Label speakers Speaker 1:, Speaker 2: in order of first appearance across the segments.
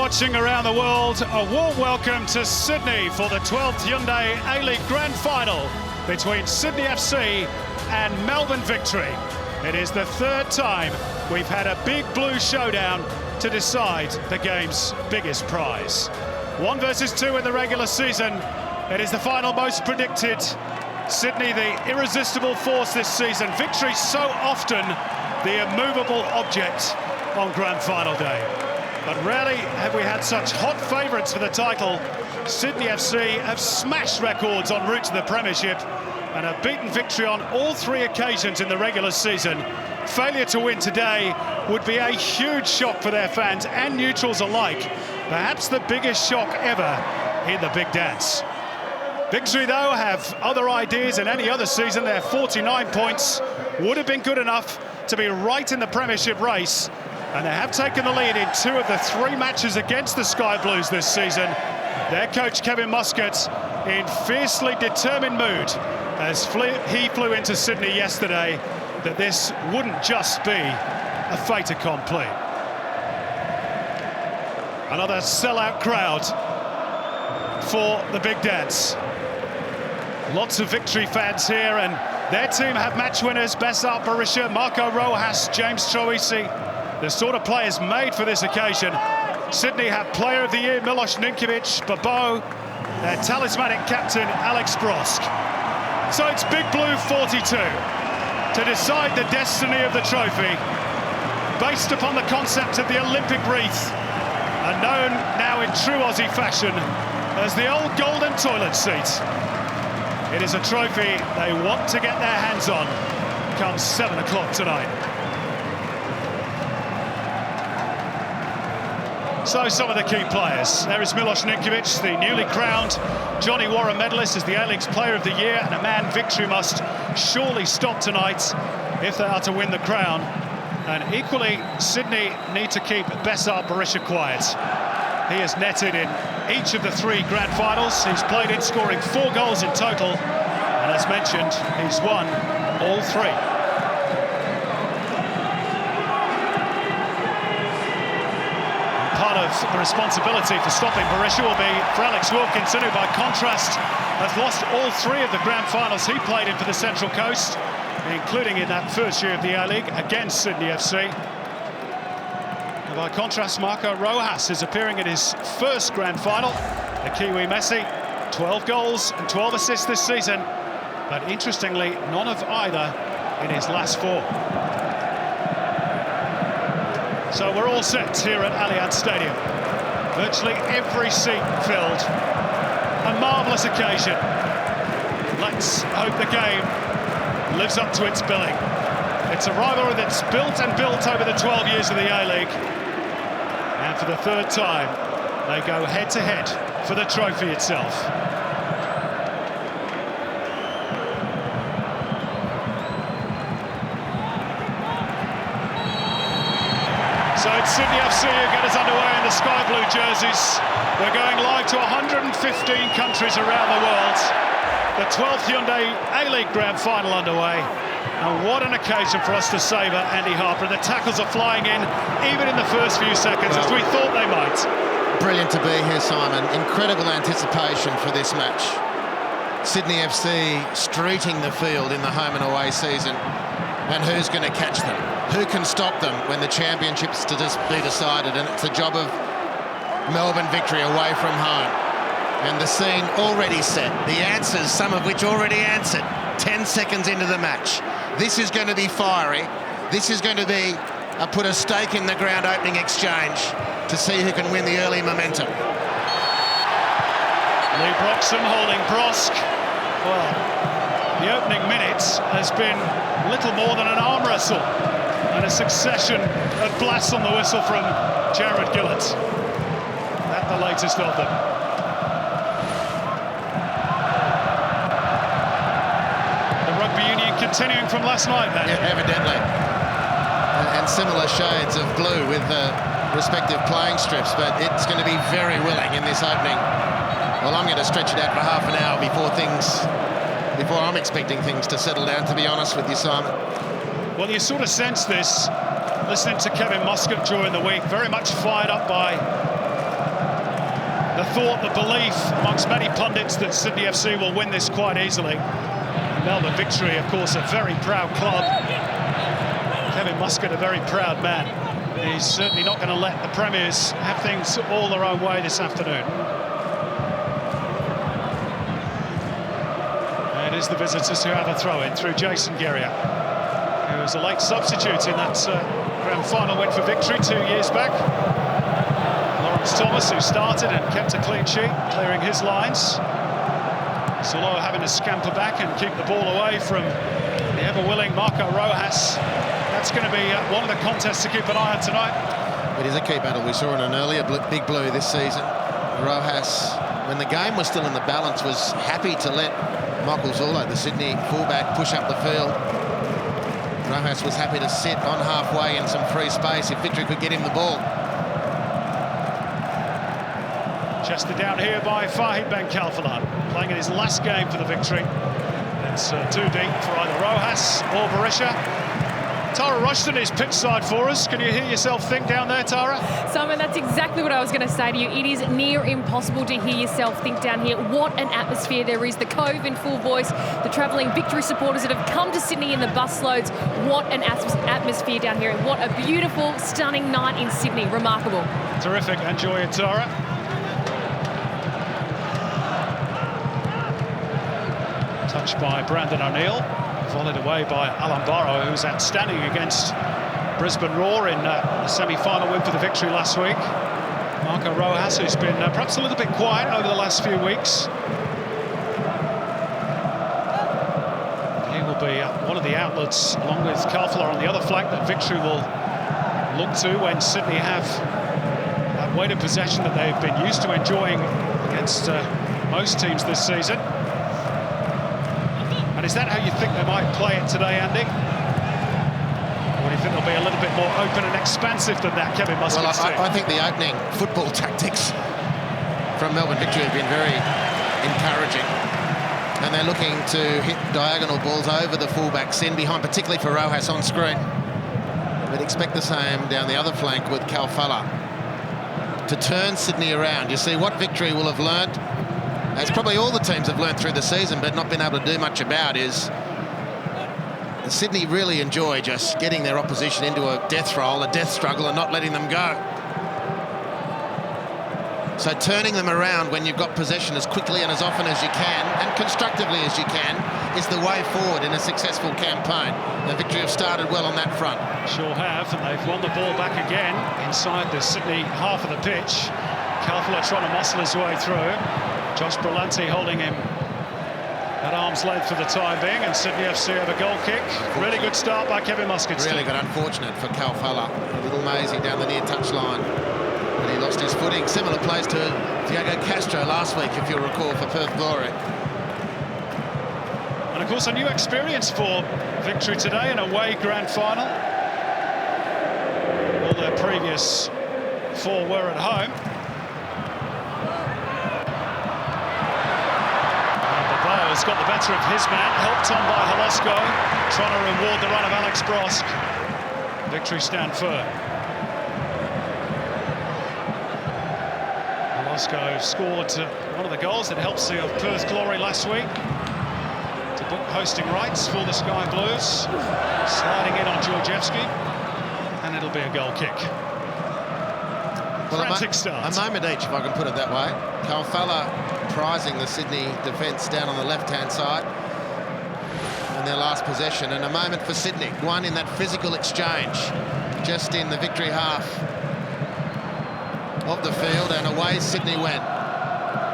Speaker 1: watching around the world, a warm welcome to Sydney for the 12th Hyundai A-League Grand Final between Sydney FC and Melbourne Victory. It is the third time we've had a big blue showdown to decide the game's biggest prize. 1 versus 2 in the regular season. It is the final most predicted. Sydney, the irresistible force this season. Victory so often the immovable object on Grand Final day. But rarely have we had such hot favourites for the title. Sydney FC have smashed records en route to the Premiership and have beaten Victory on all 3 occasions in the regular season. Failure to win today would be a huge shock for their fans and neutrals alike. Perhaps the biggest shock ever in the big dance. Victory, though, have other ideas than any other season. Their 49 points would have been good enough to be right in the Premiership race. And they have taken the lead in 2 of the 3 matches against the Sky Blues this season. Their coach, Kevin Muscat, in fiercely determined mood as he flew into Sydney yesterday that this wouldn't just be a fait accompli. Another sellout crowd for the big dance. Lots of Victory fans here, and their team have match winners Besart, Berisha, Marco Rojas, James Troisi. The sort of players made for this occasion. Sydney have Player of the Year Milos Ninkovic, Babo, their talismanic captain Alex Brosk. So it's Big Blue 42 to decide the destiny of the trophy, based upon the concept of the Olympic wreath, and known now in true Aussie fashion as the old golden toilet seat. It is a trophy they want to get their hands on come 7 o'clock tonight. So some of the key players. There is Milos Ninkovic, the newly crowned Johnny Warren medalist, as the A-League's Player of the Year, and a man Victory must surely stop tonight if they are to win the crown. And equally, Sydney need to keep Besart Berisha quiet. He has netted in each of the 3 grand finals. He's played in, scoring 4 goals in total, and as mentioned, he's won all 3. Part of the responsibility for stopping Berisha will be for Alex Wilkinson, who by contrast has lost all 3 of the grand finals he played in for the Central Coast, including in that first year of the A-League against Sydney FC. And by contrast, Marco Rojas is appearing in his first grand final. The Kiwi Messi, 12 goals and 12 assists this season, but interestingly, none of either in his last 4. So we're all set here at Allianz Stadium. Virtually every seat filled. A marvellous occasion. Let's hope the game lives up to its billing. It's a rivalry that's built and built over the 12 years of the A-League. And for the 3rd time, they go head-to-head for the trophy itself. So it's Sydney FC who get us underway in the sky blue jerseys. We're going live to 115 countries around the world. The 12th Hyundai A-League Grand Final underway. And what an occasion for us to savour Andy Harper. The tackles are flying in, even in the first few seconds, as we thought they might.
Speaker 2: Brilliant to be here, Simon. Incredible anticipation for this match. Sydney FC streeting the field in the home and away season. And who's going to catch them? Who can stop them when the championship's to be decided? And it's the job of Melbourne Victory away from home. And the scene already set. The answers, some of which already answered 10 seconds into the match. This is going to be fiery. This is going to be put a stake in the ground opening exchange to see who can win the early momentum.
Speaker 1: Lee Broxham holding Brosk. Well, the opening minutes has been little more than an arm wrestle and a succession of blasts on the whistle from Jared Gillett. At the latest of them. The rugby union continuing from last night then.
Speaker 2: Yeah, evidently. And similar shades of blue with respective playing strips, but it's going to be very willing in this opening. Well, I'm going to stretch it out for half an hour before I'm expecting things to settle down, to be honest with you, Simon.
Speaker 1: Well, you sort of sense this listening to Kevin Muscat during the week, very much fired up by thought, the belief amongst many pundits that Sydney FC will win this quite easily. Melbourne Victory, of course, a very proud club. Kevin Muscat, a very proud man. He's certainly not going to let the Premiers have things all their own way this afternoon. It is the visitors who have a throw-in through Jason Guerrier, who was a late substitute in that grand final win for Victory 2 years back. Lawrence Thomas, who started and kept a clean sheet, clearing his lines. Solo having to scamper back and keep the ball away from the ever-willing Marco Rojas. That's going to be one of the contests to keep an eye on tonight.
Speaker 2: It is a key battle. We saw in an earlier Big Blue this season. Rojas, when the game was still in the balance, was happy to let Michael Zorlo, the Sydney fullback, push up the field. Rojas was happy to sit on halfway in some free space if Victory could get him the ball.
Speaker 1: Chested down here by Fahid Ben Khalfan, playing in his last game for the Victory. It's too deep for either Rojas or Berisha. Tara Rushton is pitch side for us. Can you hear yourself think down there, Tara?
Speaker 3: Simon, that's exactly what I was going to say to you. It is near impossible to hear yourself think down here. What an atmosphere there is. The Cove in full voice, the travelling Victory supporters that have come to Sydney in the bus loads. What an atmosphere down here. What a beautiful, stunning night in Sydney. Remarkable.
Speaker 1: Terrific. Enjoy it, Tara. Touched by Brandon O'Neill. Volleyed away by Alan Barrow, who was outstanding against Brisbane Roar in the semi-final win for the Victory last week. Marco Rojas, who's been perhaps a little bit quiet over the last few weeks. He will be one of the outlets, along with Khalfan on the other flank, that Victory will look to when Sydney have that weight of possession that they've been used to enjoying against most teams this season. And is that how you think they might play it today, Andy? Or do you think they'll be a little bit more open and expansive than that, Kevin Muscat?
Speaker 2: Well, I think the opening football tactics from Melbourne Victory have been very encouraging. And they're looking to hit diagonal balls over the fullbacks in behind, particularly for Rojas on screen. But expect the same down the other flank with Khalfan to turn Sydney around. You see what Victory will have learned, as probably all the teams have learned through the season but not been able to do much about, is Sydney really enjoy just getting their opposition into a death roll, a death struggle, and not letting them go. So turning them around when you've got possession as quickly and as often as you can, and constructively as you can, is the way forward in a successful campaign. The Victory have started well on that front.
Speaker 1: Sure have, and they've won the ball back again inside the Sydney half of the pitch. Khalfan trying to muscle his way through. Josh Brillante holding him at arm's length for the time being, and Sydney FC have a goal kick. Really good start by Kevin Muscat.
Speaker 2: Really good, unfortunate for Khalfan. A little mazy down the near touch line, and he lost his footing. Similar plays to Diego Castro last week, if you'll recall, for Perth Glory.
Speaker 1: And of course, a new experience for Victory today, an away grand final. All their previous 4 were at home. Has got the better of his man, helped on by Holosko, trying to reward the run of Alex Brosk. Victory stand firm. Holosko scored one of the goals that helped see of Perth Glory last week to book hosting rights for the Sky Blues. Sliding in on Georgievski, and it'll be a goal kick.
Speaker 2: Well,
Speaker 1: frantic start.
Speaker 2: A moment each, if I can put it that way. Khalfan prizing the Sydney defence down on the left-hand side in their last possession, and a moment for Sydney. One in that physical exchange, just in the Victory half of the field, and away Sydney went.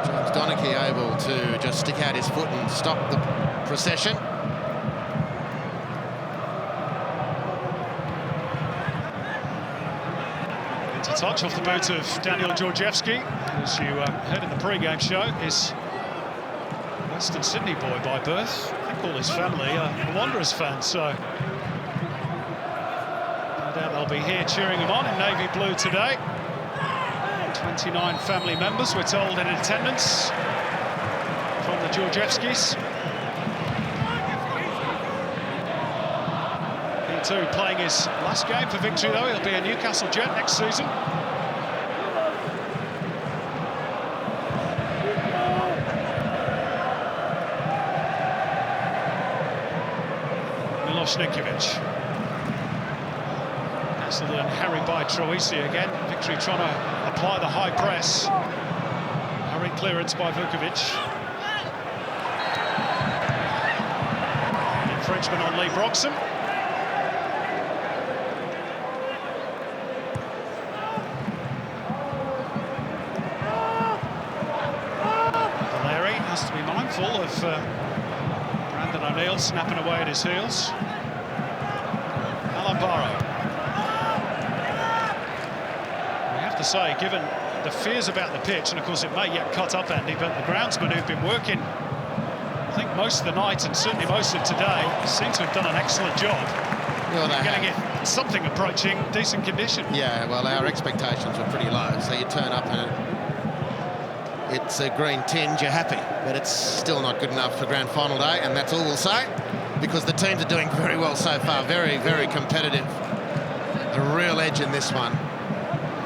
Speaker 2: James Donachie able to just stick out his foot and stop the procession.
Speaker 1: Touch off the boot of Daniel Georgievski, as you heard in the pre-game show, is Western Sydney boy by birth. I think all his family are Wanderers fans, so no doubt they'll be here cheering him on in navy blue today. 29 family members, we're told, in attendance from the Georgievskis. He too playing his last game for Victory, though. He'll be a Newcastle Jet next season. Milos Ninkovic. Hassled and harried by Troisi again. Victory trying to apply the high press. Hurried clearance by Vukovic. An infringement on Lee Broxham. Valeri has to be mindful of Brandon O'Neill snapping away at his heels. Alan Barrow. We have to say, given the fears about the pitch, and of course it may yet cut up, Andy, but the groundsmen who've been working, I think most of the night and certainly most of today, seem to have done an excellent job.
Speaker 2: Well,
Speaker 1: getting it something approaching decent condition.
Speaker 2: Yeah, well, our expectations were pretty low, so you turn up and it's a green tinge, you're happy, but it's still not good enough for grand final day, and that's all we'll say, because the teams are doing very well so far, very, very competitive. A real edge in this one,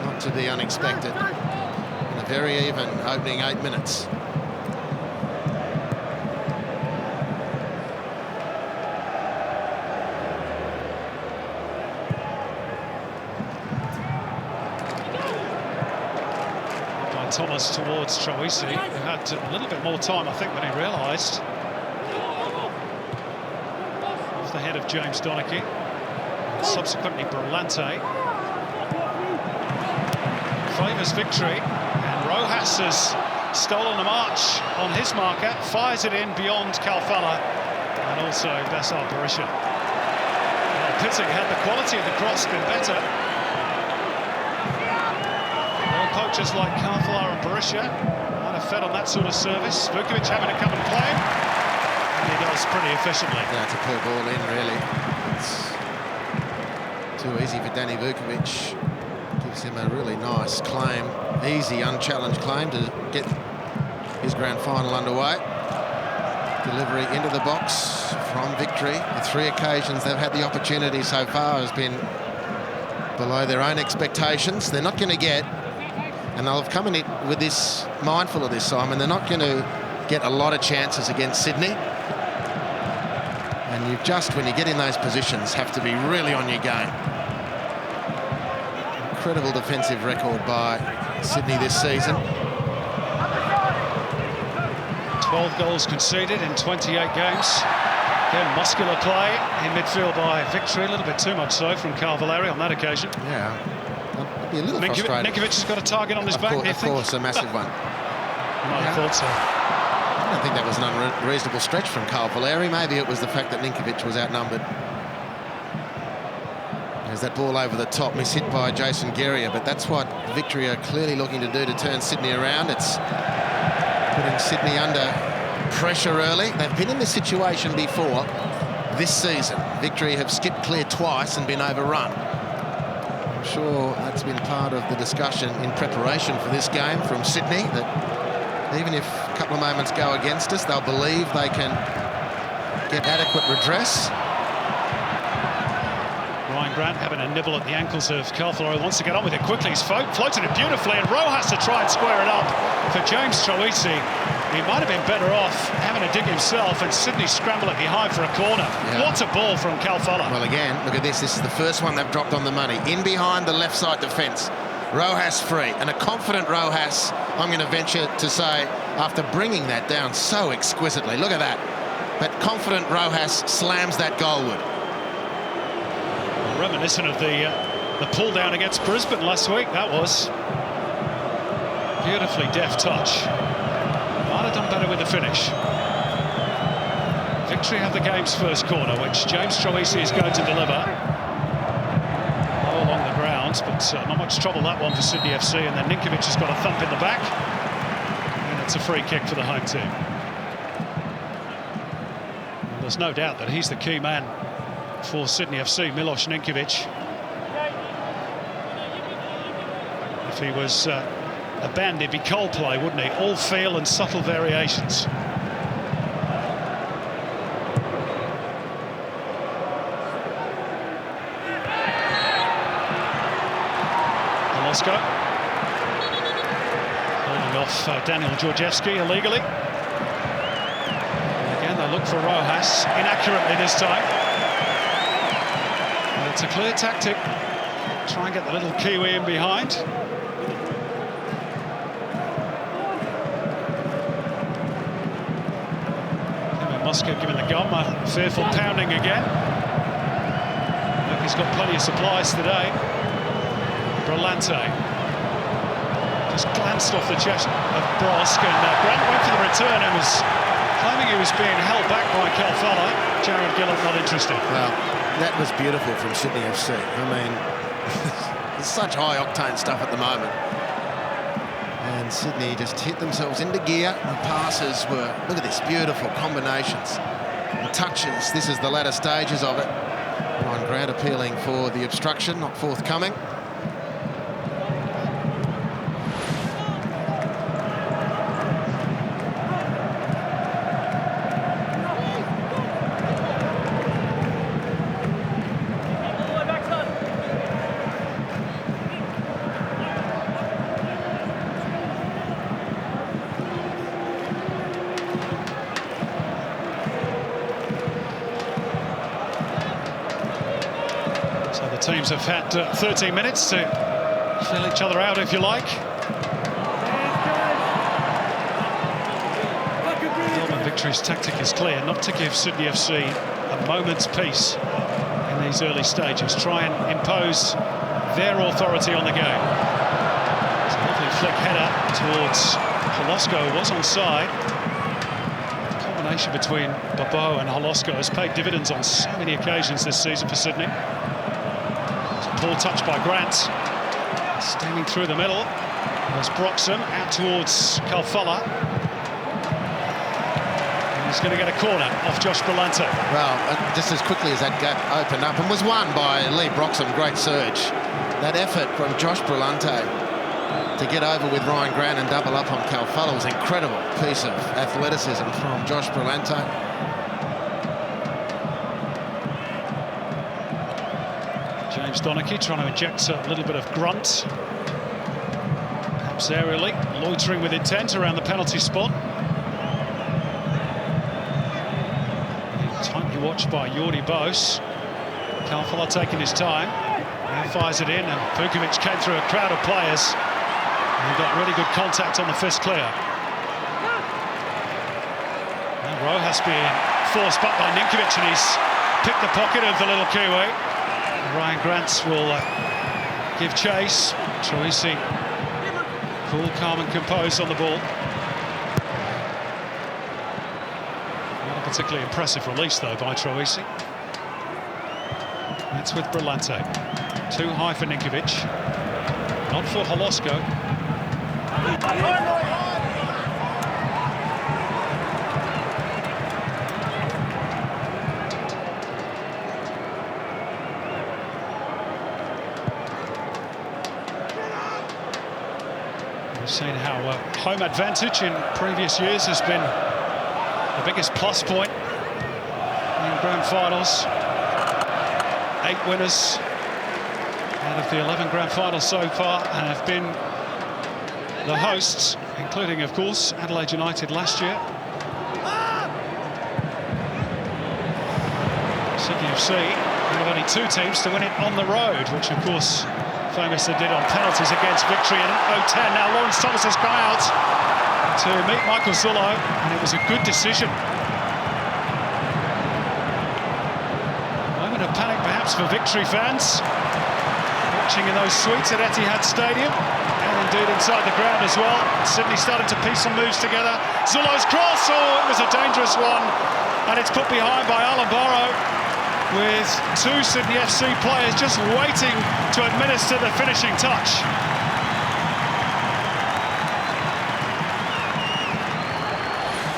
Speaker 2: not to be unexpected. And a very even opening 8 minutes.
Speaker 1: Thomas towards Troisi, who had a little bit more time, I think, than he realised. Off the head of James Donachie, and subsequently Brillante. Favours Victory, and Rojas has stolen the march on his marker, fires it in beyond Calfella, and also Besart Berisha. Well, Pitting had the quality of the cross been better. Coaches like Calfella and Berisha might have fed on that sort of service. Vukovic having to come and play, and he does pretty efficiently.
Speaker 2: Yeah, it's a poor ball in, really. It's too easy for Danny Vukovic. Gives him a really nice claim, easy, unchallenged claim to get his grand final underway. Delivery into the box from Victory. The 3 occasions they've had the opportunity so far has been below their own expectations. They're not going to get, and they'll have come in with this, mindful of this, Simon, they're not going to get a lot of chances against Sydney. And you just, when you get in those positions, have to be really on your game. Incredible defensive record by Sydney this season.
Speaker 1: 12 goals conceded in 28 games. Again, muscular play in midfield by Victory, a little bit too much so from Cavallari on that occasion.
Speaker 2: Yeah. Be a little frustrated.
Speaker 1: Ninkovic has got a target on his back, do you think?
Speaker 2: Of course, a massive one.
Speaker 1: I thought so.
Speaker 2: I don't think that was an unreasonable stretch from Calfella. Maybe it was the fact that Ninkovic was outnumbered. There's that ball over the top, mishit by Jason Guerrier, but that's what Victory are clearly looking to do to turn Sydney around. It's putting Sydney under pressure early. They've been in this situation before this season. Victory have skipped clear twice and been overrun. I'm sure that's been part of the discussion in preparation for this game from Sydney, that even if a couple of moments go against us, they'll believe they can get adequate redress.
Speaker 1: Ryan Grant having a nibble at the ankles of Calfella, who wants to get on with it quickly. He's floated it beautifully, and Rojas to try and square it up for James Troisi. He might have been better off having a dig himself, and Sydney scramble it behind for a corner. Yeah. What a ball from Calfella.
Speaker 2: Well, again, look at this. This is the first one they've dropped on the money. In behind the left side defence. Rojas free, and a confident Rojas, I'm going to venture to say, after bringing that down so exquisitely. Look at that. But confident Rojas slams that goalward.
Speaker 1: Reminiscent of the pull down against Brisbane last week, that was. Beautifully deft touch. Might have done better with the finish. Victory have the game's first corner, which James Troisi is going to deliver. All along the grounds, but not much trouble that one for Sydney FC, and then Ninkovic has got a thump in the back. And it's a free kick for the home team. Well, there's no doubt that he's the key man for Sydney FC, Milos Ninkovic. If he was a band, it'd be Coldplay, wouldn't he? All feel and subtle variations. Moscow holding off Daniel Georgievski illegally. And again, they look for Rojas, inaccurately this time. It's a clear tactic. Try and get the little Kiwi in behind. Moscow giving the gum a fearful pounding again. Look, he's got plenty of supplies today. Brillante just glanced off the chest of Brosk, and Grant went for the return and was claiming he was being held back by Calfella. Jared Gillett not interested.
Speaker 2: Well, that was beautiful from Sydney FC. I mean, it's such high-octane stuff at the moment. And Sydney just hit themselves into gear. The passes were, look at this, beautiful combinations. The touches, this is the latter stages of it. Ryan Grant appealing for the obstruction, not forthcoming.
Speaker 1: So the teams have had 13 minutes to fill each other out, if you like. Melbourne Victory's tactic is clear, not to give Sydney FC a moment's peace in these early stages. Try and impose their authority on the game. It's a lovely flick header towards Holosko, was onside. The combination between Bobo and Holosko has paid dividends on so many occasions this season for Sydney. Ball touched by Grant, steaming through the middle. There's Broxham out towards Calfella. And he's going to get a corner off Josh Brillante.
Speaker 2: Well, just as quickly as that gap opened up and was won by Lee Broxham, great surge. That effort from Josh Brillante to get over with Ryan Grant and double up on Calfella was an incredible piece of athleticism from Josh Brillante.
Speaker 1: James Donachie trying to inject a little bit of grunt. Perhaps aerially, loitering with intent around the penalty spot. Tightly watched by Jordi Bos. Calfella taking his time. Now fires it in, and Vukovic came through a crowd of players. And he got really good contact on the fist clear. Now Rojas being forced back by Ninkovic, and he's picked the pocket of the little Kiwi. Ryan Grant will give chase. Troisi cool, calm and composed on the ball. Not a particularly impressive release though by Troisi. It's with Brillante. Too high for Ninkovic. Not for Holosko. We've seen how home advantage in previous years has been the biggest plus point in grand finals. 8 winners out of the 11 grand finals so far have been the hosts, including, of course, Adelaide United last year. Sydney FC, one of only 2 teams to win it on the road, which, of course, famously did on penalties against Victory in 2010. Now Lawrence Thomas has come out to meet Michael Zullo, and it was a good decision. Moment of panic perhaps for Victory fans, watching in those suites at Etihad Stadium, and indeed inside the ground as well. Sydney started to piece some moves together. Zullo's cross, oh, it was a dangerous one, and it's put behind by Alan Barrow, with 2 Sydney FC players just waiting to administer the finishing touch.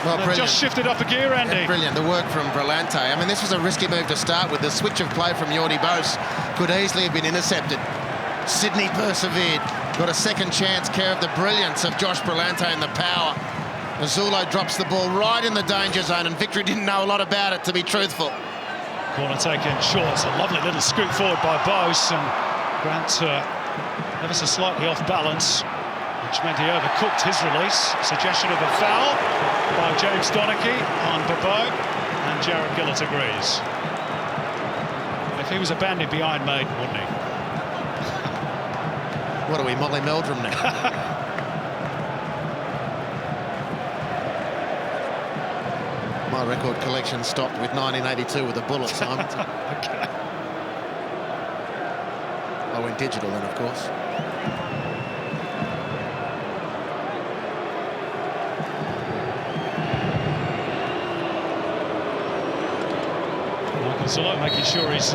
Speaker 2: Well,
Speaker 1: They've just shifted up a gear, Andy.
Speaker 2: Yeah, brilliant, the work from Brillante. I mean, this was a risky move to start with. The switch of play from Jordi Bos could easily have been intercepted. Sydney persevered, got a second chance, care of the brilliance of Josh Brillante and the power. Zullo drops the ball right in the danger zone, and Victory didn't know a lot about it, to be truthful.
Speaker 1: Corner taken short. It's a lovely little scoop forward by Bos, and Grant ever so slightly off balance, which meant he overcooked his release. Suggestion of a foul by James Donachie on Bobo, and Jared Gillett agrees. If He was a bandit behind Maiden, wouldn't he?
Speaker 2: What are we, Molly Meldrum now? My record collection stopped with 1982 with a bullet, Simon.
Speaker 1: Okay.
Speaker 2: I went digital then, of course.
Speaker 1: Solo making sure he's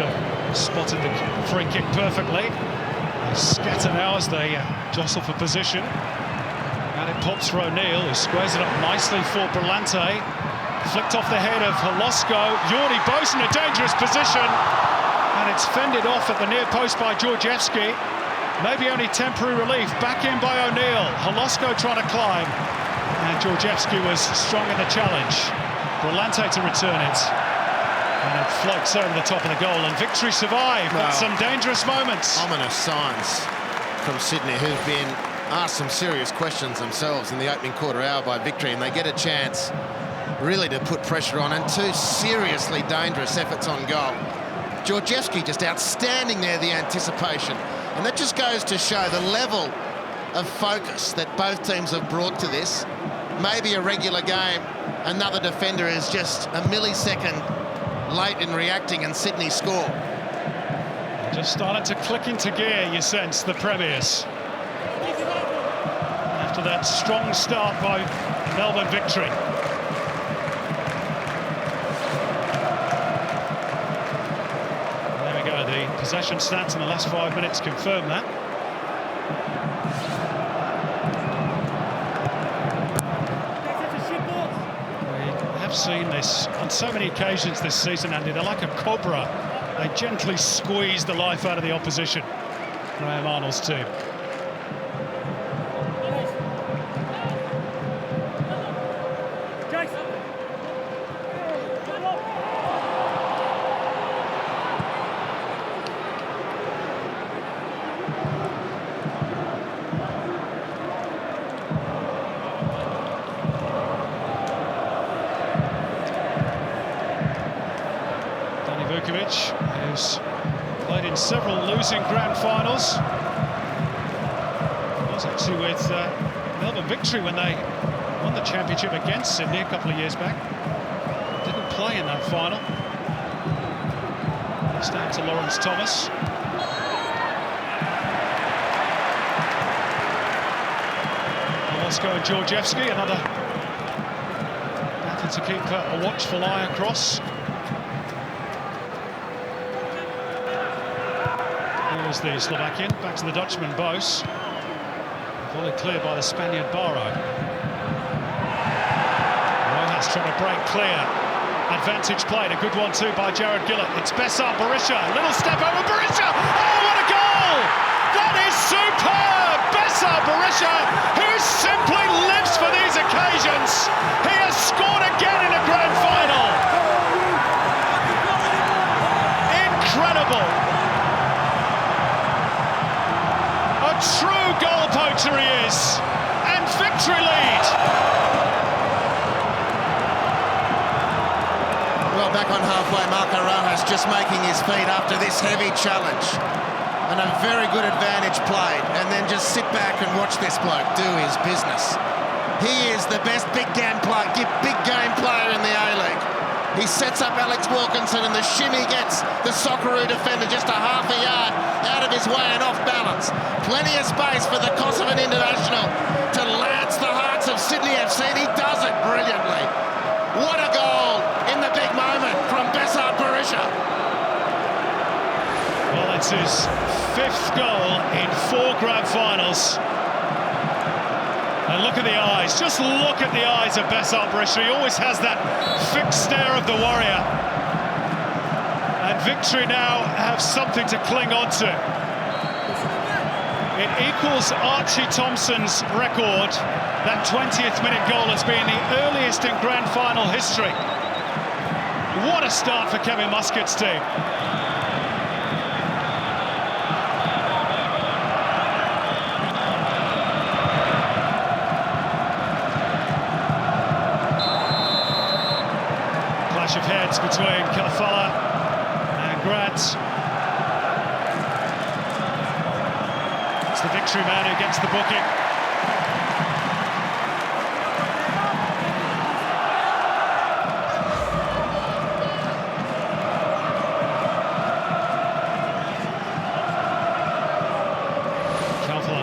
Speaker 1: spotted the free kick perfectly. They scatter now as they jostle for position. And it pops for O'Neill, who squares it up nicely for Brillante. Flicked off the head of Holosko. Jordi Bosa in a dangerous position. And it's fended off at the near post by Georgievski. Maybe only temporary relief. Back in by O'Neill. Holosko trying to climb. And Georgievski was strong in the challenge. Brillante to return it. And it floats over the top of the goal, and Victory survived. But some dangerous moments.
Speaker 2: Ominous signs from Sydney, who've been asked some serious questions themselves in the opening quarter hour by Victory, and they get a chance really to put pressure on, and two seriously dangerous efforts on goal. Georgievski just outstanding there, the anticipation. And that just goes to show the level of focus that both teams have brought to this. Maybe a regular game, another defender is just a millisecond late in reacting and Sydney score.
Speaker 1: Just started to click into gear, you sense, the Premiers. After that strong start by Melbourne Victory. There we go, the possession stats in the last 5 minutes confirm that. Seen this on so many occasions this season, Andy. They're like a cobra. They gently squeeze the life out of the opposition. Graham Arnold's team. Who's played in several losing grand finals. He was actually with Melbourne Victory when they won the championship against Sydney a couple of years back. Didn't play in that final. It's down to Lawrence Thomas. Holosko and Georgievski, another battle to keep a watchful eye across. Here's the Slovakian, back to the Dutchman, Bos. Volley clear by the Spaniard, Barrow. Rojas trying to break clear. Advantage played, a good one too by Jared Gillett. It's Besart, Berisha, little step over Berisha. Oh, what a goal! That is superb! Besart Berisha, who simply lives for these occasions. He has scored again in a grand final. Incredible. A true goal poacher he is, and Victory lead.
Speaker 2: Well, back on halfway, Marco Rojas just making his feet after this heavy challenge. And a very good advantage played, and then just sit back and watch this bloke do his business. He is the best big game player in the A-League. He sets up Alex Wilkinson, and the shimmy gets the Socceroo defender just a half a yard out of his way and off balance. Plenty of space for the Kosovan international to lance the hearts of Sydney FC, and he does it brilliantly. What a goal in the big moment from Besart Berisha.
Speaker 1: Well, it's his 5th goal in 4 grand finals. And look at the eyes, just look at the eyes of Besart Berisha. He always has that fixed stare of the warrior. And Victory now have something to cling on to. It equals Archie Thompson's record. That 20th minute goal has been the earliest in grand final history. What a start for Kevin Muscat's team. Of heads between Kalafala and Grant. Victory man who gets the booking.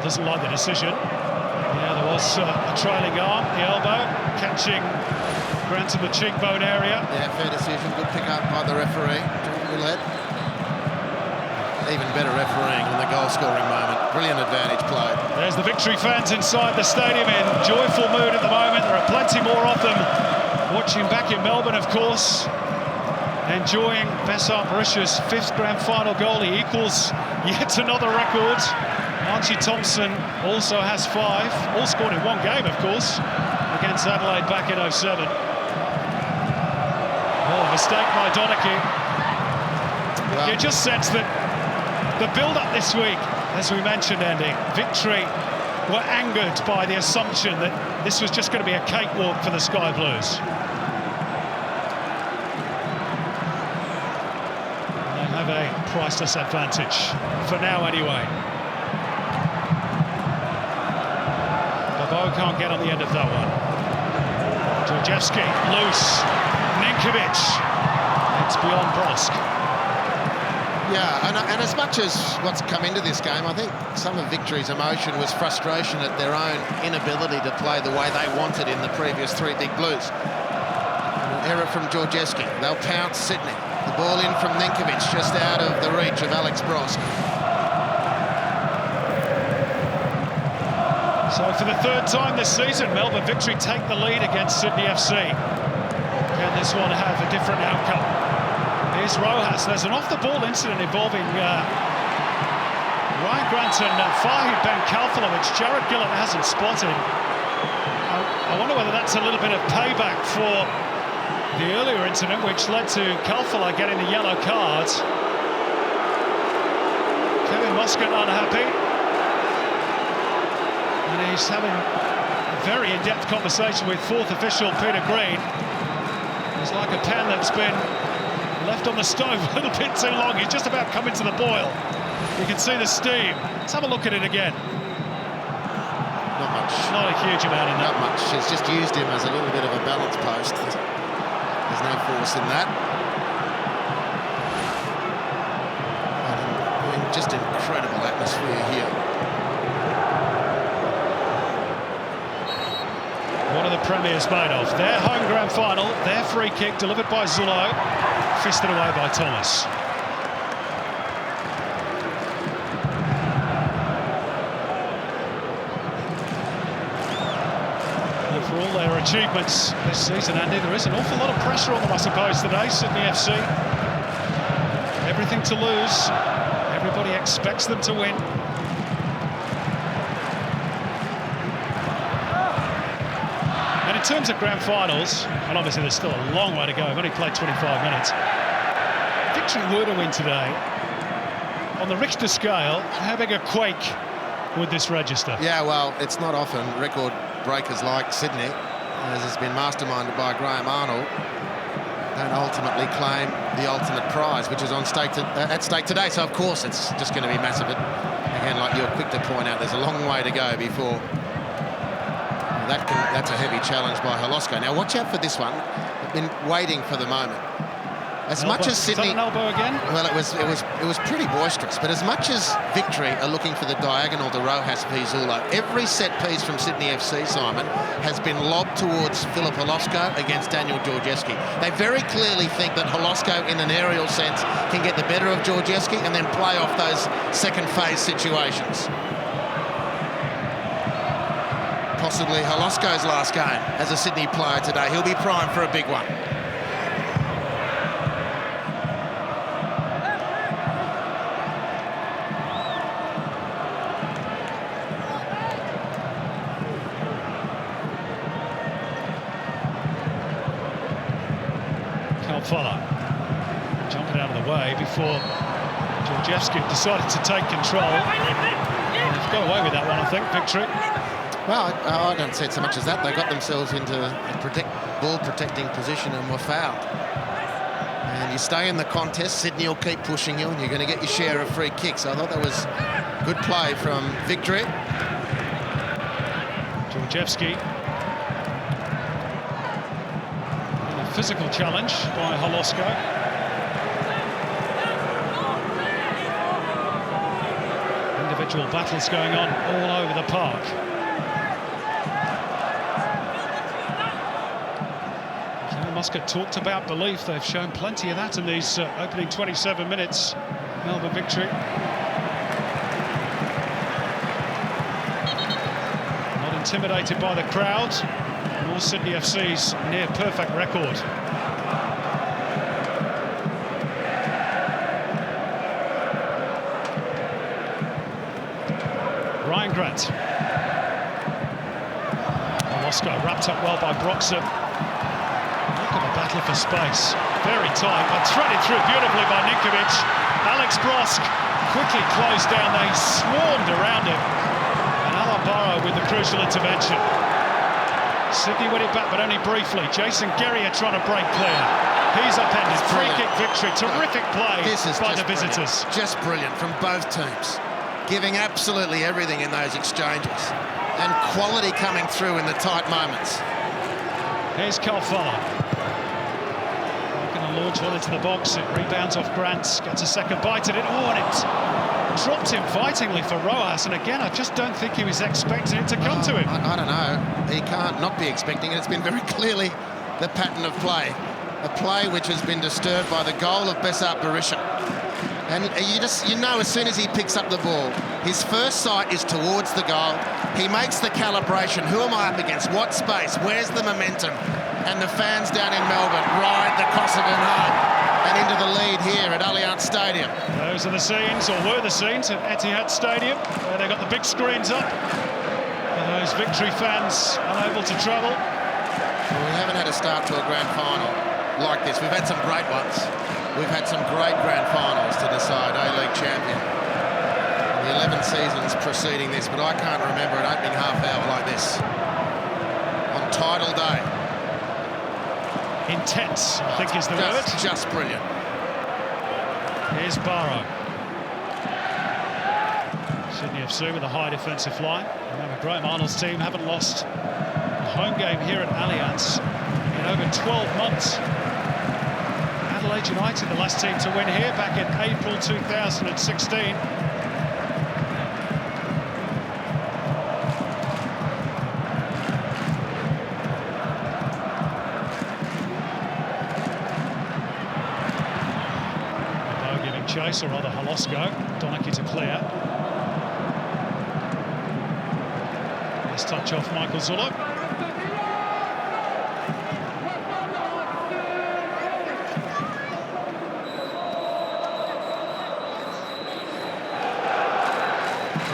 Speaker 1: Doesn't like the decision. Yeah, there was a trailing arm, the elbow, catching Grant in the cheekbone area.
Speaker 2: Yeah, fair decision. Good pick up by the referee, John Willett. Even better refereeing on the goal-scoring moment. Brilliant advantage played.
Speaker 1: There's the Victory fans inside the stadium in joyful mood at the moment. There are plenty more of them watching back in Melbourne, of course. Enjoying Besart Berisha's 5th grand final goal. He equals yet another record. Archie Thompson also has 5, all scored in one game, of course, against Adelaide back in '07. Oh, mistake by Donachie. Well, you just sense that the build-up this week, as we mentioned, Andy, Victory were angered by the assumption that this was just going to be a cakewalk for the Sky Blues. They have a priceless advantage, for now anyway. Bo can't get on the end of that one. Georgievski, loose. Ninkovic. It's beyond Brosk.
Speaker 2: Yeah, and as much as what's come into this game, I think some of Victory's emotion was frustration at their own inability to play the way they wanted in the previous 3 Big Blues. An error from Georgievski. They'll pounce Sydney. The ball in from Ninkovic, just out of the reach of Alex Brosk.
Speaker 1: So for the 3rd time this season, Melbourne Victory take the lead against Sydney FC. Can this one have a different outcome? Here's Rojas. There's an off-the-ball incident involving Rhyan Grant and Fahid Ben Kalfala, which Jared Gillett hasn't spotted. I wonder whether that's a little bit of payback for the earlier incident, which led to Kalfala getting the yellow card. Kevin Muscat unhappy. And he's having a very in-depth conversation with 4th official Peter Green. It's like a pan that's been left on the stove a little bit too long. He's just about coming to the boil. You can see the steam. Let's have a look at it again.
Speaker 2: Not much.
Speaker 1: Not a huge amount in that.
Speaker 2: Not much. She's just used him as a little bit of a balance post. There's no force in that. Just incredible atmosphere here.
Speaker 1: What are the Premiers made of? Their home grand final, their free kick delivered by Zullo, fisted away by Thomas. And for all their achievements this season, Andy, there is an awful lot of pressure on them, I suppose, today, Sydney FC. Everything to lose. Everybody expects them to win. In terms of grand finals, and obviously there's still a long way to go, I've only played 25 minutes. Victory were to win today. On the Richter scale, how big a quake would this register?
Speaker 2: Yeah, well, it's not often record breakers like Sydney, as has been masterminded by Graham Arnold, don't ultimately claim the ultimate prize, which is on stake at stake today. So, of course, it's just going to be massive. Again, like you're quick to point out, there's a long way to go before... That's a heavy challenge by Holosko. Now, watch out for this one. I've been waiting for the moment. As much as Sydney...
Speaker 1: Is that an elbow again?
Speaker 2: Well, it was pretty boisterous, but as much as Victory are looking for the diagonal to Rojas v Zullo, every set piece from Sydney FC, Simon, has been lobbed towards Philip Holosko against Daniel Georgievski. They very clearly think that Holosko, in an aerial sense, can get the better of Georgievski and then play off those second phase situations. Possibly Holosko's last game as a Sydney player today. He'll be primed for a big one.
Speaker 1: Kalfala jumping out of the way before Georgievski decided to take control. They've got away with that one, I think, Victory.
Speaker 2: Well, I don't see it so much as that. They got themselves into a ball-protecting position and were fouled. And you stay in the contest, Sydney will keep pushing you, and you're going to get your share of free kicks. I thought that was good play from Victory.
Speaker 1: Georgievski. And a physical challenge by Holosko. Individual battles going on all over the park. Muscat talked about belief. They've shown plenty of that in these opening 27 minutes. Melbourne Victory. Not intimidated by the crowd, nor Sydney FC's near-perfect record. Ryan Grant. Holosko wrapped up well by Broxham. Battle for space, very tight, but threaded through beautifully by Ninkovic. Alex Brosk quickly closed down, they swarmed around him. And Alan Barrow with the crucial intervention. Sydney win it back, but only briefly. Jason Guerrier trying to break clear. He's upended, free kick victory, terrific play by the visitors.
Speaker 2: Just brilliant from both teams, giving absolutely everything in those exchanges. And quality coming through in the tight moments.
Speaker 1: Here's Kalfala. Launch one into the box, it rebounds off Grant, gets a second bite at it. Oh, and it dropped invitingly for Rojas, and again, I just don't think he was expecting it to come to him.
Speaker 2: I don't know. He can't not be expecting it. It's been very clearly the pattern of play. A play which has been disturbed by the goal of Besart Berisha. And you know as soon as he picks up the ball, his first sight is towards the goal. He makes the calibration. Who am I up against? What space? Where's the momentum? And the fans down in Melbourne ride the Kosovan home and into the lead here at Allianz Stadium.
Speaker 1: Those are the scenes, or were the scenes, at Etihad Stadium, where they got the big screens up. And those Victory fans unable to travel.
Speaker 2: Well, we haven't had a start to a grand final like this. We've had some great ones. We've had some great grand finals to decide A-League champion. The 11 seasons preceding this, but I can't remember an opening half hour like this on title day.
Speaker 1: Intense, I think is the word.
Speaker 2: Just brilliant.
Speaker 1: Here's Barrow. Sydney FC with a high defensive line. Remember, Graham Arnold's team haven't lost a home game here at Allianz in over 12 months. Adelaide United, the last team to win here back in April 2016. Chase, or rather Holosko. Donachie to clear. Nice touch off Michael Zullo.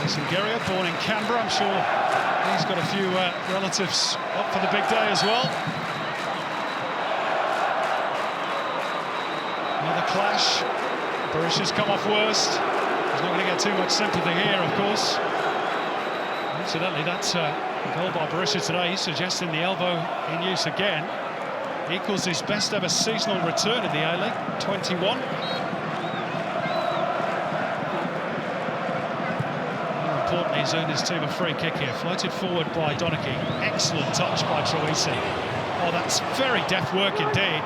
Speaker 1: Jason Guerrier, born in Canberra. I'm sure he's got a few relatives up for the big day as well. Another clash. Berisha's come off worst. He's not going to get too much sympathy here, of course. Incidentally, that's a goal by Berisha today. He's suggesting the elbow in use again. Equals his best ever seasonal return in the A-League, 21. More importantly, he's earned his team a free kick here. Floated forward by Donachie. Excellent touch by Troisi. Oh, that's very deft work indeed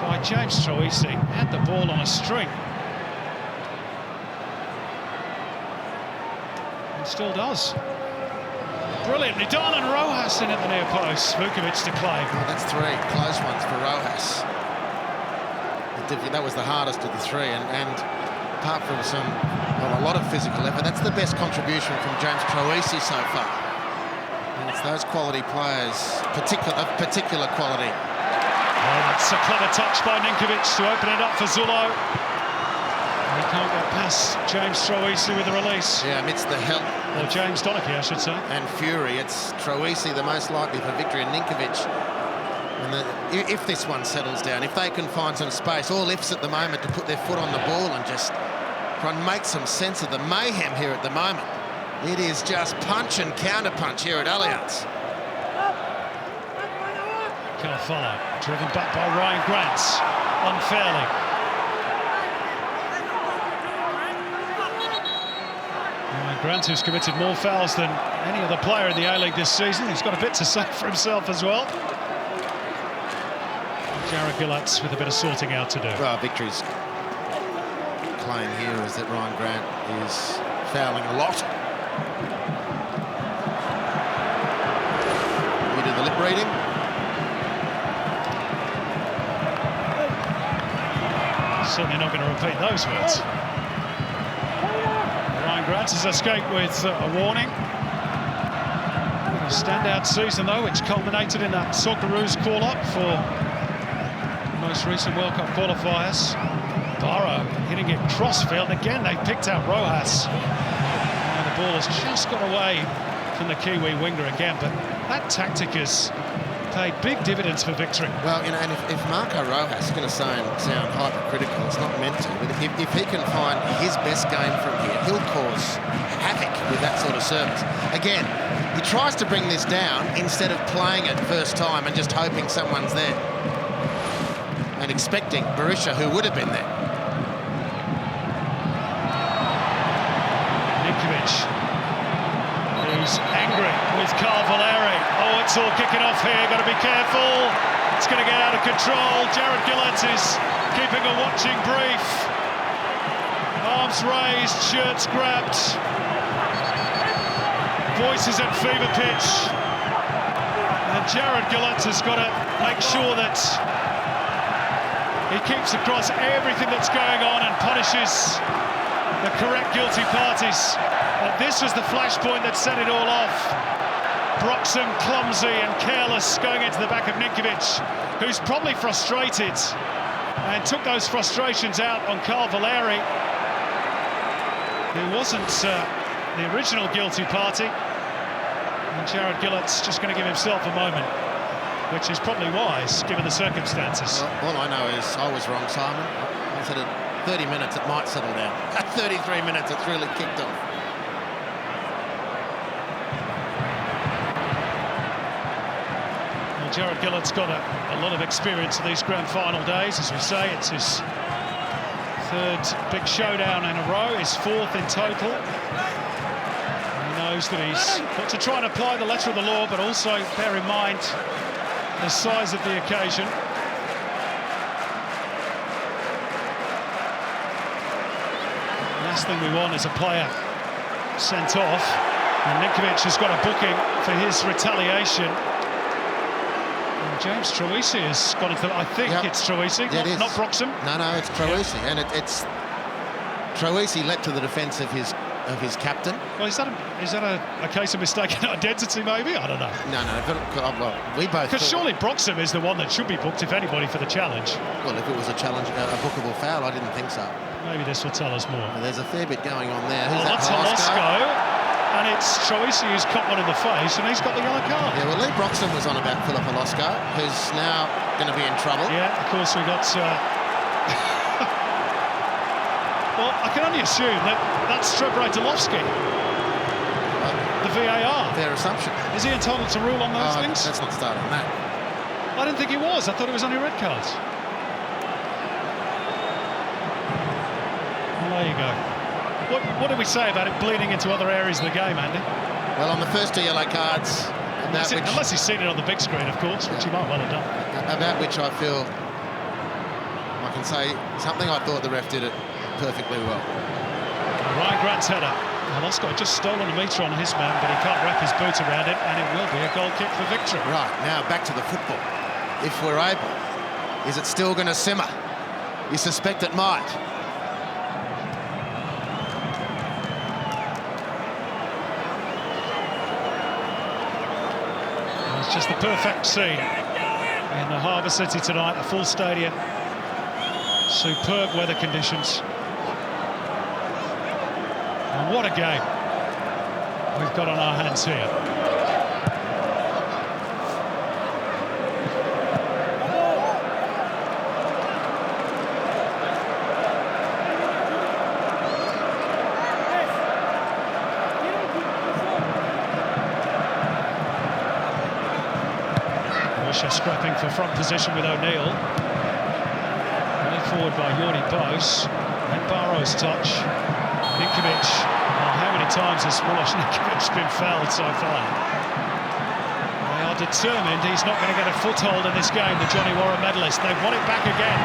Speaker 1: by James Troisi. Had the ball on a string. And still does. Brilliantly done, and Rojas in at the near post. Vukovic to claim.
Speaker 2: Well, that's three close ones for Rojas. That was the hardest of the three, and apart from a lot of physical effort, that's the best contribution from James Troisi so far. And it's those quality players, particular quality.
Speaker 1: Oh, that's a clever touch by Ninkovic to open it up for Zullo. He can't get past James Troisi with the release.
Speaker 2: Yeah, amidst the hell.
Speaker 1: Or James Donachie, I should say.
Speaker 2: And fury. It's Troisi the most likely for victory, and Ninkovic. And if this one settles down, if they can find some space, all ifs at the moment to put their foot on the ball and just try and make some sense of the mayhem here at the moment. It is just punch and counter punch here at Allianz.
Speaker 1: Kalfala driven back by Ryan Grant. unfairly. Ryan Grant, who's committed more fouls than any other player in the A-League this season. He's got a bit to say for himself as well. Jared Gillett with a bit of sorting out to do.
Speaker 2: Well, Victory's claim here is that Ryan Grant is fouling a lot. You do the lip reading.
Speaker 1: Certainly not going to repeat those words. Ryan Grant has escaped with a warning. A standout season, though, which culminated in that Socceroos call-up for the most recent World Cup qualifiers. Barrow hitting it crossfield. Again, they picked out Rojas. And the ball has just got away from the Kiwi winger again, but that tactic has paid big dividends for Victory.
Speaker 2: Well, you know, and if Marco Rojas is going to sound hypercritical, it's not meant to, but if he can find his best game from here, he'll cause havoc with that sort of service. Again, he tries to bring this down instead of playing it first time and just hoping someone's there and expecting Berisha, who would have been there.
Speaker 1: Who's angry with Carl Valeri. Oh, it's all kicking off here, got to be careful. It's going to get out of control. Jared Gillett is keeping a watching brief. Arms raised, shirts grabbed. Voices at fever pitch. And Jared Gillett has got to make sure that he keeps across everything that's going on and punishes the correct guilty parties. This was the flashpoint that set it all off. Broxham clumsy and careless going into the back of Ninkovic, who's probably frustrated and took those frustrations out on Carl Valeri, who wasn't the original guilty party. And Jared Gillett's just going to give himself a moment, which is probably wise given the circumstances.
Speaker 2: Well, all I know is I was wrong, Simon. I said at 30 minutes it might settle down. At 33 minutes it's really kicked off.
Speaker 1: Well, Jared Gillett's got a lot of experience in these grand final days. As we say, it's his third big showdown in a row, his fourth in total. He knows that he's got to try and apply the letter of the law, but also bear in mind the size of the occasion. Last thing we want is a player sent off, and Ninkovic has got a booking for his retaliation. And James Troisi has got it. I think it's Troisi, not Broxham.
Speaker 2: No, it's Troisi, and it's Troisi leapt to the defence of his captain.
Speaker 1: Well, is that a case of mistaken identity? Maybe, I don't know.
Speaker 2: No, well, we both.
Speaker 1: Because surely Broxham is the one that should be booked, if anybody, for the challenge.
Speaker 2: Well, if it was a challenge, a bookable foul, I didn't think so.
Speaker 1: Maybe this will tell us more.
Speaker 2: Well, there's a fair bit going on there.
Speaker 1: Well, that's Holosco, and it's Troisi who's caught one in the face, and he's got the yellow card.
Speaker 2: Yeah, well, Lee Broxham was on about Philip Holosco, who's now going to be in trouble.
Speaker 1: Yeah, of course, we got... well, I can only assume that that's Trebray Dolovsky, the VAR.
Speaker 2: Their assumption.
Speaker 1: Is he entitled to rule on those things?
Speaker 2: Let's not start on that.
Speaker 1: I didn't think he was. I thought it was only red cards. Well, there you go. What did we say about it bleeding into other areas of the game, Andy?
Speaker 2: Well, on the first two yellow cards...
Speaker 1: Unless he's seen it on the big screen, of course, which he might well have done.
Speaker 2: About which I feel I can say something. I thought the ref did it perfectly well.
Speaker 1: Ryan Grant's header. Holosco just stolen a metre on his man, but he can't wrap his boot around it, and it will be a goal kick for Victory.
Speaker 2: Right, now back to the football. If we're able, is it still going to simmer? You suspect it might.
Speaker 1: It's just the perfect scene in the Harbour City tonight, a full stadium, superb weather conditions. And what a game we've got on our hands here. Berisha scrapping for front position with O'Neill. forward by Jordi Bos. And Barrow's touch. Ninkovic. Oh, how many times has Miloš Ninkovic been fouled so far? They are determined he's not going to get a foothold in this game, the Johnny Warren medalist. They want it back again.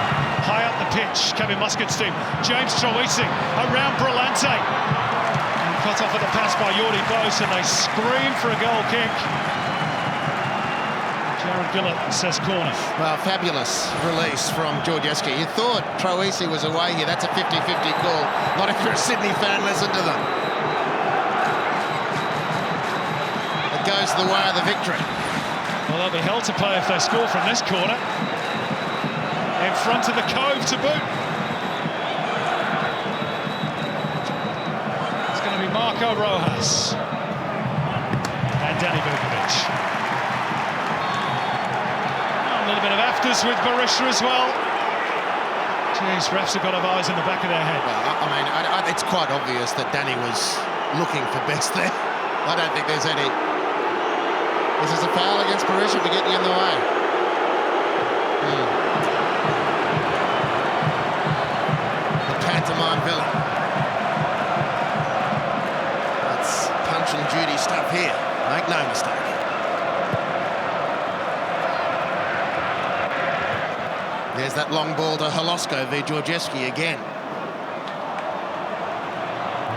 Speaker 1: High up the pitch, Kevin Muscat's team. James Troisi around Brillante. And cut off at the pass by Jordi Bos, and they scream for a goal kick. Jared Gillett says corner.
Speaker 2: Well, fabulous release from Georgescu. You thought Troisi was away here. That's a 50-50 call. Not if you're a Sydney fan, listen to them. It goes the way of the victory.
Speaker 1: Well, they'll be hell to pay if they score from this corner. In front of the Cove to boot. It's going to be Marco Rojas. And Danny Vukovic. A little bit of afters with Berisha as well. Jeez, refs have got their eyes in the back of their head.
Speaker 2: Well, I mean, it's quite obvious that Danny was looking for best there. I don't think there's any... This is a foul against Berisha for getting in the way. The pantomime villain. That's punch and Judy stuff here. Make no mistake. There's that long ball to Holosko v Georgescu again.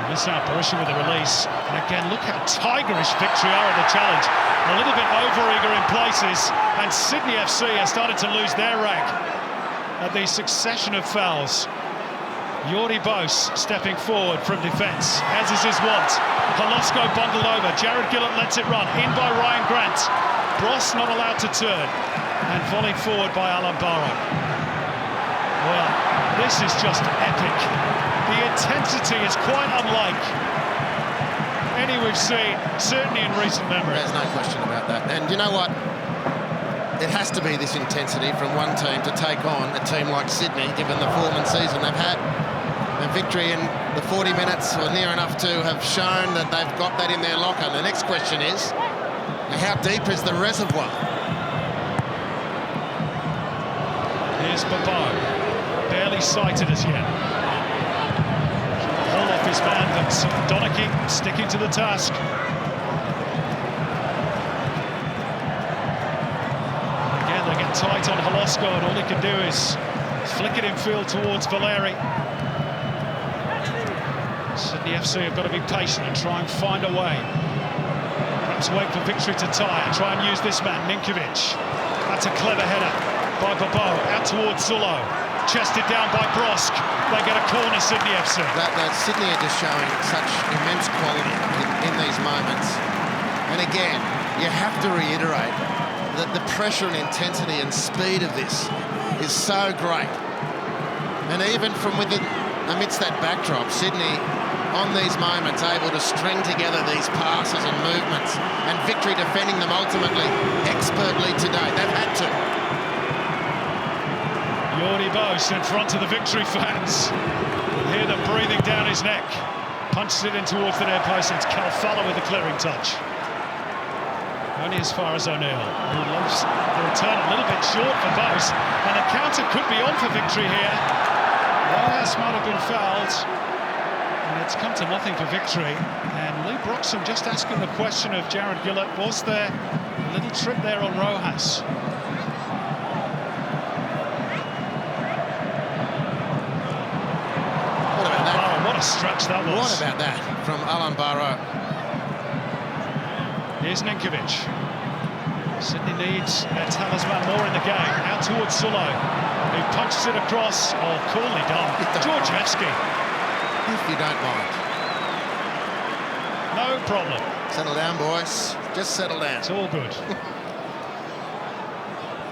Speaker 1: Besart, Berisha with the release. And again, look how tigerish Victory are at the challenge. A little bit over-eager in places. And Sydney FC are starting to lose their rank at the succession of fouls. Jordi Bos stepping forward from defence, as is his wont. Holosko bundled over. Jared Gillett lets it run. In by Ryan Grant. Bros not allowed to turn. And volleyed forward by Alan Barrow. Well, this is just epic. The intensity is quite unlike any we've seen, certainly in recent memory.
Speaker 2: There's no question about that. And you know what? It has to be this intensity from one team to take on a team like Sydney, given the form and season they've had. And Victory in the 40 minutes, or near enough to, have shown that they've got that in their locker. The next question is, how deep is the reservoir?
Speaker 1: Here's Babou, barely sighted as yet. Hold off his man, but Donachie sticking to the task. Again, they get tight on Holosko, and all he can do is flick it in field towards Valeri. Sydney FC have got to be patient and try and find a way. Perhaps wait for Victory to tie and try and use this man, Ninkovic. That's a clever header by Babou, out towards Zullo, chested down by Brosk. They get a corner, Sydney FC.
Speaker 2: Sydney are just showing such immense quality in these moments. And again, you have to reiterate that the pressure and intensity and speed of this is so great. And even from within, amidst that backdrop, Sydney, on these moments, able to string together these passes and movements, and Victory defending them ultimately expertly today. They've had to.
Speaker 1: Jordi Bos in front of the Victory fans. You'll hear them breathing down his neck. Punches it in towards the near post. It's Calfala with the clearing touch. Only as far as O'Neill, who loves the return a little bit short for Bos. And a counter could be on for Victory here. Rojas might have been fouled. And it's come to nothing for Victory. And Lee Broxham just asking the question of Jared Gillett, was there a little trip there on Rojas? What a stretch that was.
Speaker 2: What about that from Alan Barrow?
Speaker 1: Here's Ninkovic. Sydney needs their talisman more in the game. Out towards Zullo, who punches it across. Oh, coolly done. Georgescu.
Speaker 2: If you don't mind.
Speaker 1: No problem.
Speaker 2: Settle down, boys. Just settle down.
Speaker 1: It's all good.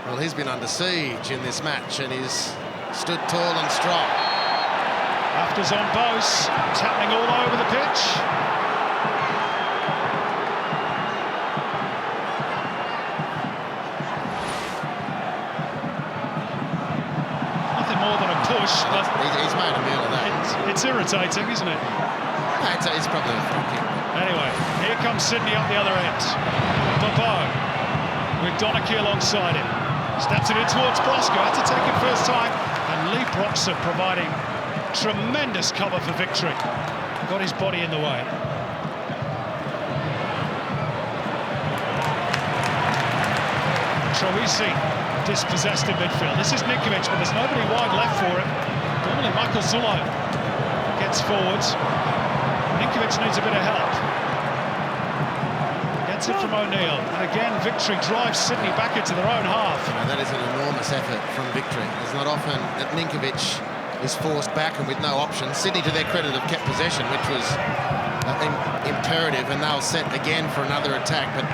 Speaker 2: Well, he's been under siege in this match, and he's stood tall and strong.
Speaker 1: Afters on Bos, tapping all over the pitch. Nothing more than a push, but
Speaker 2: he's made a meal of that.
Speaker 1: It's irritating, isn't it?
Speaker 2: It's probably a free kick.
Speaker 1: Anyway, here comes Sydney up the other end. Babou with Donachie alongside him. Steps it in towards Brosco, had to take it first time, and Lee Broxer providing tremendous cover for victory. Got his body in the way. Troisi dispossessed in midfield. This is Ninkovic, but there's nobody wide left for him. Normally Michael Zullo gets forwards. Ninkovic needs a bit of help. Gets it from O'Neill. And again, victory drives Sydney back into their own half.
Speaker 2: That is an enormous effort from victory. It's not often that Ninkovic is forced back and with no options. Sydney, to their credit, have kept possession, which was imperative, and they'll set again for another attack. But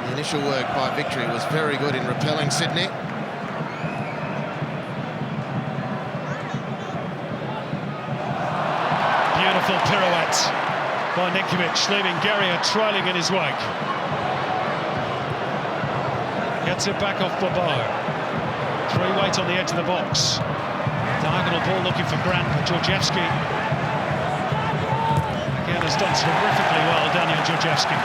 Speaker 2: the initial work by victory was very good in repelling Sydney.
Speaker 1: Beautiful pirouette by Ninkovic, leaving Guerrier trailing in his wake. Gets it back off Bobo. Three weight on the edge of the box. Diagonal ball looking for Grant, but Georgievski again has done terrifically well, Daniel Georgievski.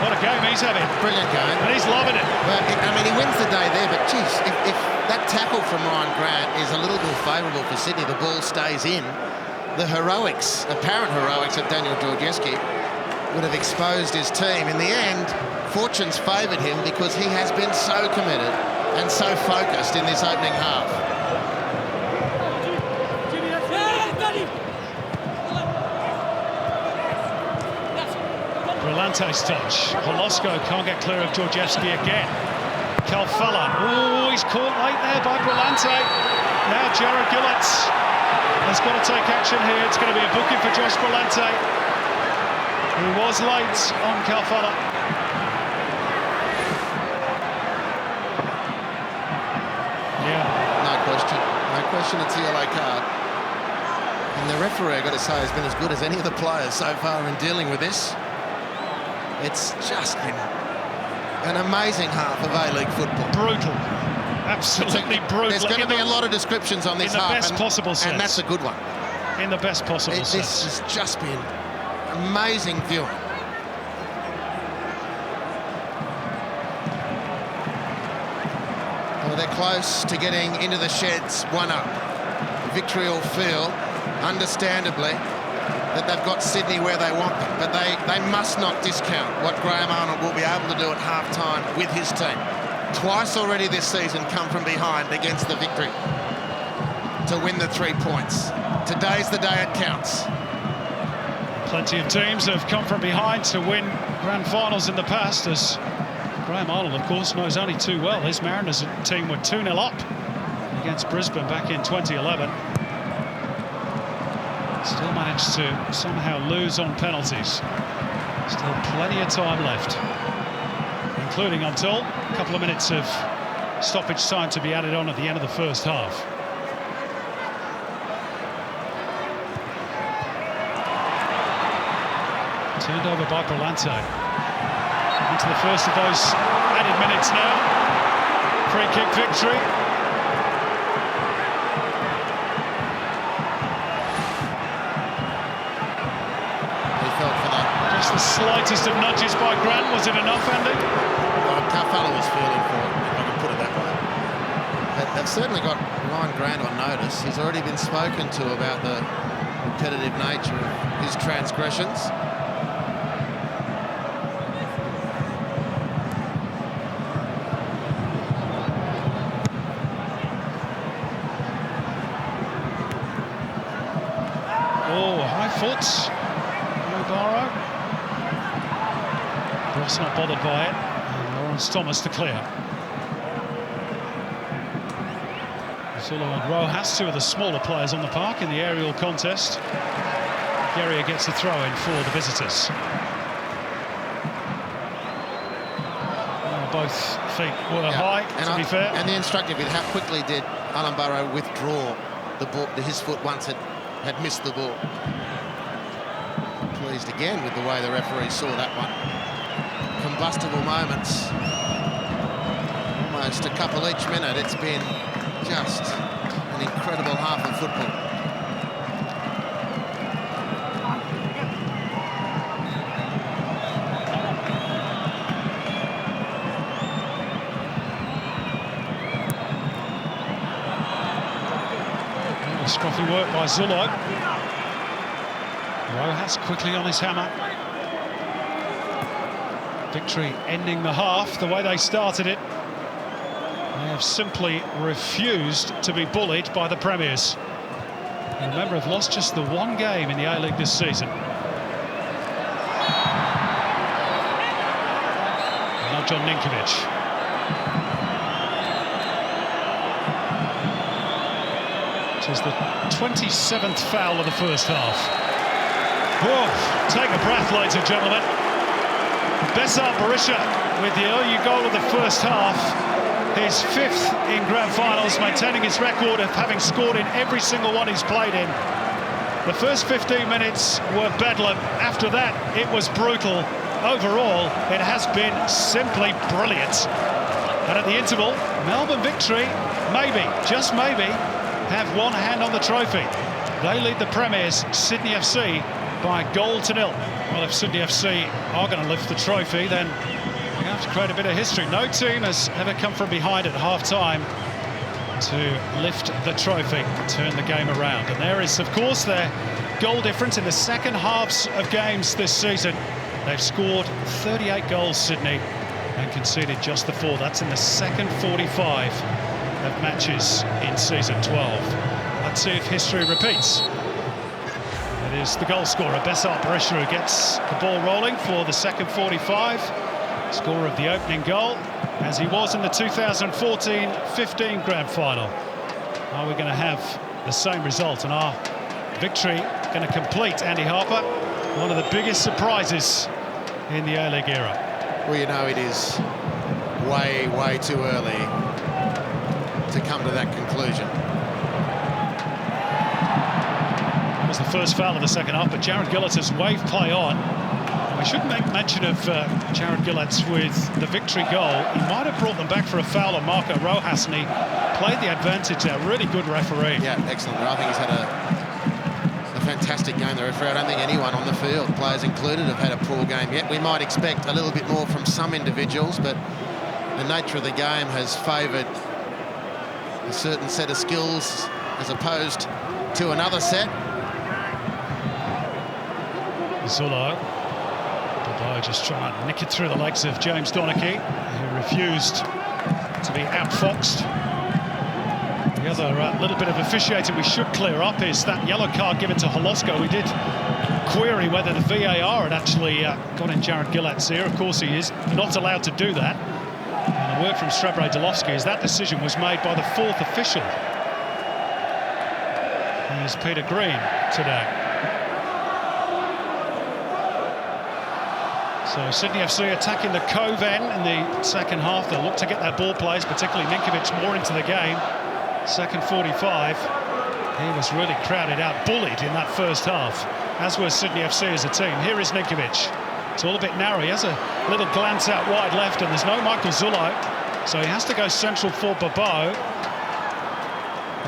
Speaker 1: What a game he's having.
Speaker 2: Brilliant game.
Speaker 1: And he's loving it.
Speaker 2: Well, I mean, he wins the day there, but geez, if that tackle from Ryan Grant is a little more favourable for Sydney, the ball stays in, the heroics, apparent heroics of Daniel Georgievski would have exposed his team. In the end, fortune's favoured him because he has been so committed and so focused in this opening half.
Speaker 1: Brillante's touch. Holosko can't get clear of Georgievski again. Calfella. Oh, he's caught late there by Brillante. Now Jared Gillett has got to take action here. It's going to be a booking for Josh Brillante, who was late on Calfella. Yeah.
Speaker 2: No question. No question, it's a yellow card. And the referee, I've got to say, has been as good as any of the players so far in dealing with this. It's just been an amazing half of A-League football.
Speaker 1: Brutal. Absolutely brutal.
Speaker 2: There's going to be a lot of descriptions on this half.
Speaker 1: In the best possible sense.
Speaker 2: And that's a good one.
Speaker 1: In the best possible sense.
Speaker 2: This has just been amazing viewing. Well, they're close to getting into the sheds 1-up. Victory will feel, understandably, that they've got Sydney where they want them, but they must not discount what Graham Arnold will be able to do at half-time with his team. Twice already this season come from behind against the Victory to win the 3 points. Today's the day it counts.
Speaker 1: Plenty of teams have come from behind to win grand finals in the past, as Graham Arnold, of course, knows only too well. His Mariners team were 2-0 up against Brisbane back in 2011. Still managed to somehow lose on penalties. Still plenty of time left, including until a couple of minutes of stoppage time to be added on at the end of the first half. Turned over by Brillante. Into the first of those added minutes now. Free kick victory. Just the slightest of nudges by Grant. Was it enough, Andy?
Speaker 2: Well, Carfella was feeling for it, if I can put it that way. They've certainly got Ryan Grant on notice. He's already been spoken to about the repetitive nature of his transgressions.
Speaker 1: Oh, high foot. Barrow. Ross not bothered by it, and Lawrence Thomas to clear. Zullo and Rojas, two of the smaller players on the park in the aerial contest. Guerrier gets a throw in for the visitors. Both feet were high, to be fair.
Speaker 2: And the instructive with how quickly did Alan Barrow withdraw the ball, his foot once it had missed the ball. Pleased again with the way the referee saw that one. Combustible moments. Almost a couple each minute. It's been just an incredible half of football.
Speaker 1: Scruffy work by Zullo. Rojas quickly on his hammer. Victory ending the half the way they started it. They have simply refused to be bullied by the Premiers. And remember, have lost just the one game in the A-League this season. Now John Ninkovic. It is the 27th foul of the first half. Whoa, take a breath, ladies and gentlemen. Besart Berisha with the early goal of the first half. His 5th in grand finals, maintaining his record of having scored in every single one he's played in. The first 15 minutes were bedlam. After that, it was brutal. Overall, it has been simply brilliant. And at the interval, Melbourne Victory, maybe, just maybe, have one hand on the trophy. They lead the Premiers, Sydney FC, by 1-0. Well, if Sydney FC are going to lift the trophy, then we're going to have to create a bit of history. No team has ever come from behind at half-time to lift the trophy, turn the game around. And there is, of course, their goal difference in the second halves of games this season. They've scored 38 goals, Sydney, and conceded just the 4. That's in the second 45 of matches in season 12. Let's see if history repeats. It is the goal scorer, Besart Berisha, who gets the ball rolling for the second 45. Scorer of the opening goal, as he was in the 2014-15 grand final. Are we going to have the same result? And our Victory going to complete, Andy Harper, one of the biggest surprises in the A-League era.
Speaker 2: Well, you know, it is way, way too early to come to that conclusion.
Speaker 1: That was the first foul of the second half, but Jared Gillett's wave play on. We shouldn't make mention of Jared Gillett with the victory goal. He might have brought them back for a foul on Marco Rojas, and he played the advantage there. Really good referee.
Speaker 2: Yeah, excellent. I think he's had a fantastic game, the referee. I don't think anyone on the field, players included, have had a poor game yet. We might expect a little bit more from some individuals, but the nature of the game has favoured a certain set of skills as opposed to another set.
Speaker 1: Zullo just trying to nick it through the legs of James Donachie, who refused to be outfoxed. The other little bit of officiating we should clear up is that yellow card given to Holosko. We did query whether the VAR had actually got in Jared Gillett's ear. Of course he is not allowed to do that. And the word from Srebre Delovski is that decision was made by the 4th official. Here's Peter Green today. So Sydney FC attacking the Cove end in the second half. They'll look to get their ball plays, particularly Ninkovic, more into the game. Second 45, he was really crowded out, bullied in that first half, as was Sydney FC as a team. Here is Ninkovic. It's all a bit narrow. He has a little glance out wide left, and there's no Michael Zullo, so he has to go central for Bobo.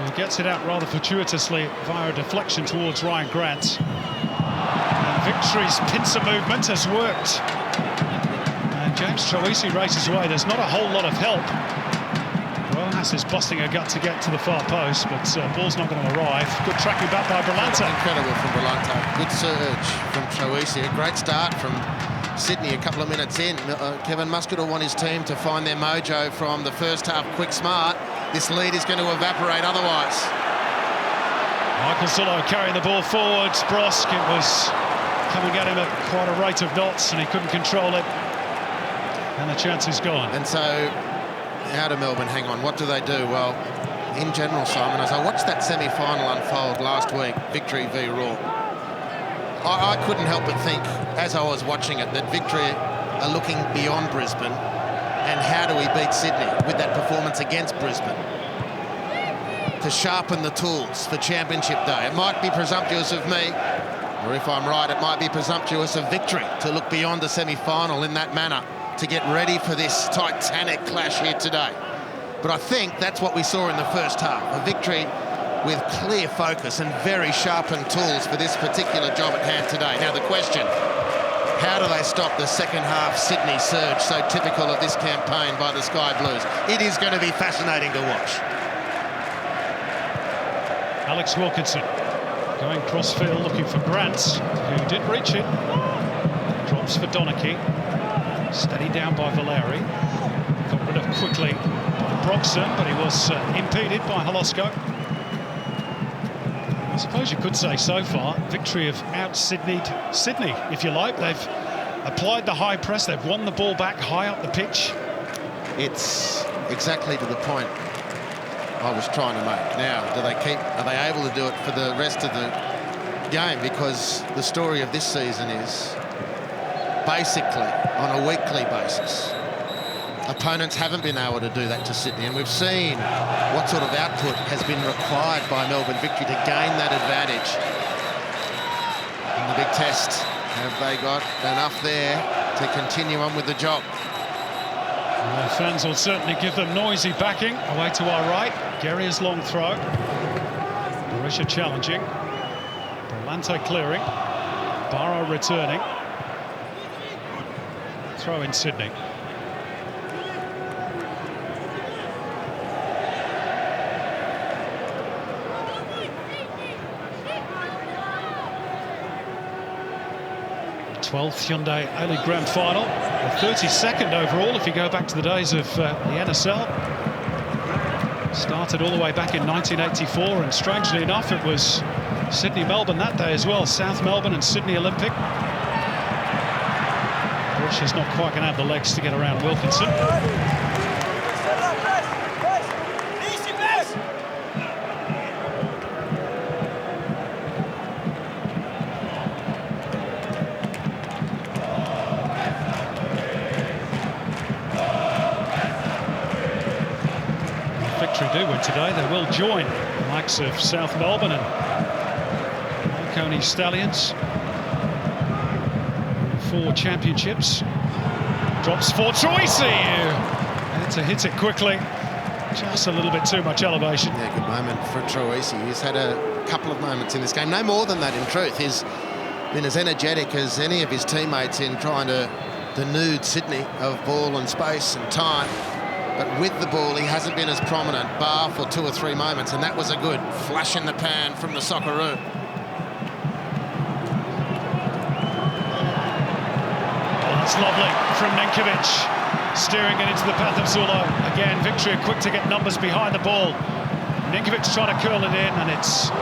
Speaker 1: He gets it out rather fortuitously via a deflection towards Ryan Grant. And Victory's pincer movement has worked. And James Troisi races away. There's not a whole lot of help. Rojas is busting her gut to get to the far post, but ball's not going to arrive. Good tracking back by Brillante.
Speaker 2: Incredible from Brillante. Good surge from Troisi. A great start from Sydney a couple of minutes in. Kevin Muscat will want his team to find their mojo from the first half quick smart. This lead is going to evaporate otherwise.
Speaker 1: Michael Zullo carrying the ball forward. Brosk, it was coming at him at quite a rate of knots, and he couldn't control it. And the chance is gone.
Speaker 2: And so, how do Melbourne hang on? What do they do? Well, in general, Simon, as I watched that semi-final unfold last week, Victory v Raw, I couldn't help but think, as I was watching it, that Victory are looking beyond Brisbane, and how do we beat Sydney with that performance against Brisbane? To sharpen the tools for Championship Day. It might be presumptuous of me, or if I'm right, it might be presumptuous of Victory to look beyond the semi-final in that manner, to get ready for this titanic clash here today. But I think that's what we saw in the first half. A Victory with clear focus and very sharpened tools for this particular job at hand today. Now the question, how do they stop the second half Sydney surge, so typical of this campaign by the Sky Blues? It is going to be fascinating to watch.
Speaker 1: Alex Wilkinson going crossfield looking for Grant, who did reach it. Drops for Donachie. Steadied down by Valeri. Got rid of quickly by Broxton, but he was impeded by Holosko. I suppose you could say so far, victory have out-Sydneyed Sydney, if you like. They've applied the high press, they've won the ball back high up the pitch.
Speaker 2: It's exactly to the point I was trying to make. Now, are they able to do it for the rest of the game? Because the story of this season is basically on a weekly basis. Opponents haven't been able to do that to Sydney, and we've seen what sort of output has been required by Melbourne Victory to gain that advantage. In the big test, have they got enough there to continue on with the job?
Speaker 1: The fans will certainly give them noisy backing. Away to our right, Guerria's long throw. Berisha challenging. Berlante clearing. Barrow returning. Throw in Sydney. The 12th Hyundai A-League Grand Final, the 32nd overall if you go back to the days of the NSL. Started all the way back in 1984, and strangely enough it was Sydney-Melbourne that day as well, South Melbourne and Sydney Olympic. Berisha's not quite going to have the legs to get around Wilkinson. Do win today, they will join the likes of South Melbourne and Coney Stallions. 4 championships. Drops for Troisi, and to hit it quickly. Just a little bit too much elevation.
Speaker 2: Yeah, good moment for Troisi. He's had a couple of moments in this game, no more than that in truth. He's been as energetic as any of his teammates in trying to denude Sydney of ball and space and time. But with the ball, he hasn't been as prominent, bar for 2 or 3 moments, and that was a good flash in the pan from the Socceroo.
Speaker 1: Oh, that's lovely from Ninkovic, steering it into the path of Zulo. Again, Victory are quick to get numbers behind the ball. Ninkovic trying to curl it in, and it's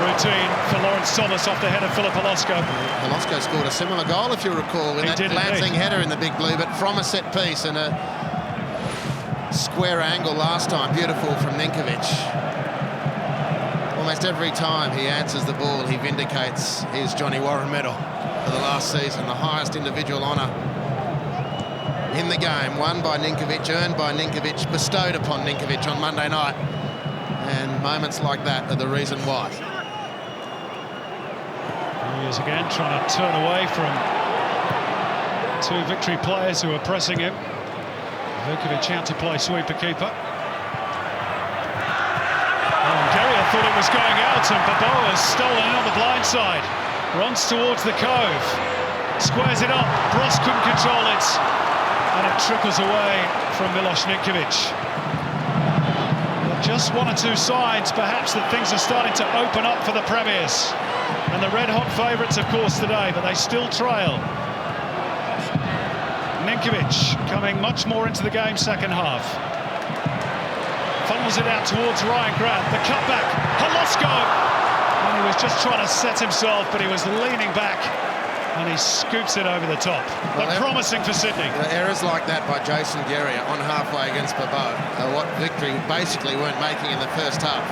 Speaker 1: routine for Lawrence Thomas off the head of Philip Holosko.
Speaker 2: Holosko scored a similar goal, if you recall, with that glancing header in the big blue, but from a set piece and a square angle last time. Beautiful from Ninkovic. Almost every time he answers the ball, he vindicates his Johnny Warren medal for the last season, the highest individual honour in the game, won by Ninkovic, earned by Ninkovic, bestowed upon Ninkovic on Monday night. And moments like that are the reason why.
Speaker 1: He is again trying to turn away from 2 Victory players who are pressing him. Vukovic out to play sweeper keeper. And Guerria thought it was going out, and Bobo has stolen in on the blind side. Runs towards the cove. Squares it up. Bross couldn't control it. And it trickles away from Milos Ninkovic. Just 1 or 2 signs, perhaps, that things are starting to open up for the Premiers. And the red-hot favourites, of course, today, but they still trail. Ninkovic coming much more into the game second half. Funnels it out towards Ryan Grant. The cutback, Holosko! And he was just trying to set himself, but he was leaning back, and he scoops it over the top. But promising for Sydney.
Speaker 2: Errors like that by Jason Guerria on halfway against Bobo are what Victory basically weren't making in the first half.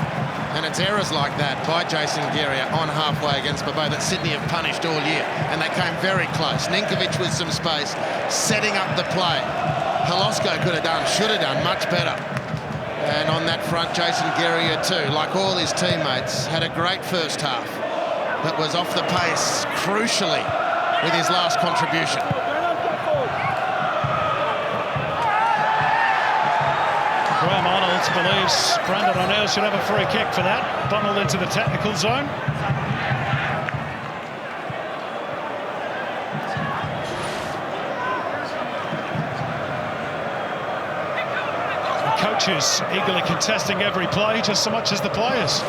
Speaker 2: And it's errors like that by Jason Guerria on halfway against Bobo that Sydney have punished all year. And they came very close. Ninkovic with some space, setting up the play. Holosko could have done, should have done much better. And on that front, Jason Guerria too, like all his teammates, had a great first half, but was off the pace crucially with his last contribution.
Speaker 1: Graham Arnold believes Brandon O'Neill should have a free kick for that. Funneled into the technical zone. The coaches eagerly contesting every play, just so much as the players.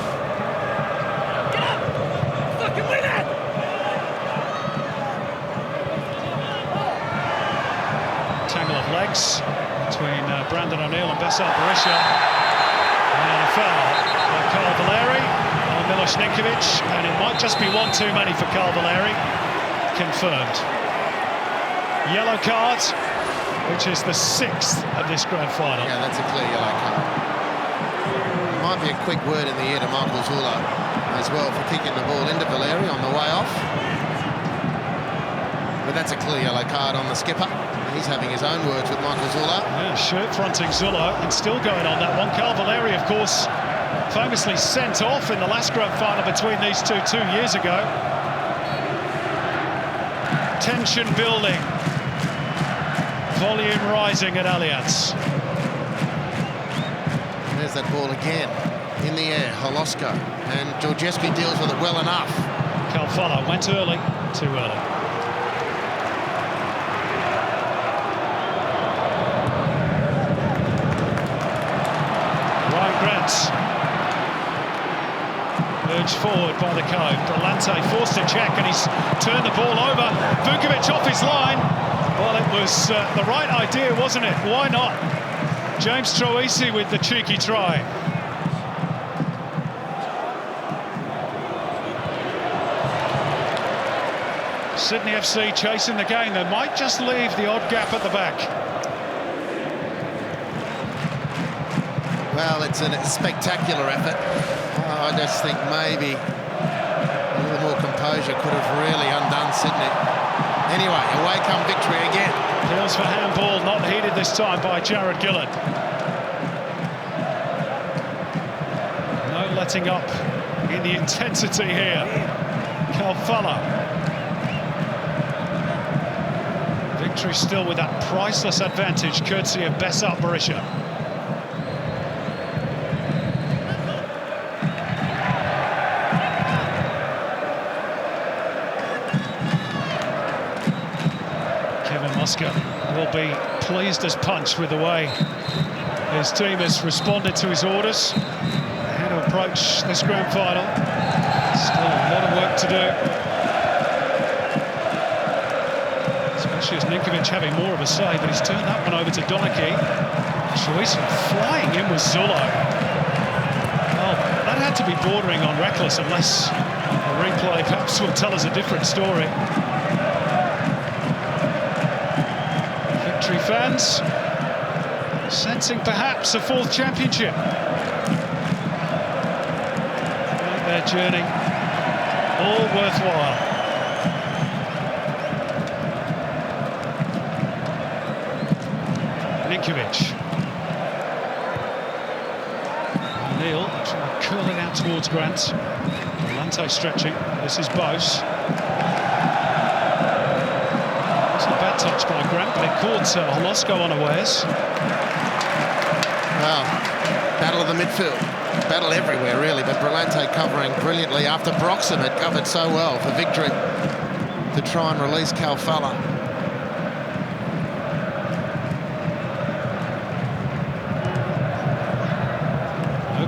Speaker 1: legs between Brandon O'Neill and Besart Berisha. And a foul by Carl Valeri on Milos Ninkovic, and it might just be one too many for Carl Valeri. Confirmed. Yellow card, which is the 6th of this grand final.
Speaker 2: Yeah, that's a clear yellow card. Might be a quick word in the ear to Michael Zullo as well for kicking the ball into Valeri on the way off. But that's a clear yellow card on the skipper. He's having his own words with Michael Zullo.
Speaker 1: Yeah, shirt fronting Zullo, and still going on that one. Carl Valeri, of course, famously sent off in the last grand final between these two 2 years ago. Tension building. Volume rising at Allianz.
Speaker 2: There's that ball again. In the air, Holosko. And Georgievski deals with it well enough.
Speaker 1: Kalfala went early, too early. Ryan Grant. Urged forward by the cone. Brillante forced a check and he's turned the ball over. Vukovic off his line. Well, it was the right idea, wasn't it? Why not? James Troisi with the cheeky try. Sydney FC chasing the game. They might just leave the odd gap at the back.
Speaker 2: Well, it's a spectacular effort. I just think maybe a little more composure could have really undone Sydney. Anyway, away come victory again.
Speaker 1: Appeals for handball, not heeded this time by Jared Gillard. No letting up in the intensity here. Kalfala. Victory still with that priceless advantage, courtesy of Besart Berisha. Will be pleased as punch with the way his team has responded to his orders. How to approach this grand final. Still a lot of work to do. Especially as Ninkovic having more of a say, but he's turned that one over to Donachie. Troisi flying in with Zullo. Well, that had to be bordering on reckless, unless a replay perhaps will tell us a different story. Fans sensing perhaps a 4th championship. Make their journey all worthwhile. Ninkovic. O'Neill trying to curl it out towards Grant. Brillante stretching. This is Bose. Bad touch by Grant, but it caught Holosko unawares.
Speaker 2: Well, battle of the midfield. Battle everywhere, really, but Brillante covering brilliantly after Broxham had covered so well for victory to try and release Kalfala.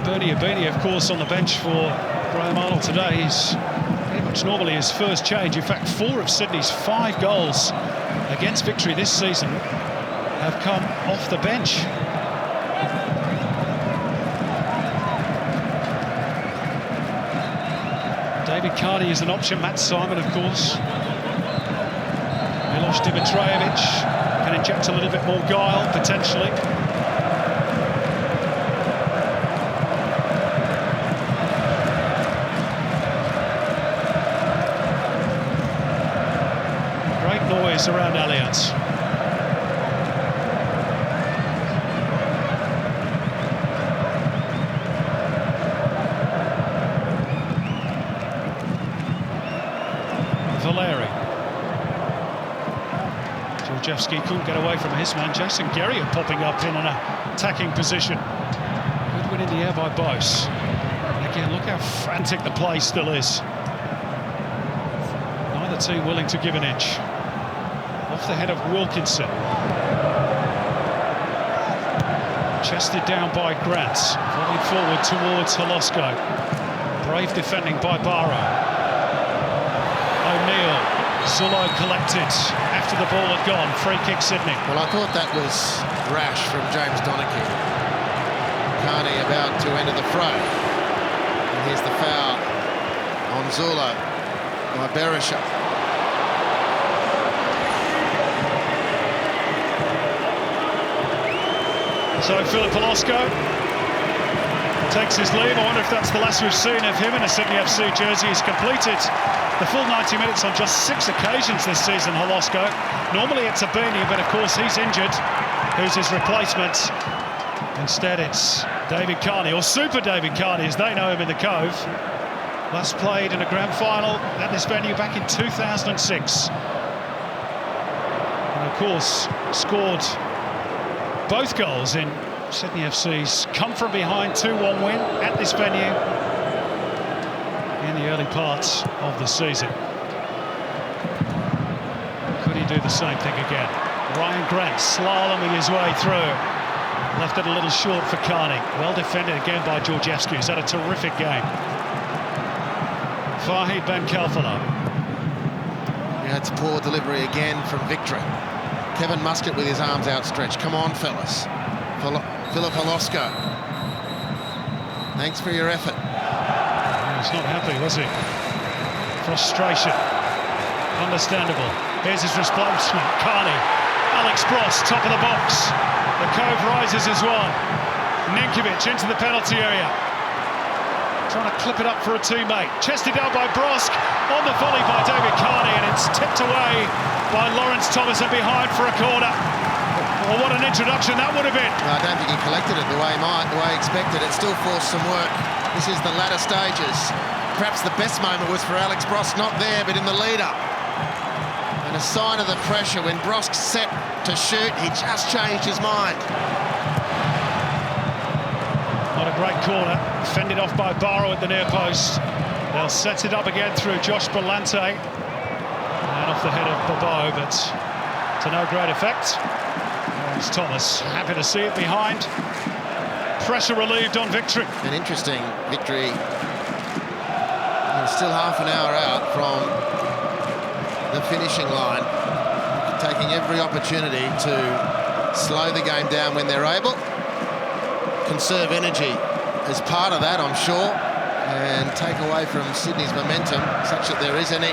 Speaker 1: Bernie Abini, of course, on the bench for Graham Arnold today. He's pretty much normally his first change. In fact, 4 of Sydney's 5 goals against victory this season have come off the bench. David Carney is an option. Matt Simon, of course. Milos Dimitrijevic can inject a little bit more guile, potentially. Noise around Allianz. Valeri. Georgievski couldn't get away from his man. Jason Guerrier popping up in an attacking position. Good win in the air by Bose. And again, look how frantic the play still is. Neither team willing to give an inch. Off the head of Wilkinson. Chested down by Grant. Volleyed forward towards Holosko. Brave defending by Barrow. O'Neill. Zullo collected after the ball had gone. Free kick, Sydney.
Speaker 2: Well, I thought that was rash from James Donachie. Carney about to enter the fray. And here's the foul on Zula by Berisha.
Speaker 1: So Philip Polosco takes his leave. I wonder if that's the last we've seen of him in a Sydney FC jersey. He's completed the full 90 minutes on just 6 occasions this season, Polosco. Normally it's Abini, but of course he's injured. Who's his replacement? Instead it's David Carney, or Super David Carney as they know him in the Cove. Last played in a grand final at this venue back in 2006. And of course scored both goals in Sydney FC's come-from-behind 2-1 win at this venue in the early parts of the season. Could he do the same thing again? Ryan Grant slaloming his way through. Left it a little short for Carney. Well defended again by Georgievski, who's had a terrific game. Fahid Ben Kalfala.
Speaker 2: Yeah, it's poor delivery again from Victory. Kevin Muscat with his arms outstretched. Come on, fellas. Philip Polosco. Thanks for your effort.
Speaker 1: He's not happy, was he? Frustration. Understandable. Here's his replacement, Carney. Alex Bross, top of the box. The Cove rises as one. Ninkovic into the penalty area. Trying to clip it up for a teammate. Chested down by Brosk. On the volley by David Carney, and it's tipped away by Lawrence Thomas and behind for a corner. Well, what an introduction that would have been.
Speaker 2: No, I don't think he collected it the way he expected. It still forced some work. This is the latter stages. Perhaps the best moment was for Alex Brosk, not there, but in the lead-up. And a sign of the pressure when Brosk set to shoot, he just changed his mind.
Speaker 1: Not a great corner. Fended off by Barrow at the near post. They'll set it up again through Josh Berlante. And off the head of Bobo, but to no great effect. Lawrence Thomas, happy to see it behind. Pressure relieved on Victory.
Speaker 2: An interesting Victory. Still half an hour out from the finishing line. Taking every opportunity to slow the game down when they're able. Conserve energy as part of that, I'm sure. And take away from Sydney's momentum, such that there is any,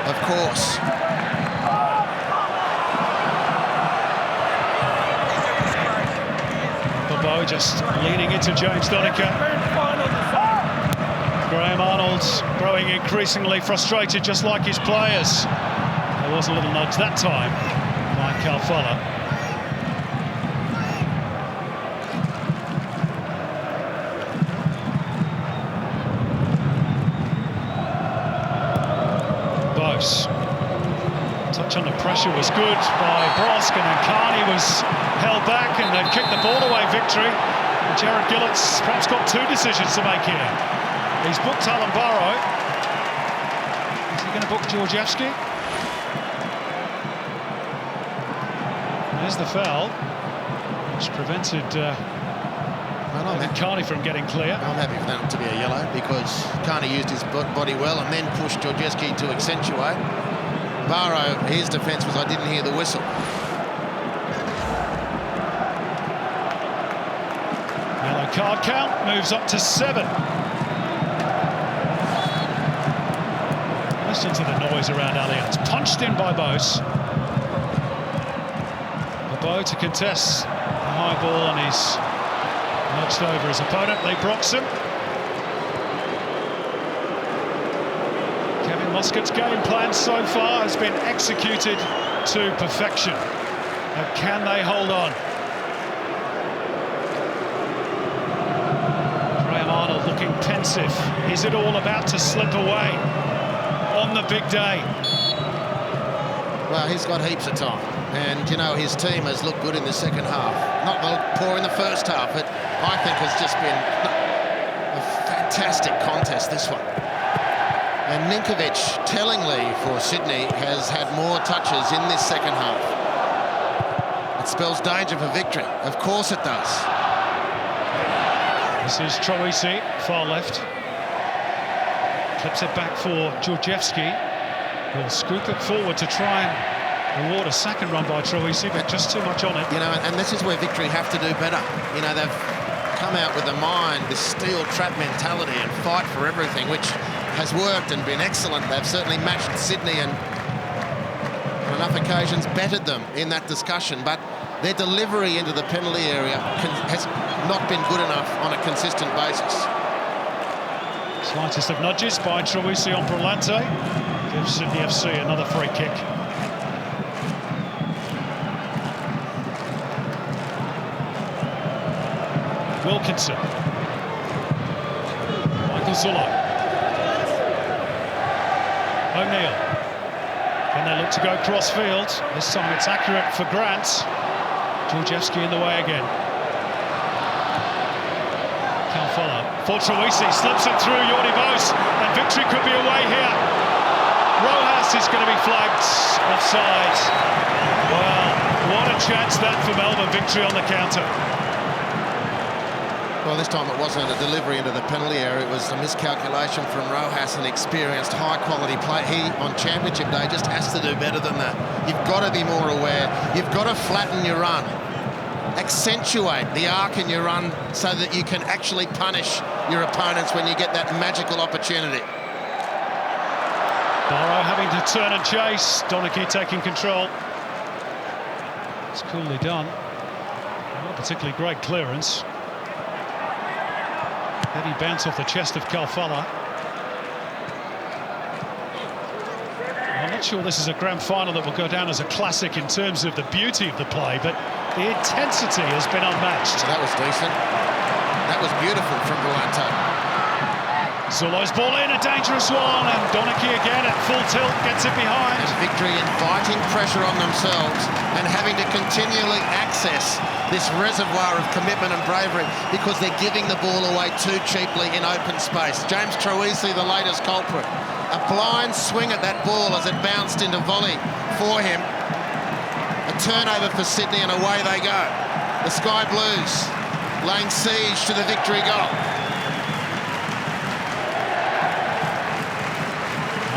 Speaker 2: of course.
Speaker 1: Bobo just leaning into James Donachie. Graham Arnold growing increasingly frustrated, just like his players. There was a little nudge that time by Kalfala. Touch under pressure was good by Brosk, and then Carney was held back and then kicked the ball away. Victory. And Jared Gillett's perhaps got two decisions to make here. He's booked Alan Barrow. Is he going to book Georgievski? There's the foul, which prevented Carney from getting clear.
Speaker 2: I'm happy for that to be a yellow, because Carney used his body well and then pushed Georgievski to accentuate. Barrow, his defence was I didn't hear the whistle.
Speaker 1: Yellow card count moves up to 7. Listen to the noise around Allianz. Punched in by Bose. Bobo to contest the high ball, and he's nudged over his opponent, Lee Broxham. Kevin Muscat's game plan so far has been executed to perfection. But can they hold on? Graham Arnold looking pensive. Is it all about to slip away on the big day?
Speaker 2: Well, he's got heaps of time. And, you know, his team has looked good in the second half. Not poor in the first half, but I think has just been a fantastic contest, this one. And Ninkovic, tellingly for Sydney, has had more touches in this second half. It spells danger for Victory. Of course it does.
Speaker 1: This is Troisi, far left. Clips it back for Georgievski. He'll scoop it forward to try and reward a second run by Troisi, but just too much on it.
Speaker 2: You know, and this is where Victory have to do better. You know, they've come out with a mind, this steel trap mentality and fight for everything, which has worked and been excellent. They've certainly matched Sydney and on enough occasions bettered them in that discussion, but their delivery into the penalty area has not been good enough on a consistent basis.
Speaker 1: Slightest of nudges by Troisi on Brillante gives Sydney FC another free kick. Wilkinson. Michael Zullo. O'Neill. Can they look to go cross-field? This time it's accurate for Grant. Georgievski in the way again. Calfala for Troisi, slips it through Jordi Bos, and Victory could be away here. Rojas is going to be flagged offside. Well, what a chance that for Melbourne. Victory on the counter.
Speaker 2: Well, this time it wasn't a delivery into the penalty area, it was a miscalculation from Rojas, an experienced, high-quality play. He, on Championship Day, just has to do better than that. You've got to be more aware. You've got to flatten your run. Accentuate the arc in your run so that you can actually punish your opponents when you get that magical opportunity.
Speaker 1: Barrow having to turn and chase. Donachie taking control. It's coolly done. Not a particularly great clearance. Heavy bounce off the chest of Calfala. I'm not sure this is a grand final that will go down as a classic in terms of the beauty of the play, but the intensity has been unmatched.
Speaker 2: That was decent. That was beautiful from Brillante.
Speaker 1: Zullo's ball in, a dangerous one, and Donachie again at full tilt gets it behind.
Speaker 2: And Victory inviting pressure on themselves and having to continually access this reservoir of commitment and bravery because they're giving the ball away too cheaply in open space. James Troisi, the latest culprit. A blind swing at that ball as it bounced into volley for him. A turnover for Sydney and away they go. The Sky Blues laying siege to the Victory goal.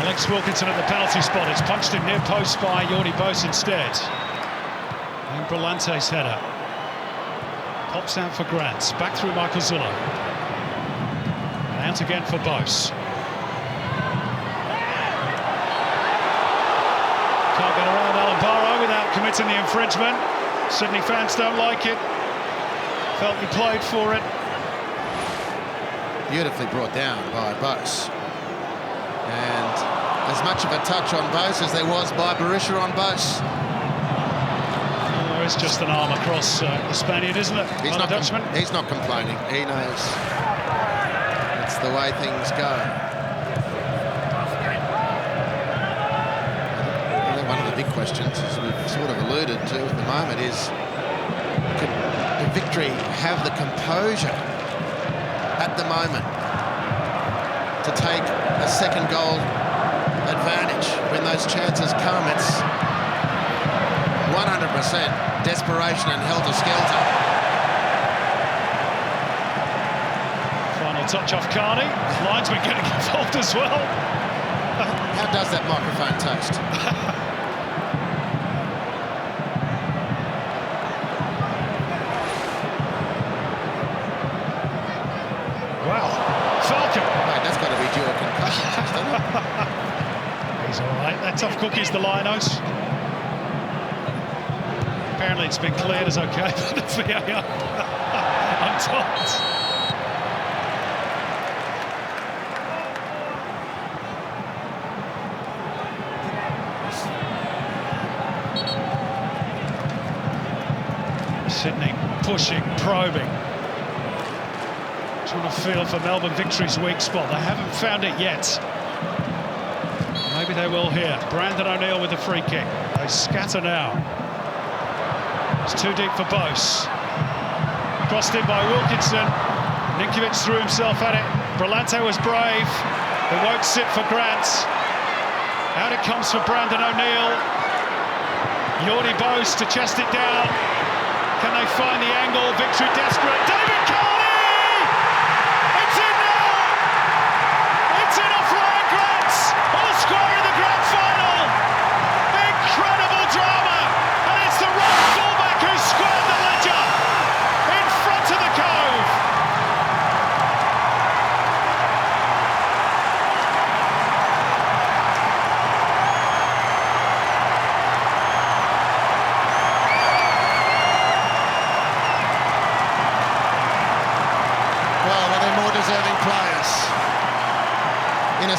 Speaker 1: Alex Wilkinson at the penalty spot. It's punched in near post by Jordi Bos instead. And Brillante's header. Pops out for Grant. Back through Michael Zullo. And out again for Bos. Can't get around Alan Barrow without committing the infringement. Sydney fans don't like it. Felt he played for it.
Speaker 2: Beautifully brought down by Bos. And as much of a touch on Bos as there was by Berisha on Bos.
Speaker 1: It's just an arm across the Spaniard, isn't it?
Speaker 2: He's not complaining. He knows it's the way things go. One of the big questions, as we've sort of alluded to at the moment, is could Victory have the composure at the moment to take a second goal advantage when those chances come? It's 100% desperation and helter-skelter.
Speaker 1: Final touch off Carney. Linesman getting involved as well.
Speaker 2: How does that microphone taste?
Speaker 1: Wow. Falcon.
Speaker 2: Mate, that's got to be due a concussion test, doesn't it?
Speaker 1: He's all right. That tough cookie's the Linos. Apparently it's been cleared as okay for the VAR. I'm told. Sydney pushing, probing. Trying to feel for Melbourne Victory's weak spot. They haven't found it yet. Maybe they will here. Brandon O'Neill with the free kick. They scatter now. It's too deep for Bos. Crossed in by Wilkinson. Ninkovic threw himself at it. Brillante was brave. It won't sit for Grant. Out it comes for Brandon O'Neill. Jordi Bos to chest it down. Can they find the angle? Victory desperate. David Carney! It's in now! It's in off Ryan Grant on the score in the grand final!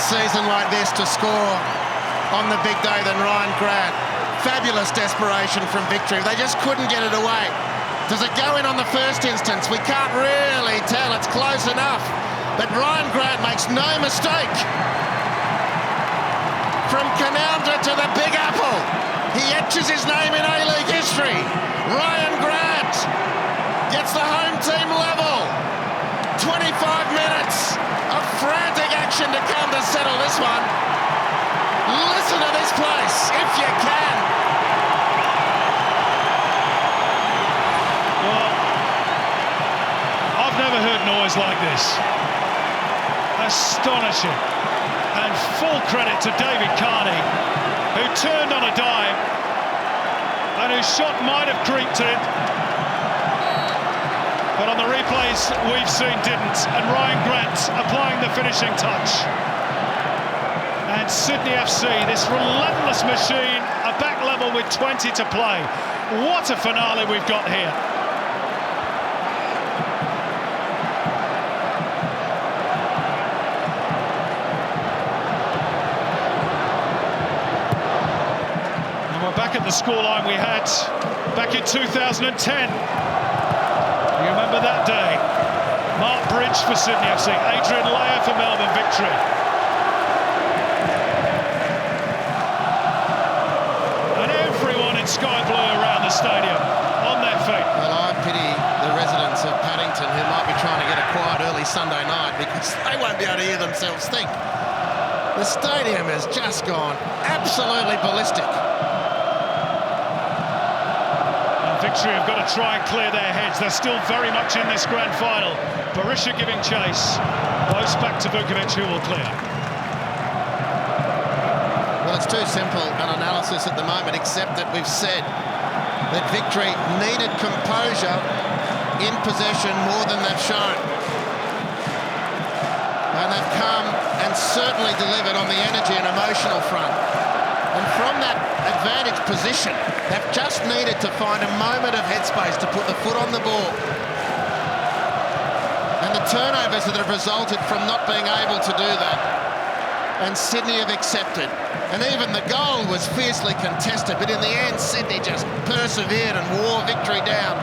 Speaker 2: season like this to score on the big day than Ryan Grant. Fabulous desperation from Victory. They just couldn't get it away. Does it go in on the first instance? We can't really tell. It's close enough. But Ryan Grant makes no mistake. From Canowta to the Big Apple, he etches his name in A-League history. Ryan Grant gets the home team level. 25 minutes of frantic action to come to settle this one. Listen to this place, if you can.
Speaker 1: Well, I've never heard noise like this. Astonishing. And full credit to David Carney, who turned on a dime and whose shot might have creeped in, but on the replays we've seen didn't, and Ryan Grant applying the finishing touch. And Sydney FC, this relentless machine, are back level with 20 to play. What a finale we've got here. Back at the scoreline we had back in 2010. You remember that day? Mark Bridge for Sydney FC, Adrian Layer for Melbourne Victory. And everyone in sky blue around the stadium on their feet.
Speaker 2: Well, I pity the residents of Paddington who might be trying to get a quiet early Sunday night because they won't be able to hear themselves think. The stadium has just gone absolutely ballistic.
Speaker 1: Victory have got to try and clear their heads. They're still very much in this grand final. Berisha giving chase. Close back to Vukovic, who will clear.
Speaker 2: Well, it's too simple an analysis at the moment, except that we've said that Victory needed composure in possession more than they've shown. And they've come and certainly delivered on the energy and emotional front. And from that advantage position, they've just needed to find a moment of headspace to put the foot on the ball. And the turnovers that have resulted from not being able to do that. And Sydney have accepted. And even the goal was fiercely contested, but in the end, Sydney just persevered and wore Victory down.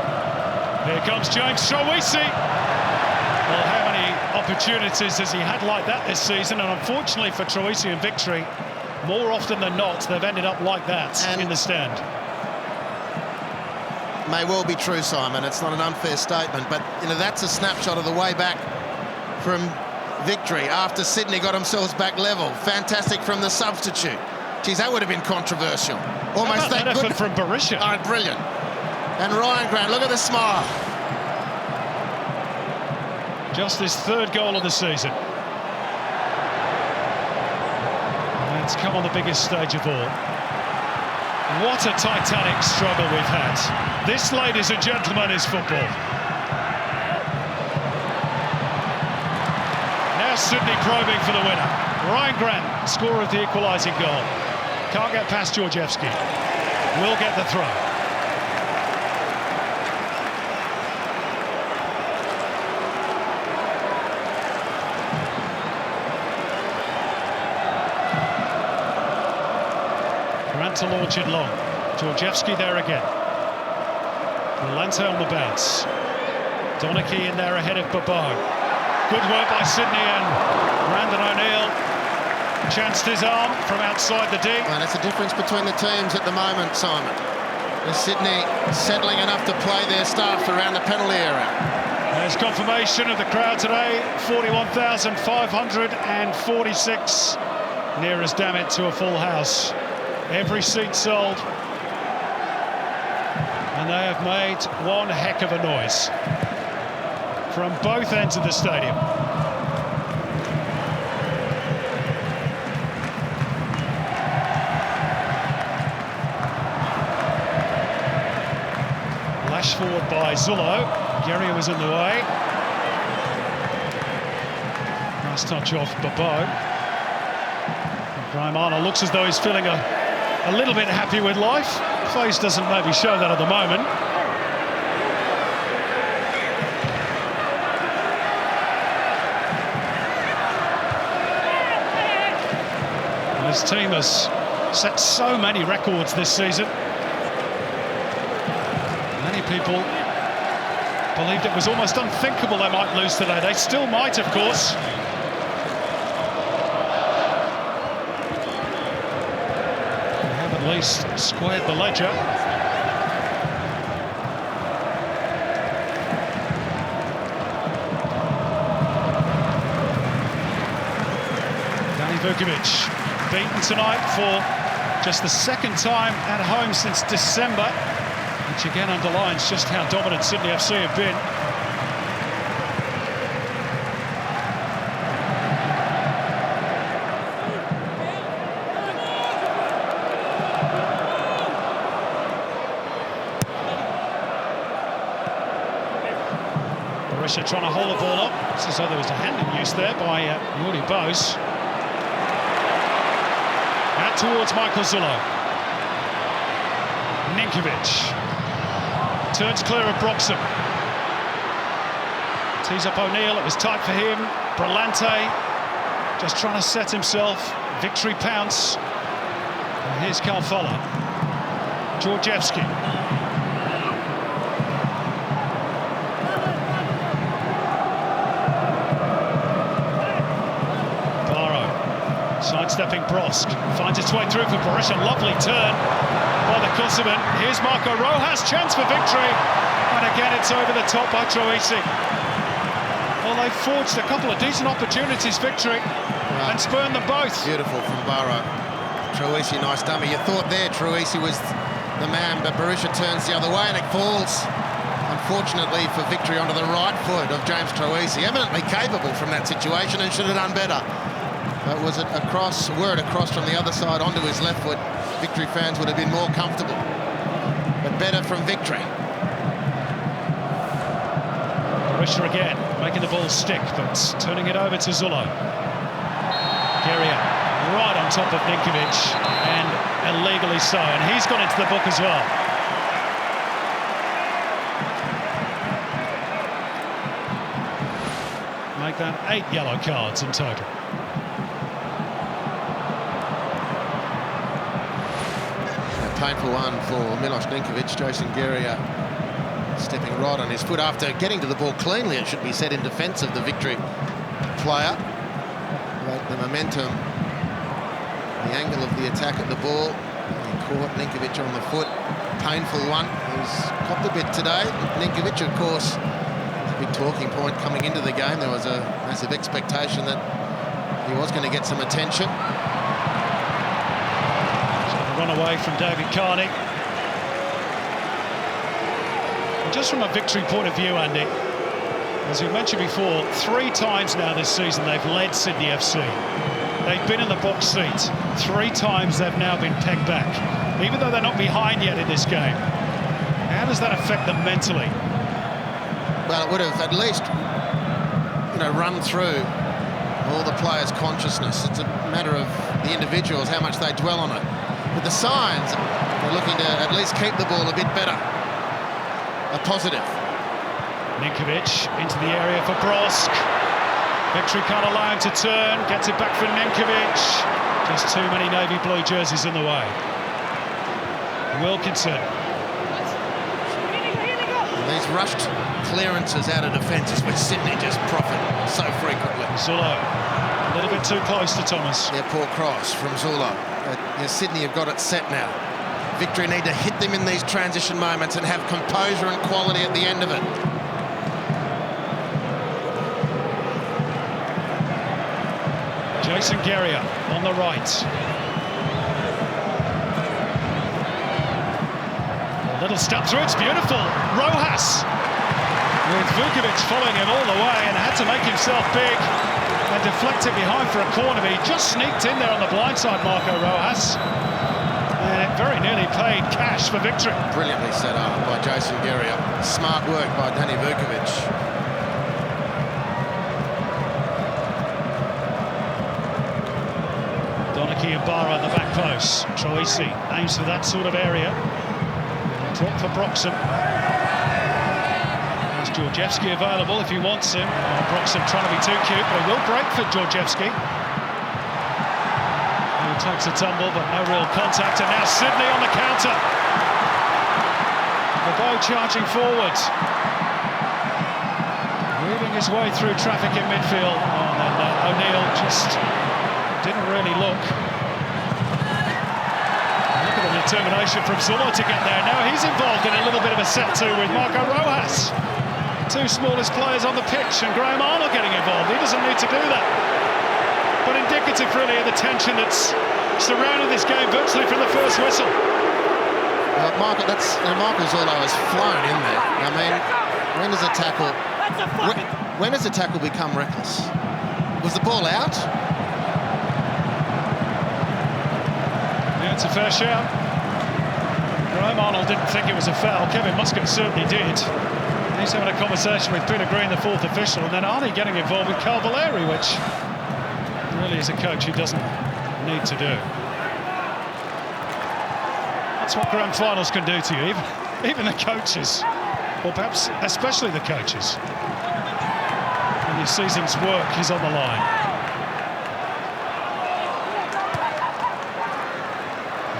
Speaker 1: Here comes James Troisi. Well, how many opportunities has he had like that this season? And unfortunately for Troisi and Victory, more often than not, they've ended up like that in the stand.
Speaker 2: May well be true, Simon. It's not an unfair statement, but you know that's a snapshot of the way back from Victory after Sydney got themselves back level. Fantastic from the substitute. Geez, that would have been controversial. Almost that
Speaker 1: effort
Speaker 2: good
Speaker 1: from Berisha.
Speaker 2: Oh, brilliant. And Ryan Grant, look at the smile.
Speaker 1: Just his third goal of the season. It's come on the biggest stage of all. What a titanic struggle we've had. This, ladies and gentlemen, is football. Now Sydney probing for the winner. Ryan Grant, scorer of the equalising goal. Can't get past Georgievski. Will get the throw. To launch it long. Georgievski there again. Lente on the bounce. Donachie in there ahead of Babou. Good work by Sydney, and Brandon O'Neill chanced his arm from outside the D.
Speaker 2: Well, that's the difference between the teams at the moment, Simon. Is Sydney settling enough to play their stuff around the penalty area?
Speaker 1: There's confirmation of the crowd today. 41,546. Near as damn it to a full house. Every seat sold, and they have made one heck of a noise from both ends of the stadium. Lash forward by Zullo. Gary was in the way. Nice touch off Babou. Graham Arnold looks as though he's feeling a little bit happy with life. Face doesn't maybe show that at the moment. His team has set so many records this season. Many people believed it was almost unthinkable they might lose today. They still might, of course. They have at least squared the ledger. Vukovic beaten tonight for just the second time at home since December, which again underlines just how dominant Sydney FC have been. Berisha trying to hold the ball up. It's as though there was a hand in use there by Jordi Bose. Out towards Michael Zullo. Ninkovic turns clear of Broxham. Tees up O'Neill, it was tight for him. Brillante just trying to set himself. Victory pounce. And here's Kalfala. Georgievski. Sidestepping Brosk, finds its way through for Berisha. Lovely turn by the Kosovan. Here's Marco Rojas, chance for victory, and again it's over the top by Troisi. Well, they've forged a couple of decent opportunities, victory, and spurned them both.
Speaker 2: Beautiful from Barrow. Troisi, nice dummy. You thought there Troisi was the man, but Berisha turns the other way and it falls, unfortunately, for victory onto the right foot of James Troisi. Eminently capable from that situation and should have done better. But was it across, were it across from the other side onto his left foot, Victory fans would have been more comfortable. But better from Victory.
Speaker 1: Berisha again, making the ball stick, but turning it over to Zullo. Geria right on top of Ninkovic, and illegally so, and he's gone into the book as well. Make that 8 yellow cards in total.
Speaker 2: Painful one for Milos Ninkovic. Jason Geria stepping right on his foot after getting to the ball cleanly, it should be said, in defence of the Victory player. But the momentum, the angle of the attack at the ball, he caught Ninkovic on the foot. Painful one. He's copped a bit today. Ninkovic, of course, a big talking point coming into the game. There was a massive expectation that he was going to get some attention.
Speaker 1: Run away from David Carney. And just from a Victory point of view, Andy, as we mentioned before, 3 times now this season they've led Sydney FC. They've been in the box seat. 3 times they've now been pegged back, even though they're not behind yet in this game. How does that affect them mentally?
Speaker 2: Well, it would have at least, run through all the players' consciousness. It's a matter of the individuals, how much they dwell on it. But the signs, they're looking to at least keep the ball a bit better. A positive.
Speaker 1: Ninkovic into the area for Brosk. Victory can't allow him to turn. Gets it back for Ninkovic. Just too many navy blue jerseys in the way. Wilkinson.
Speaker 2: And these rushed clearances out of defence is where Sydney just profit so frequently.
Speaker 1: Zullo, a little bit too close to Thomas.
Speaker 2: Yeah, poor cross from Zullo. Sydney have got it set now. Victory need to hit them in these transition moments and have composure and quality at the end of it.
Speaker 1: Jason Geria on the right. A little step through, it's beautiful. Rojas with Vukovic following him all the way and had to make himself big and deflect it behind for a corner, but he just sneaked in there on the blind side, Marco Rojas. And it very nearly paid cash for Victory.
Speaker 2: Brilliantly set up by Jason Geria. Smart work by Danny Vukovic.
Speaker 1: Donachie and Barra at the back post. Troisi aims for that sort of area. Drop for Broxham. There's Georgievski available if he wants him. Broxham trying to be too cute, but he will break for Georgievski. Who Takes a tumble, but no real contact, and now Sydney on the counter. Lebeau charging forward. Weaving his way through traffic in midfield. Oh, and then O'Neill just didn't really look. Look at the determination from Zula to get there. Now he's involved in a little bit of a set-to with Marco Rojas. Two smallest players on the pitch, and Graham Arnold getting involved. He doesn't need to do that. But indicative, really, of the tension that's surrounded this game virtually from the first whistle.
Speaker 2: Marco Zula has flown in there. I mean, when does a tackle... When does a tackle become reckless? Was the ball out?
Speaker 1: Yeah, it's a fair shout. Graham Arnold didn't think it was a foul. Kevin Muscat certainly did. He's having a conversation with Peter Green, the fourth official, and then Arnie getting involved with Carl Valeri, which really, as a coach, he doesn't need to do. That's what grand finals can do to you, even the coaches, or perhaps especially the coaches. When your season's work is on the line.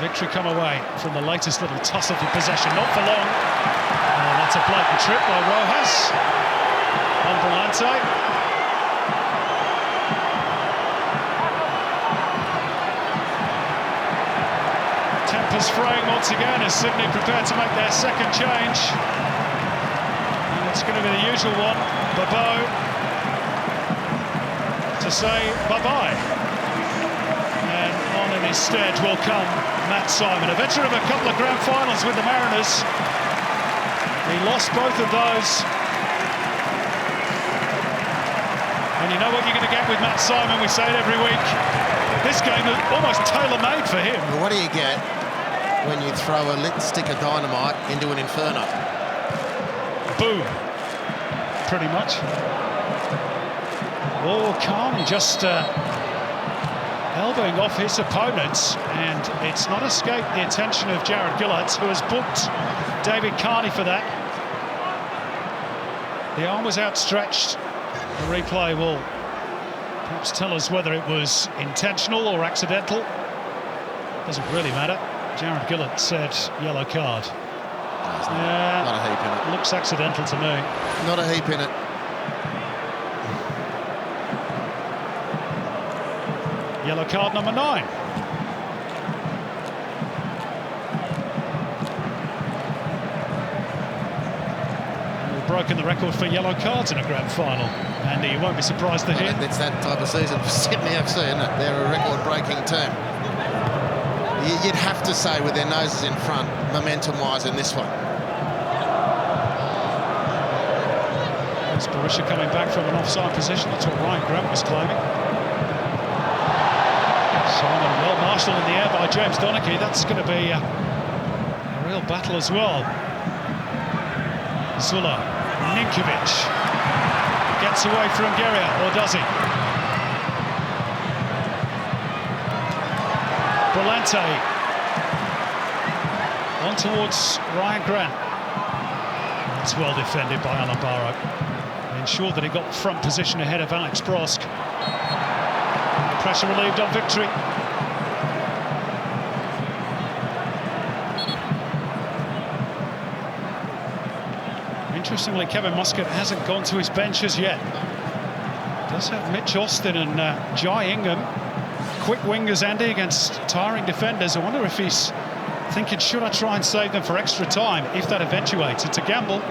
Speaker 1: Victory come away from the latest little tussle for possession, not for long. And that's a blatant trip by Rojas on Brillante. Tempers fraying once again as Sydney prepare to make their second change. And it's going to be the usual one, Beau, to say bye-bye. And on in his stead will come Matt Simon, a veteran of a couple of grand finals with the Mariners. He lost both of those. And you know what you're going to get with Matt Simon, we say it every week. This game is almost tailor-made for him.
Speaker 2: Well, what do you get when you throw a lit stick of dynamite into an inferno?
Speaker 1: Boom. Pretty much. Oh, Carney just elbowing off his opponents, and it's not escaped the attention of Jared Gillett, who has booked David Carney for that. The arm was outstretched. The replay will perhaps tell us whether it was intentional or accidental. Doesn't really matter. Jared Gillett said yellow card.
Speaker 2: Yeah, not a heap in it.
Speaker 1: Looks accidental to me.
Speaker 2: Not a heap in it.
Speaker 1: Yellow card number 9. We've broken the record for yellow cards in a grand final. Andy, you won't be surprised to hear.
Speaker 2: It's that type of season for Sydney FC, isn't it? They're a record-breaking team. You'd have to say, with their noses in front, momentum-wise, in this one.
Speaker 1: It's Berisha coming back from an offside position. That's what Ryan Grant was claiming. Simon well marshalled in the air by James Donaghy. That's going to be a real battle as well. Zula, Ninkovic gets away from Guerra, or does he? Brillante on towards Ryan Grant. It's well defended by Alan Barrow. Ensured that he got front position ahead of Alex Brosk. Pressure relieved on Victory. Interestingly, Kevin Muscat hasn't gone to his bench as yet. Does have Mitch Austin and Jai Ingham. Quick wingers, Andy, against tiring defenders. I wonder if he's thinking, should I try and save them for extra time if that eventuates? It's a gamble.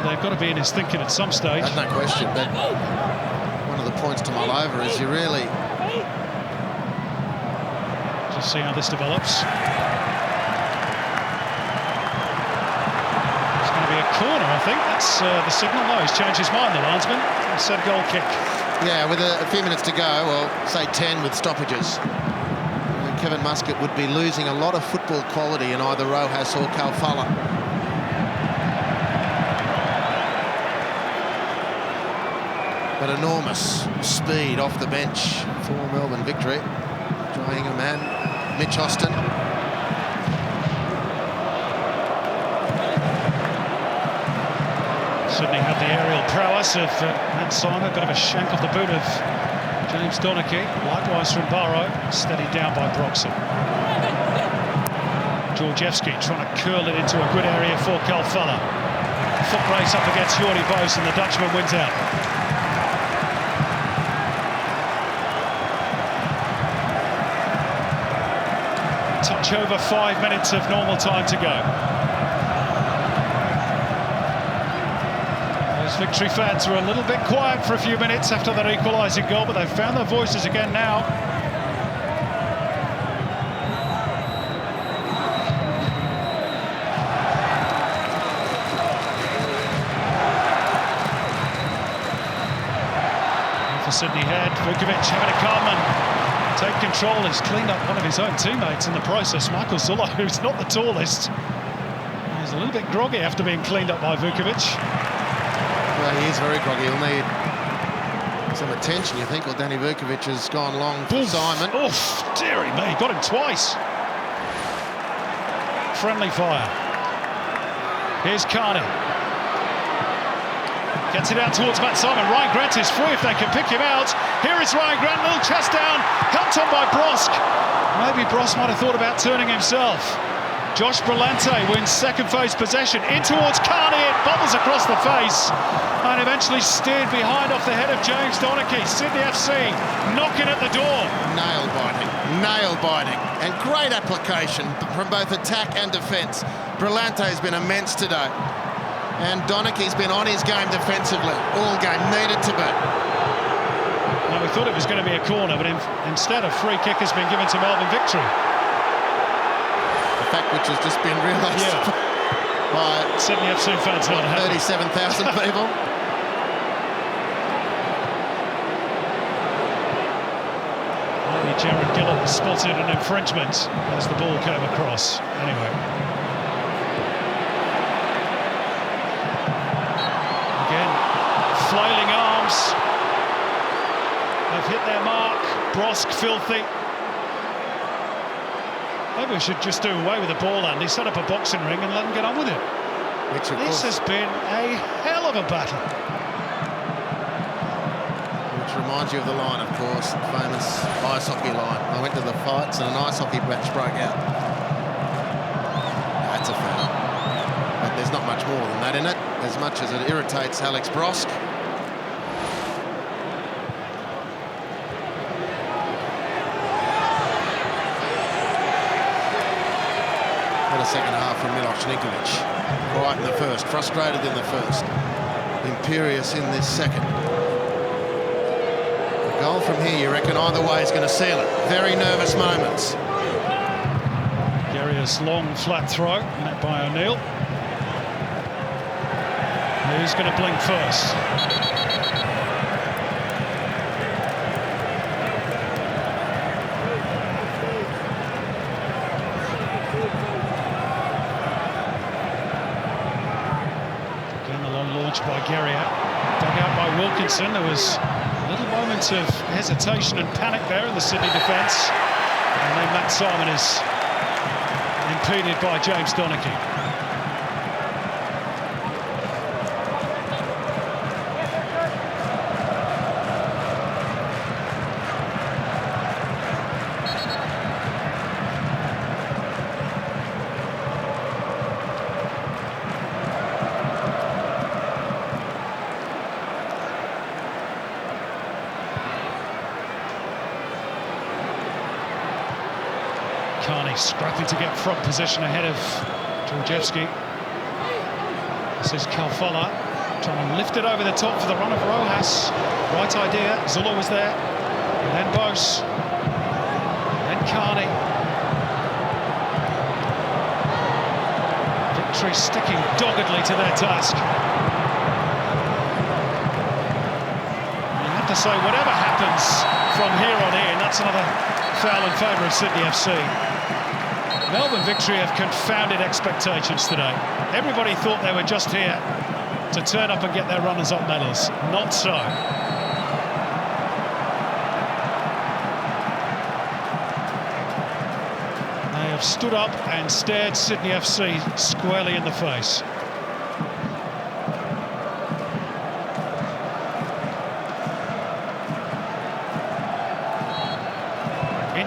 Speaker 1: They've got to be in his thinking at some stage.
Speaker 2: That's no question, but one of the points to mull over is you really...
Speaker 1: Just see how this develops. It's going to be a corner, I think. That's the signal. No, he's changed his mind, the linesman. He said goal kick. Yeah,
Speaker 2: with a few minutes to go, well, say 10 with stoppages. Kevin Muscat would be losing a lot of football quality in either Rojas or Kalfala. But enormous speed off the bench for Melbourne Victory. Jai Ingham and Mitch Austin.
Speaker 1: Sydney had the aerial prowess of Matt Simon, a bit of a shank off the boot of James Donachie. Likewise from Barrow, steadied down by Broxham. Georgievski trying to curl it into a good area for Calfella. Foot race up against Jordi Bos, and the Dutchman wins out. Touch over 5 minutes of normal time to go. Those Victory fans were a little bit quiet for a few minutes after that equalising goal, but they've found their voices again now. For Sydney Head, Vukovic having to come and take control. He's cleaned up one of his own teammates in the process, Michael Zullo, who's not the tallest. He's a little bit groggy after being cleaned up by Vukovic.
Speaker 2: Well, he is very groggy. He'll need some attention, you think. Well, Danny Vukovic has gone long for Simon.
Speaker 1: Oof, dearie me, got him twice. Friendly fire. Here's Carney. Gets it out towards Matt Simon. Ryan Grant is free if they can pick him out. Here is Ryan Grant, little chest down, helped on by Brosk. Maybe Brosk might have thought about turning himself. Josh Brillante wins second phase possession. In towards Carney, it bubbles across the face and eventually steered behind off the head of James Donachie. Sydney FC knocking at the door.
Speaker 2: Nail biting, and great application from both attack and defence. Brillante has been immense today. And Donachie's been on his game defensively all game, needed to be.
Speaker 1: Now, we thought it was going to be a corner, but instead a free kick has been given to Melbourne Victory.
Speaker 2: The fact which has just been realised by
Speaker 1: Sydney FC fans,
Speaker 2: 37,000 people.
Speaker 1: Maybe Jared Gillett spotted an infringement as the ball came across. Anyway. Flailing arms, they've hit their mark. Brosk filthy. Maybe we should just do away with the ball, Andy, set up a boxing ring and let them get on with it. This has been a hell of a battle.
Speaker 2: Which reminds you of the line, of course, the famous ice hockey line. I went to the fights and an ice hockey match broke out. That's a foul. But there's not much more than that in it, as much as it irritates Alex Brosk. Second half from Miloš Nikolic. Quiet in the first, frustrated in the first, imperious in this second. A goal from here, you reckon either way is going to seal it. Very nervous moments.
Speaker 1: Garrius long flat throw, met by O'Neill. Who's going to blink first? By Garriott, dug out by Wilkinson. There was a little moment of hesitation and panic there in the Sydney defence, and then Matt Simon is impeded by James Donachie. Carney scrapping to get front position ahead of Georgievski. This is Calfella trying to lift it over the top for the run of Rojas. Right idea, Zullo was there. And then Bos. Then Carney. Victory sticking doggedly to their task. You have to say, whatever happens from here on in, that's another foul in favour of Sydney FC. Melbourne Victory have confounded expectations today. Everybody thought they were just here to turn up and get their runners-up medals. Not so. They have stood up and stared Sydney FC squarely in the face.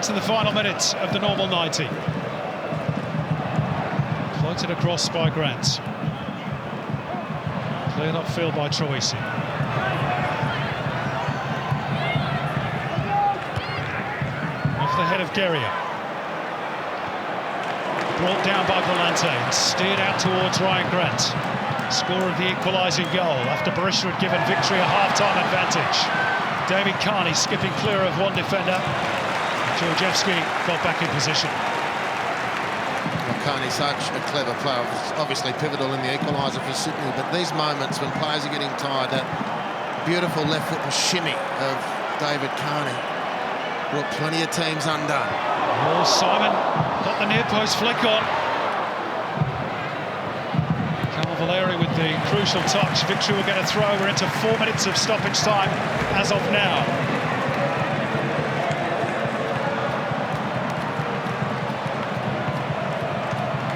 Speaker 1: into the final minutes of the normal 90. Floated across by Grant. Cleared upfield by Troisi. Off the head of Guerrier. Brought down by Volante and steered out towards Ryan Grant. Scorer of the equalising goal after Berisha had given Victory a half-time advantage. David Carney skipping clear of one defender. Georgievski got back in position.
Speaker 2: Well, Carney's such a clever player, obviously pivotal in the equaliser for Sydney, but these moments when players are getting tired, that beautiful left foot and shimmy of David Carney brought plenty of teams undone.
Speaker 1: Oh, Simon got the near post flick on. Valeri with the crucial touch. Victory will get a throw. We're into 4 minutes of stoppage time as of now.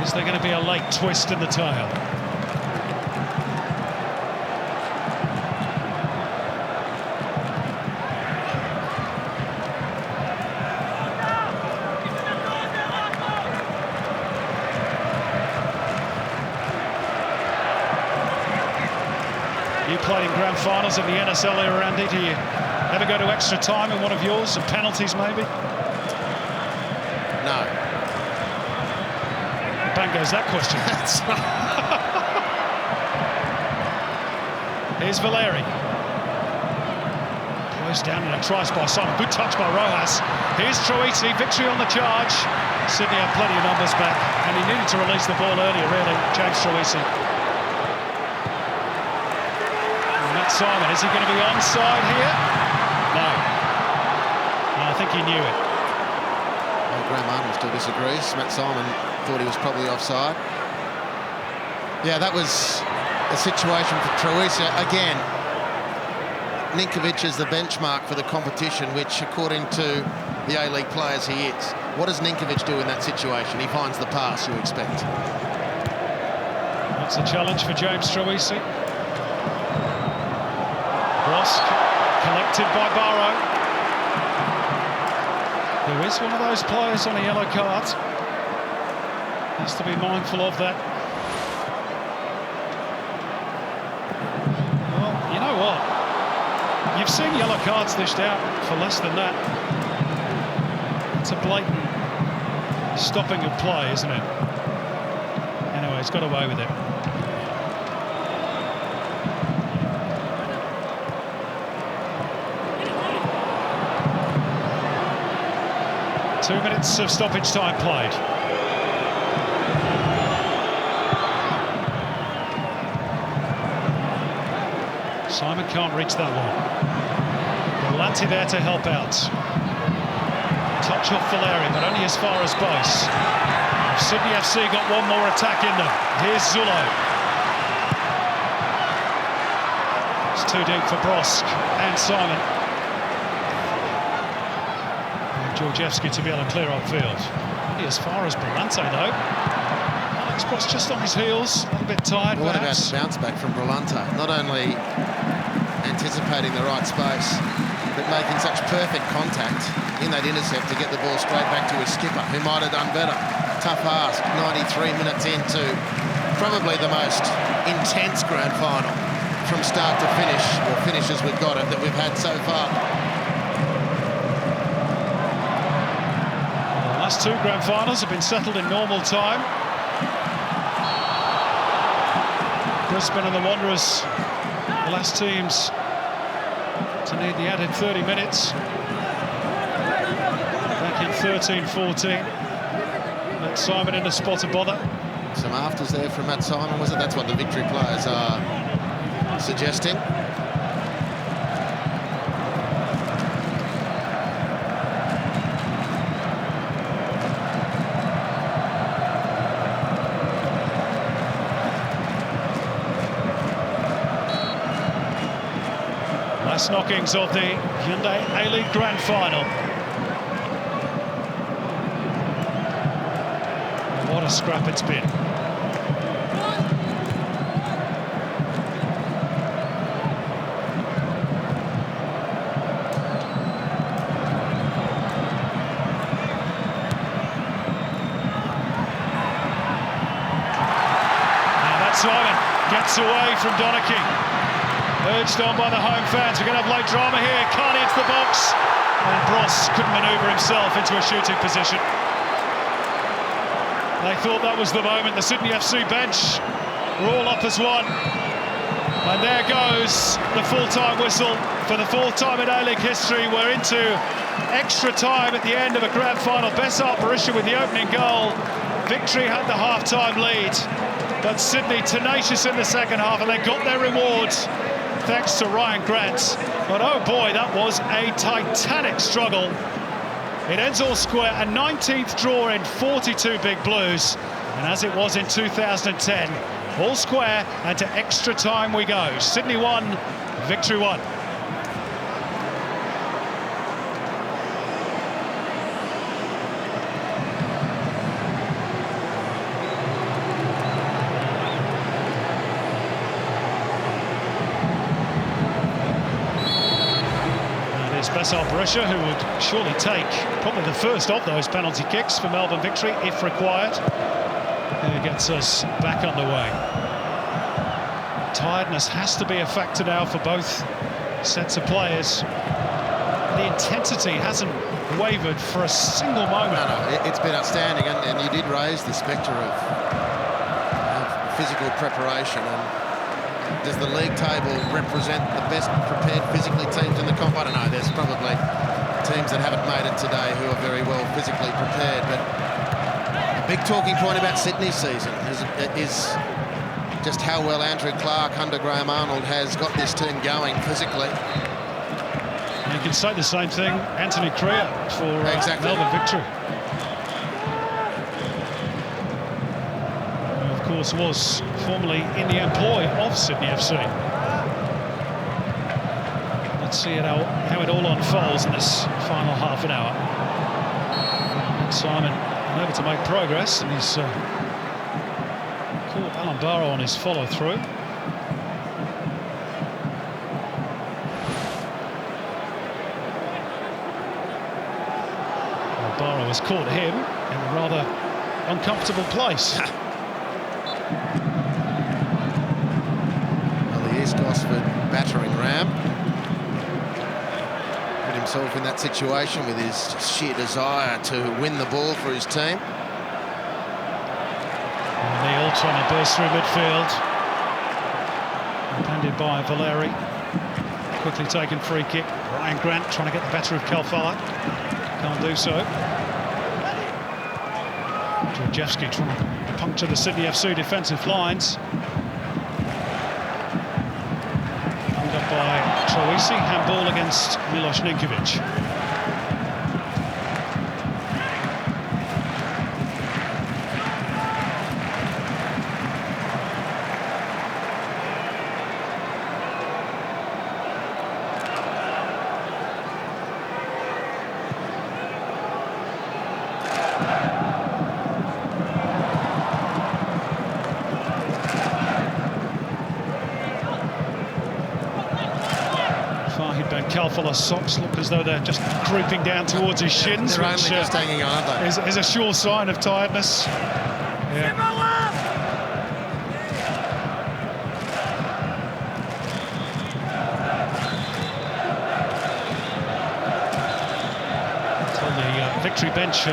Speaker 1: Is there going to be a late twist in the tale? You played in grand finals of the NSL era, Andy. Do you ever go to extra time in one of yours, and penalties maybe?
Speaker 2: No.
Speaker 1: Bang goes that question.
Speaker 2: That's right.
Speaker 1: Here's Valeri. Close down and a tries by Simon. Good touch by Rojas. Here's Troisi. Victory on the charge. Sydney have plenty of numbers back, and he needed to release the ball earlier, really. James Troisi. Simon, is he going to be onside here? No. I think he knew it.
Speaker 2: Well, Graham Arnold still disagrees. Matt Simon thought he was probably offside. Yeah, that was a situation for Troisi. Again, Ninkovic is the benchmark for the competition, which, according to the A-League players, he is. What does Ninkovic do in that situation? He finds the pass, you expect.
Speaker 1: That's a challenge for James Troisi. Ross collected by Barrow, who is one of those players on a yellow card. Has to be mindful of that. Well, you know what? You've seen yellow cards dished out for less than that. It's a blatant stopping of play, isn't it? Anyway, he's got away with it. Two minutes of stoppage time played. Simon can't reach that one. Volante there to help out. Touch off Valeri, but only as far as base. Sydney FC got one more attack in them. Here's Zullo. It's too deep for Brosk and Simon. Georgievski to be able to clear upfield. Only as far as Volante though. Alex Brosk just on his heels, a little bit tired.
Speaker 2: What about the bounce back from Volante? Not only anticipating the right space, but making such perfect contact in that intercept to get the ball straight back to his skipper, who might have done better. Tough ask, 93 minutes into probably the most intense grand final from start to finish, or finish as we've got it, that we've had so far.
Speaker 1: The last two grand finals have been settled in normal time. Brisbane and the Wanderers, the last teams to need the added 30 minutes. Back in 13-14. Matt Simon in the spot of bother.
Speaker 2: Some afters there from Matt Simon, was it? That's what the Victory players are suggesting.
Speaker 1: Last knockings of the Hyundai A-League Grand Final. What a scrap it's been. Gets away from Donachie. Urged on by the home fans. We're going to have late drama here. Carney hits the box. And Bross couldn't manoeuvre himself into a shooting position. They thought that was the moment. The Sydney FC bench were all up as one. And there goes the full-time whistle. For the fourth time in A-League history, we're into extra time at the end of a grand final. Besart Berisha with the opening goal. Victory had the half-time lead, but Sydney tenacious in the second half, and they got their rewards thanks to Ryan Grant. But oh boy, that was a titanic struggle. It ends all square, a 19th draw in 42 Big Blues, and as it was in 2010, all square, and to extra time we go. Sydney 1, Victory 1. Besart Berisha, who would surely take probably the first of those penalty kicks for Melbourne Victory if required. Here gets us back underway. Tiredness has to be a factor now for both sets of players. The intensity hasn't wavered for a single moment.
Speaker 2: No, it's been outstanding, and you did raise the spectre of physical preparation. And does the league table represent the best prepared physically teams in the comp? I don't know. There's probably teams that haven't made it today who are very well physically prepared. But a big talking point about Sydney's season is just how well Andrew Clark under Graham Arnold has got this team going physically.
Speaker 1: You can say the same thing, Anthony Crea for Melbourne Victory. Of course, was formerly in the employ of Sydney FC. Let's see how it all unfolds in this final half an hour. Simon unable to make progress, and he's caught Alan Barrow on his follow-through. Barrow has caught him in a rather uncomfortable place.
Speaker 2: Well, the East Gosford battering ram put himself in that situation with his sheer desire to win the ball for his team.
Speaker 1: Neil trying to burst through midfield. Impended by Valeri. Quickly taken free kick. Ryan Grant trying to get the better of Kalfala. Can't do so. Georgievski trying to puncture the Sydney FC defensive lines. Held up by Troisi. Handball against Milos Ninkovic. Kalfala's socks look as though they're just creeping down towards his shins,
Speaker 2: they're which just hanging on, aren't they?
Speaker 1: Is a sure sign of tiredness. Yeah. So the Victory bench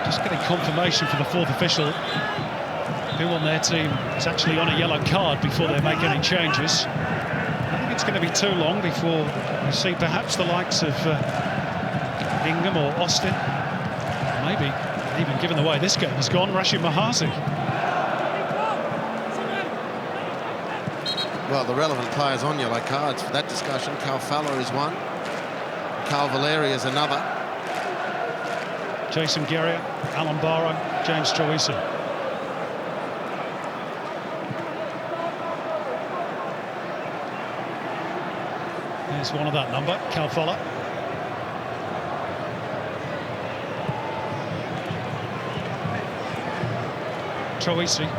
Speaker 1: just getting confirmation from the fourth official who on their team is actually on a yellow card before they make any changes. It's going to be too long before we see perhaps the likes of Ingham or Austin. Maybe, even given the way this game has gone, Rashid Mahazi.
Speaker 2: Well, the relevant players on yellow cards for that discussion. Kalfala is one. Carl Valeri is another.
Speaker 1: Jason Guerrier, Alan Barrow, James Troisi. Here's one of that number, Kalfala. Troisi.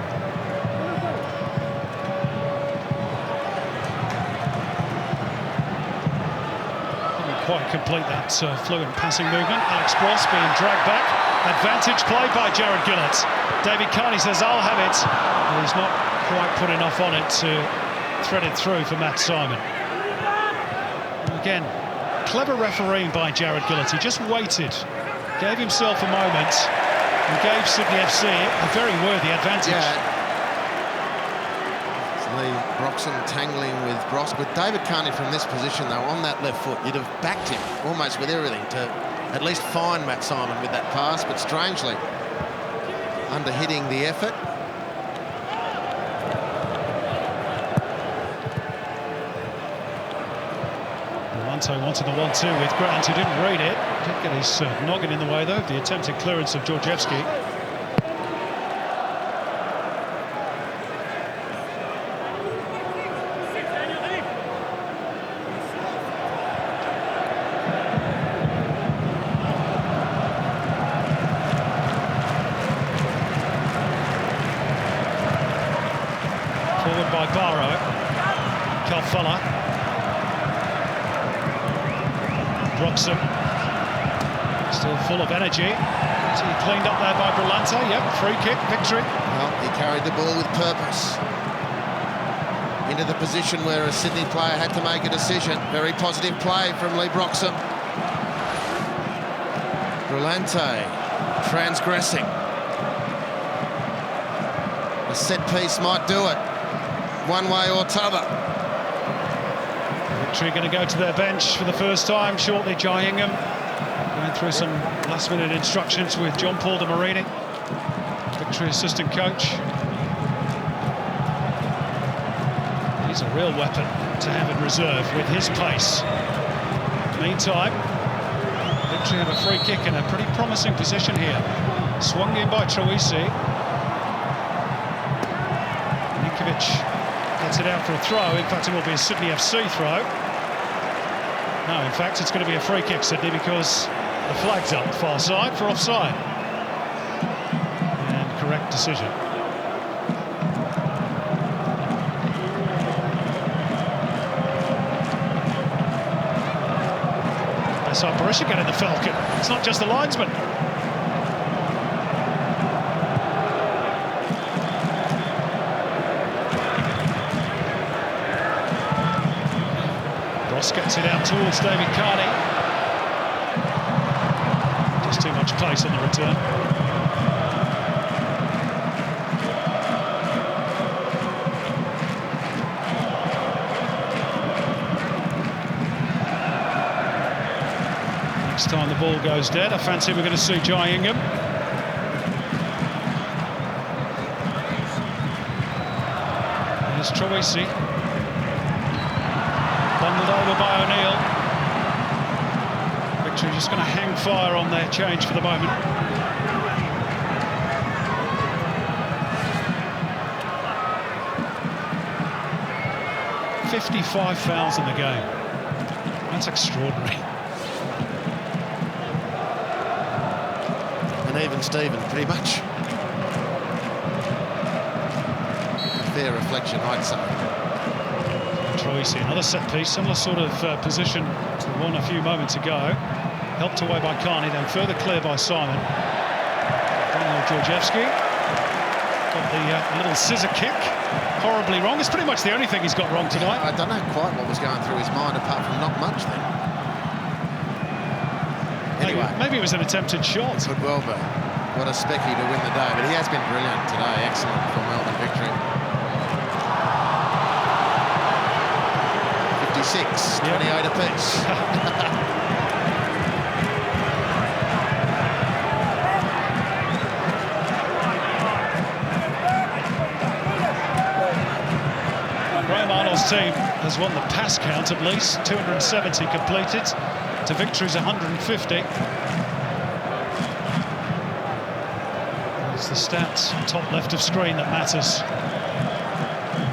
Speaker 1: Didn't quite complete that fluent passing movement. Alex Bross being dragged back. Advantage play by Jared Gillett. David Carney says, I'll have it. But he's not quite put enough on it to thread it through for Matt Simon. Again, clever refereeing by Jared Gillett. He just waited, gave himself a moment, and gave Sydney FC a very worthy advantage.
Speaker 2: Yeah. Lee Broxham tangling with Brosk. With David Carney from this position, though, on that left foot, you'd have backed him almost with everything to at least find Matt Simon with that pass, but strangely, under-hitting the effort.
Speaker 1: Lanto wanted the 1-2 with Grant, who didn't read it. Did get his noggin in the way, though, the attempted clearance of Georgievski. Forward by Barrow. Calfella. Broxham. Still full of energy. So he cleaned up there by Brillante. Yep, free kick, victory.
Speaker 2: Well, he carried the ball with purpose into the position where a Sydney player had to make a decision. Very positive play from Lee Broxham. Brillante transgressing. A set piece might do it, one way or t'other.
Speaker 1: Victory going to go to their bench for the first time shortly. Jai Ingham going through some last-minute instructions with John Paul de Marini, Victory assistant coach. He's a real weapon to have in reserve with his pace. Meantime, Victory have a free kick in a pretty promising position here. Swung in by Troisi. Gets it out for a throw. In fact, it will be a Sydney FC throw. No, in fact, it's going to be a free kick, Sydney, because the flag's up far side for offside. And correct decision. Besart Berisha getting the Falcon. It's not just the linesman. Gets it out towards David Carney. Just too much pace on the return. Next time the ball goes dead, I fancy we're going to see Jai Ingham. There's Troisi. Bundled over by O'Neill. Victory just going to hang fire on their change for the moment. $55 fouls in the game. That's extraordinary.
Speaker 2: And even Steven, pretty much. A fair reflection, I'd say.
Speaker 1: Troisi, another set piece, similar sort of position to the one a few moments ago. Helped away by Carney, then further clear by Simon. Daniel Georgievski got the little scissor kick, horribly wrong. It's pretty much the only thing he's got wrong tonight.
Speaker 2: I don't know quite what was going through his mind, apart from not much then. Anyway,
Speaker 1: maybe it was an attempted shot.
Speaker 2: Could well be. What a specky to win the day, but he has been brilliant today. Excellent for Melbourne Victory. 56, 28 apiece.
Speaker 1: Graham Arnold's team has won the pass count at least, 270 completed to Victory's 150. It's the stats top left of screen that matters.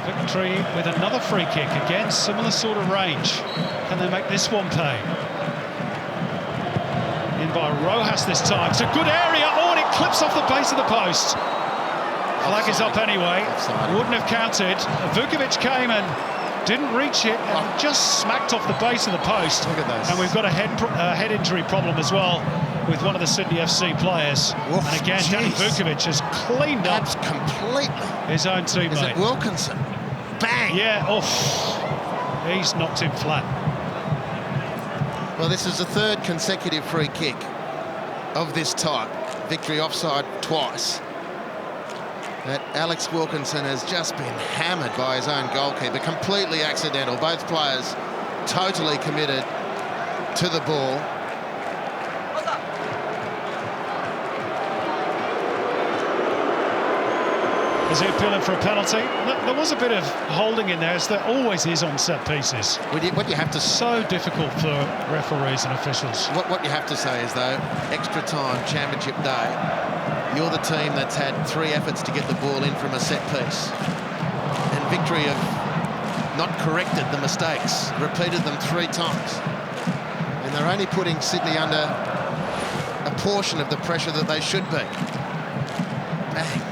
Speaker 1: Victory with another free kick, again similar sort of range. Can they make this one pay? In by Rojas this time. It's a good area. Oh, and it clips off the base of the post. Flag is up anyway. Offside. Wouldn't have counted. Vukovic came and Didn't reach it and just smacked off the base of the post.
Speaker 2: Look at those.
Speaker 1: And we've got a head injury problem as well with one of the Sydney FC players.
Speaker 2: Oof,
Speaker 1: and again, Danny Vukovic has cleaned up
Speaker 2: completely
Speaker 1: his own teammate.
Speaker 2: Is it Wilkinson? Bang!
Speaker 1: Yeah, he's knocked him flat.
Speaker 2: Well, this is the third consecutive free kick of this type. Victory offside twice. That Alex Wilkinson has just been hammered by his own goalkeeper. Completely accidental. Both players totally committed to the ball.
Speaker 1: Is he appealing for a penalty? There was a bit of holding in there, as there always is on set pieces.
Speaker 2: What you have to
Speaker 1: So difficult for referees and officials.
Speaker 2: What you have to say is, though, extra time, championship day, you're the team that's had 3 efforts to get the ball in from a set piece. And Victory have not corrected the mistakes, repeated them 3 times. And they're only putting Sydney under a portion of the pressure that they should be. Bang.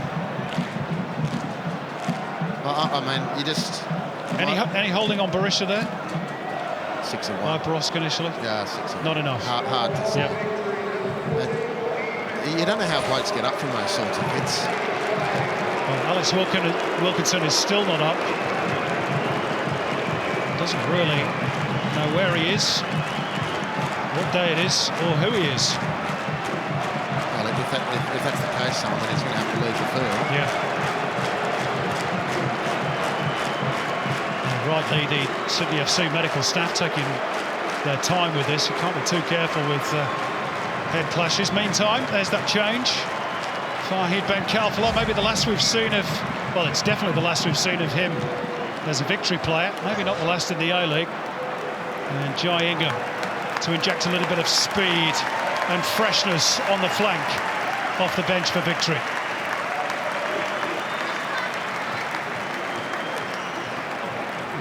Speaker 2: I mean, you just...
Speaker 1: Any holding on Berisha there?
Speaker 2: 6-1.
Speaker 1: By Brosk initially?
Speaker 2: Yeah, 6-1.
Speaker 1: Not enough.
Speaker 2: Hard to see.
Speaker 1: Yep.
Speaker 2: You don't know how blokes get up from those sorts of hits.
Speaker 1: Well, Alex Wilkinson is still not up. Doesn't really know where he is, what day it is, or who he is.
Speaker 2: Well, if that's the case, Simon, he's going to have to leave the field.
Speaker 1: Yeah. Rightly, the Sydney FC medical staff taking their time with this. You can't be too careful with head clashes. Meantime, there's that change. Fahid Ben Khalfallah, maybe the last we've seen of... Well, it's definitely the last we've seen of him as a Victory player. Maybe not the last in the A-League. And Jai Ingham to inject a little bit of speed and freshness on the flank off the bench for Victory.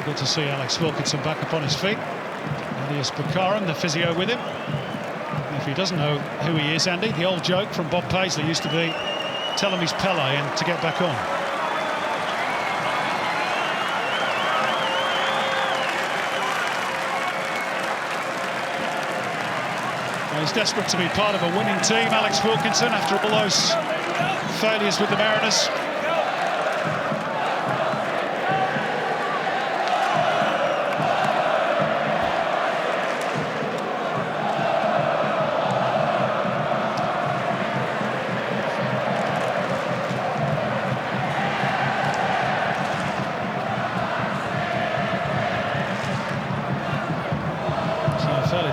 Speaker 1: Good to see Alex Wilkinson back up on his feet. Elias Bukaram, the physio, with him. If he doesn't know who he is, Andy, the old joke from Bob Paisley used to be, tell him he's Pele and to get back on. Well, he's desperate to be part of a winning team, Alex Wilkinson, after all those failures with the Mariners.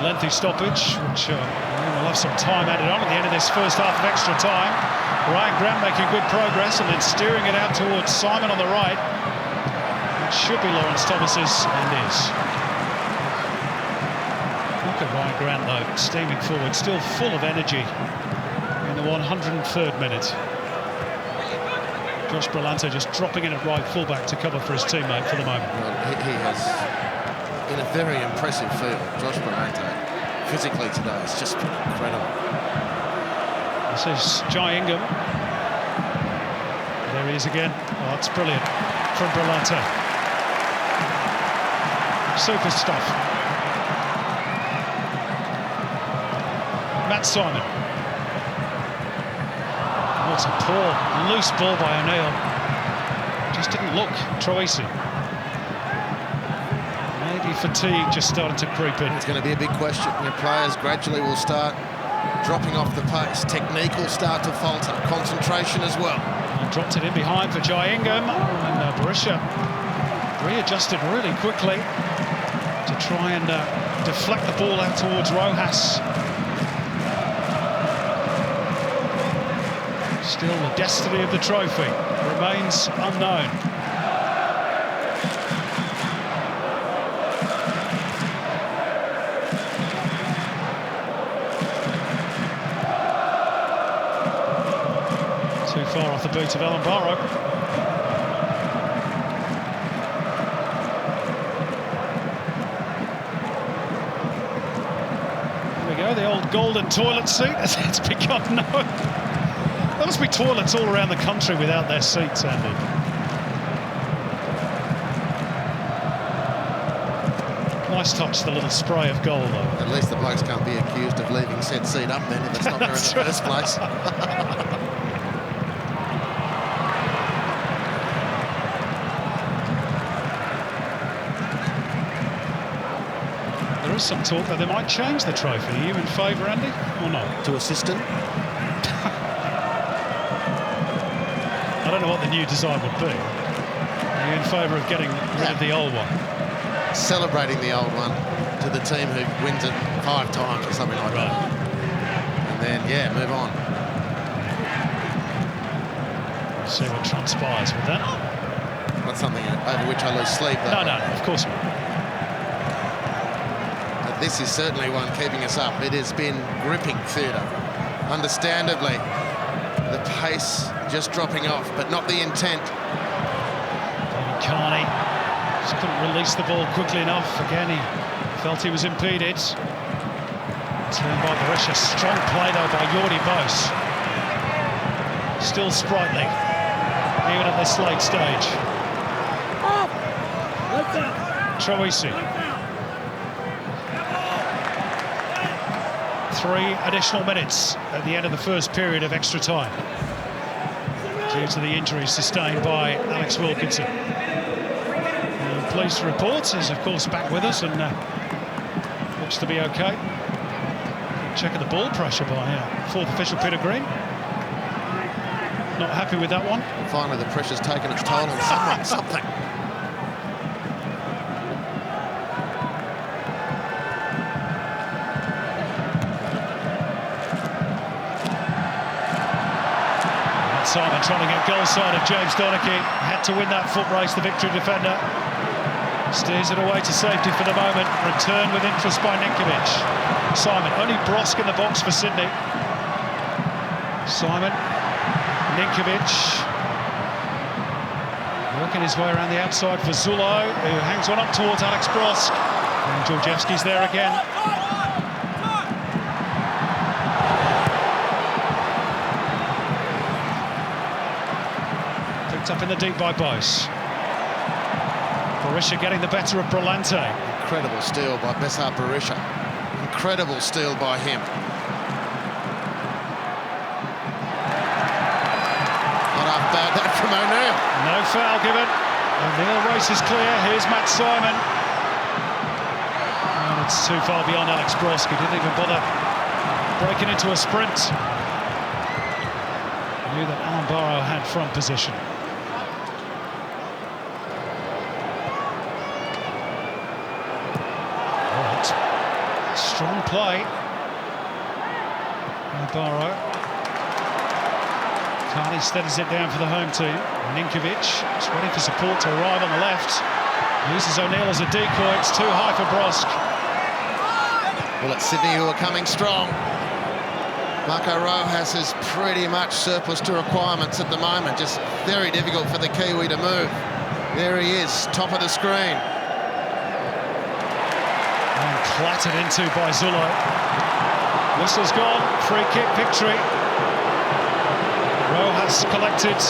Speaker 1: Lengthy stoppage, which will have some time added on at the end of this first half of extra time. Ryan Grant making good progress and then steering it out towards Simon on the right. It should be Lawrence Thomas's, and is. Look at Ryan Grant, though, steaming forward, still full of energy in the 103rd minute. Josh Brillante just dropping in at right fullback to cover for his teammate for the moment.
Speaker 2: Well, he has, in a very impressive field, Josh Brillante. Physically today, it's just incredible.
Speaker 1: This is Jai Ingham. There he is again. Oh, it's brilliant from Brillante. Super stuff. Matt Simon. Oh, it's a poor, loose ball by O'Neill. Just didn't look Troisi. Fatigue just starting to creep in.
Speaker 2: It's going to be a big question. Your players gradually will start dropping off the pace. Technique will start to falter. Concentration as well.
Speaker 1: And dropped it in behind for Jai Ingham. And Berisha readjusted really quickly to try and deflect the ball out towards Rojas. Still, the destiny of the trophy remains unknown. Too far off the boot of Alan Barrow. There we go, the old golden toilet seat, as it's become known. There must be toilets all around the country without their seats, Andy. nice touch, the little spray of goal, though.
Speaker 2: At least the blokes can't be accused of leaving said seat up then if it's not there in the first place.
Speaker 1: There is some talk that they might change the trophy. Are you in favour, Andy, or not?
Speaker 2: To assistant?
Speaker 1: I don't know what the new design would be. Are you in favour of getting rid of the old one?
Speaker 2: Celebrating the old one to the team who wins it 5 times or something like that. And then, yeah, move on.
Speaker 1: We'll see what transpires with that.
Speaker 2: Not something over which I lose sleep, though.
Speaker 1: No, of course not.
Speaker 2: But this is certainly one keeping us up. It has been gripping theatre. Understandably, the pace just dropping off, but not the intent.
Speaker 1: David Carney just couldn't release the ball quickly enough. Again, he felt he was impeded. Turned by Berisha. Strong play, though, by Jordi Bos. Still sprightly, even at this late stage. Troisi. 3 additional minutes at the end of the first period of extra time, due to the injuries sustained by Alex Wilkinson. Pleased to report he's of course back with us and looks to be okay. Checking the ball pressure by 4th official Peter Green. Not happy with that one.
Speaker 2: Finally the pressure's taken its toll on someone, something.
Speaker 1: Simon trying to get goal side of James Donachie. Had to win that foot race, the victory defender. Steers it away to safety for the moment. Return with interest by Ninkovic. Simon, only Brosk in the box for Sydney. Simon, Ninkovic. Working his way around the outside for Zulo, who hangs one up towards Alex Brosk. And Georgievski's there again. Up in the deep by Bos. Berisha getting the better of Brillante.
Speaker 2: Incredible steal by Besart Berisha. Incredible steal by him. Not half bad that from O'Neill.
Speaker 1: No foul given. O'Neill races clear. Here's Matt Simon. And it's too far beyond Alex Brosk. He didn't even bother breaking into a sprint. Knew that Alan Barrow had front position. Strong play by Barrow. Carney steadies it down for the home team. Ninkovic is waiting for support to arrive on the left. Uses O'Neill as a decoy. It's too high for Brosk.
Speaker 2: Well, it's Sydney who are coming strong. Marco Rojas is pretty much surplus to requirements at the moment. Just very difficult for the Kiwi to move. There he is, top of the screen.
Speaker 1: And clattered into by Zulo. Whistle's gone. Free kick victory. Rojas collected.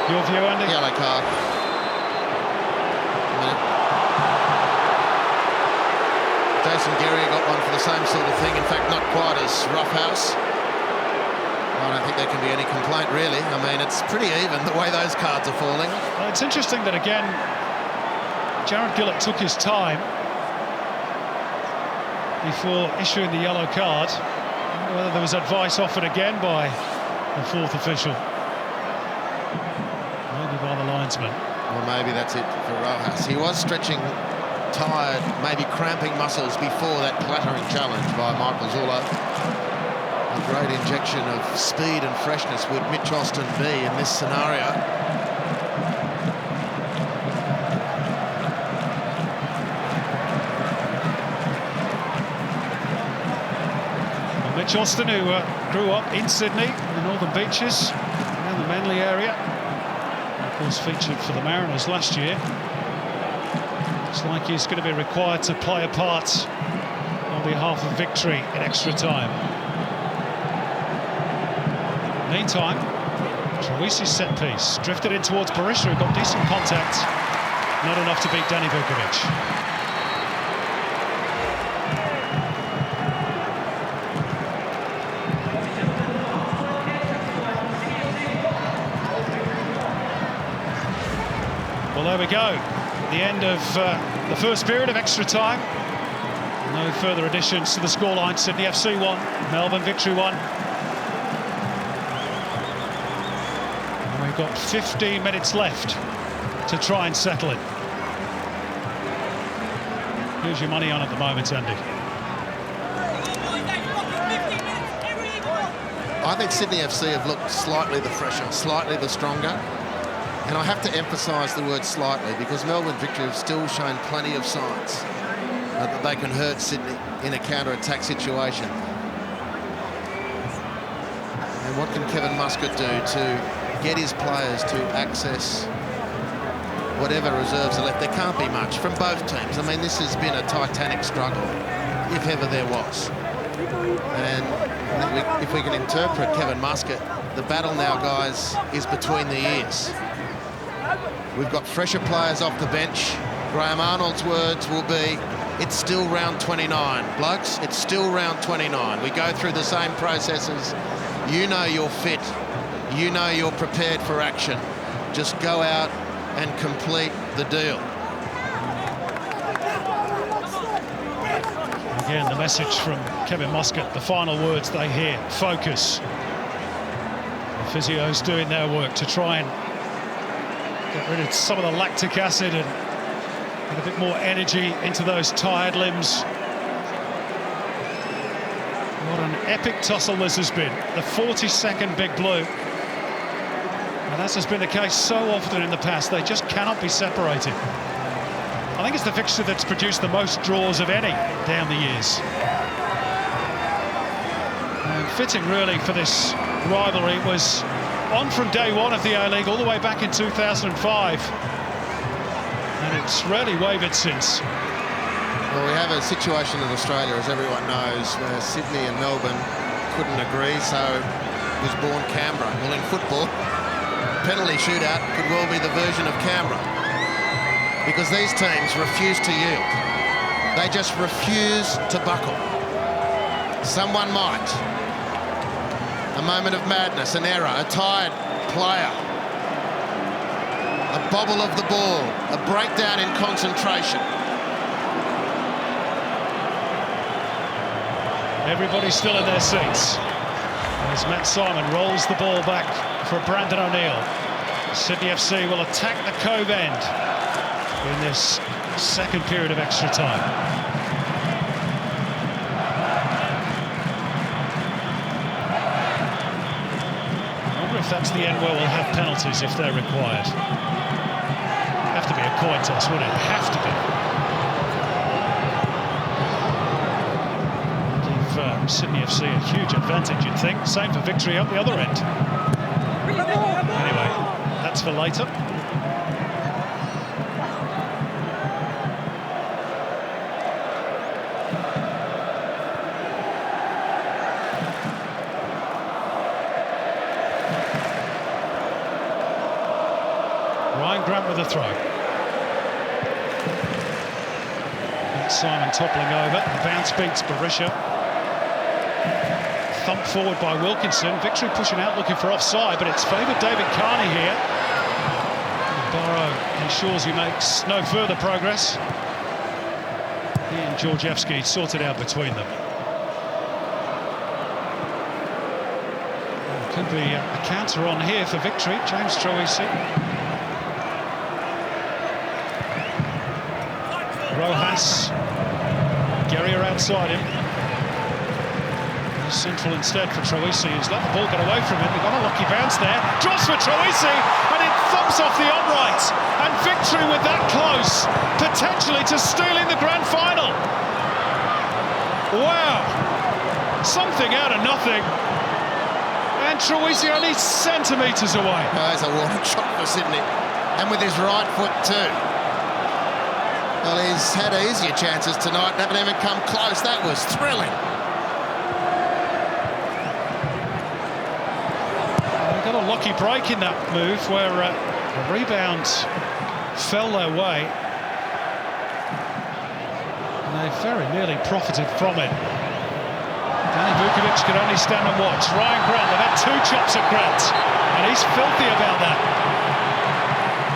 Speaker 1: Your view, Andy?
Speaker 2: Yellow card. Jason Geary got one for the same sort of thing. In fact, not quite as roughhouse. I don't think there can be any complaint, really. I mean, it's pretty even the way those cards are falling.
Speaker 1: Well, it's interesting that, again, Jared Gillett took his time before issuing the yellow card. I wonder whether there was advice offered again by the 4th official. Maybe by the linesman.
Speaker 2: Well, maybe that's it for Rojas. He was stretching tired, maybe cramping muscles before that clattering challenge by Michael Zulo. A great injection of speed and freshness would Mitch Austin be in this scenario.
Speaker 1: Well, Mitch Austin, who grew up in Sydney, in the Northern Beaches, around the Manly area, of course featured for the Mariners last year. It's like he's going to be required to play a part on on behalf of victory in extra time. Meantime, Troisi's set piece drifted in towards Berisha, who got decent contact. Not enough to beat Danny Vukovic. Well, there we go. The end of the first period of extra time. No further additions to the scoreline. Sydney FC 1, Melbourne Victory 1. And we've got 15 minutes left to try and settle it. Who's your money on at the moment, Andy?
Speaker 2: I think Sydney FC have looked slightly the fresher, slightly the stronger. And I have to emphasise the word slightly because Melbourne Victory have still shown plenty of signs that they can hurt Sydney in a counter-attack situation. And what can Kevin Muscat do to get his players to access whatever reserves are left? There can't be much from both teams. I mean, this has been a titanic struggle, if ever there was. And if we can interpret Kevin Muscat, the battle now, guys, is between the ears. We've got fresher players off the bench. Graham Arnold's words will be, it's still round 29. Blokes, it's still round 29. We go through the same processes. You know you're fit. You know you're prepared for action. Just go out and complete the deal.
Speaker 1: Again, the message from Kevin Muscat, the final words they hear, focus. The physios doing their work to try and get rid of some of the lactic acid and get a bit more energy into those tired limbs. What an epic tussle this has been. The 42nd Big Blue. And as has been the case so often in the past, they just cannot be separated. I think it's the fixture that's produced the most draws of any down the years. And fitting really for this rivalry. It was on from day one of the A-League all the way back in 2005. And it's rarely wavered since.
Speaker 2: Well, we have a situation in Australia, as everyone knows, where Sydney and Melbourne couldn't agree, so was born Canberra. Well, in football, penalty shootout could well be the version of Canberra, because these teams refuse to yield. They just refuse to buckle. Someone might. A moment of madness, an error, a tired player, a bobble of the ball, a breakdown in concentration.
Speaker 1: Everybody's still in their seats as Matt Simon rolls the ball back for Brandon O'Neill. Sydney FC will attack the Cove end in this second period of extra time. I wonder if that's the end where we'll have penalties if they're required. Have to be a coin toss, wouldn't it? Have to be. Sydney FC a huge advantage, you'd think. Same for victory up the other end. Anyway, that's for later. Ryan Grant with a throw. And Simon toppling over. The bounce beats Berisha. Thumped forward by Wilkinson. Victory pushing out, looking for offside, but it's favoured David Carney here. Barrow ensures he makes no further progress. He and Georgievski sorted out between them. Could be a counter on here for victory. James Troisi. Rojas. Guerrier outside him. Central instead for Troisi, who's let the ball get away from him. They've got a lucky bounce there. Draws for Troisi, and it thumps off the upright. And victory with that close, potentially to stealing the grand final. Wow. Something out of nothing. And Troisi only centimetres away.
Speaker 2: There's a warning shot for Sydney. And with his right foot too. Well, he's had easier chances tonight, haven't even come close. That was thrilling.
Speaker 1: They got a lucky break in that move where the rebound fell their way. And they very nearly profited from it. Danny Vukovic could only stand and watch. Ryan Grant, they've had 2 chops at Grant, and he's filthy about that.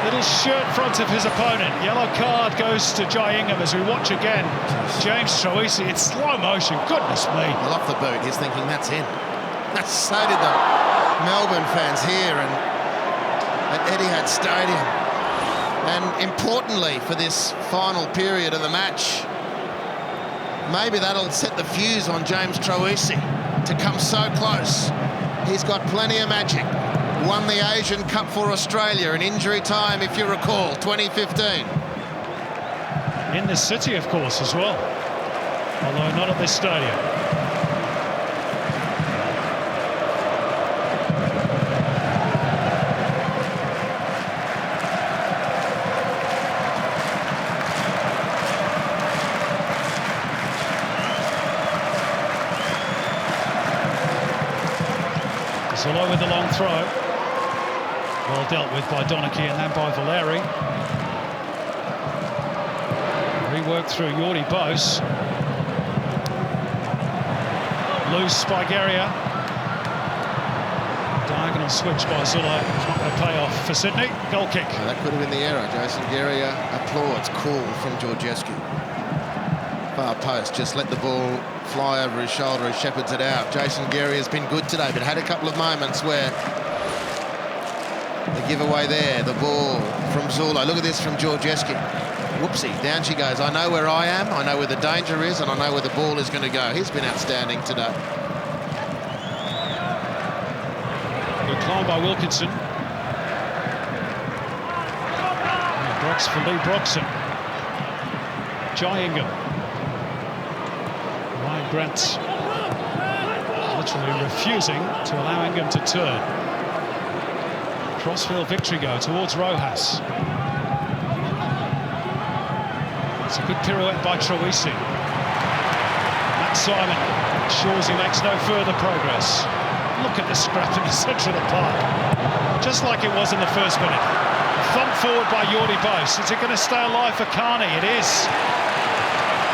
Speaker 1: Little shirt front of his opponent. Yellow card goes to Jai Ingham as we watch again. James Troisi, it's slow motion, goodness me.
Speaker 2: Well, off the boot, he's thinking that's in. So did the Melbourne fans here and at Etihad Stadium. And importantly for this final period of the match, maybe that'll set the fuse on James Troisi to come so close. He's got plenty of magic. Won the Asian Cup for Australia in injury time, if you recall, 2015.
Speaker 1: In this city, of course, as well, although not at this stadium. Solo with the long throw. Well dealt with by Donachie and then by Valeri. Reworked through Jordi Bos. Loose by Guerrier. Diagonal switch by Zula. It's not going to pay off for Sydney. Goal kick.
Speaker 2: Well, that could have been the error. Jason Guerrier applauds. Cool from Georgescu. Far post, just let the ball fly over his shoulder. He shepherds it out. Jason Guerrier has been good today, but had a couple of moments where the giveaway there, the ball from Zula. Look at this from Georgescu. Whoopsie, down she goes. I know where I am, I know where the danger is, and I know where the ball is going to go. He's been outstanding today.
Speaker 1: Good climb by Wilkinson. Brox for Lee Broxham. Jai Ingham. Ryan Grant literally refusing to allow Ingham to turn. Crossfield victory go towards Rojas. It's a good pirouette by Troisi. Matt Simon ensures he makes no further progress. Look at the scrap in the centre of the park. Just like it was in the first minute. Thump forward by Jordi Bos. Is it going to stay alive for Carney? It is.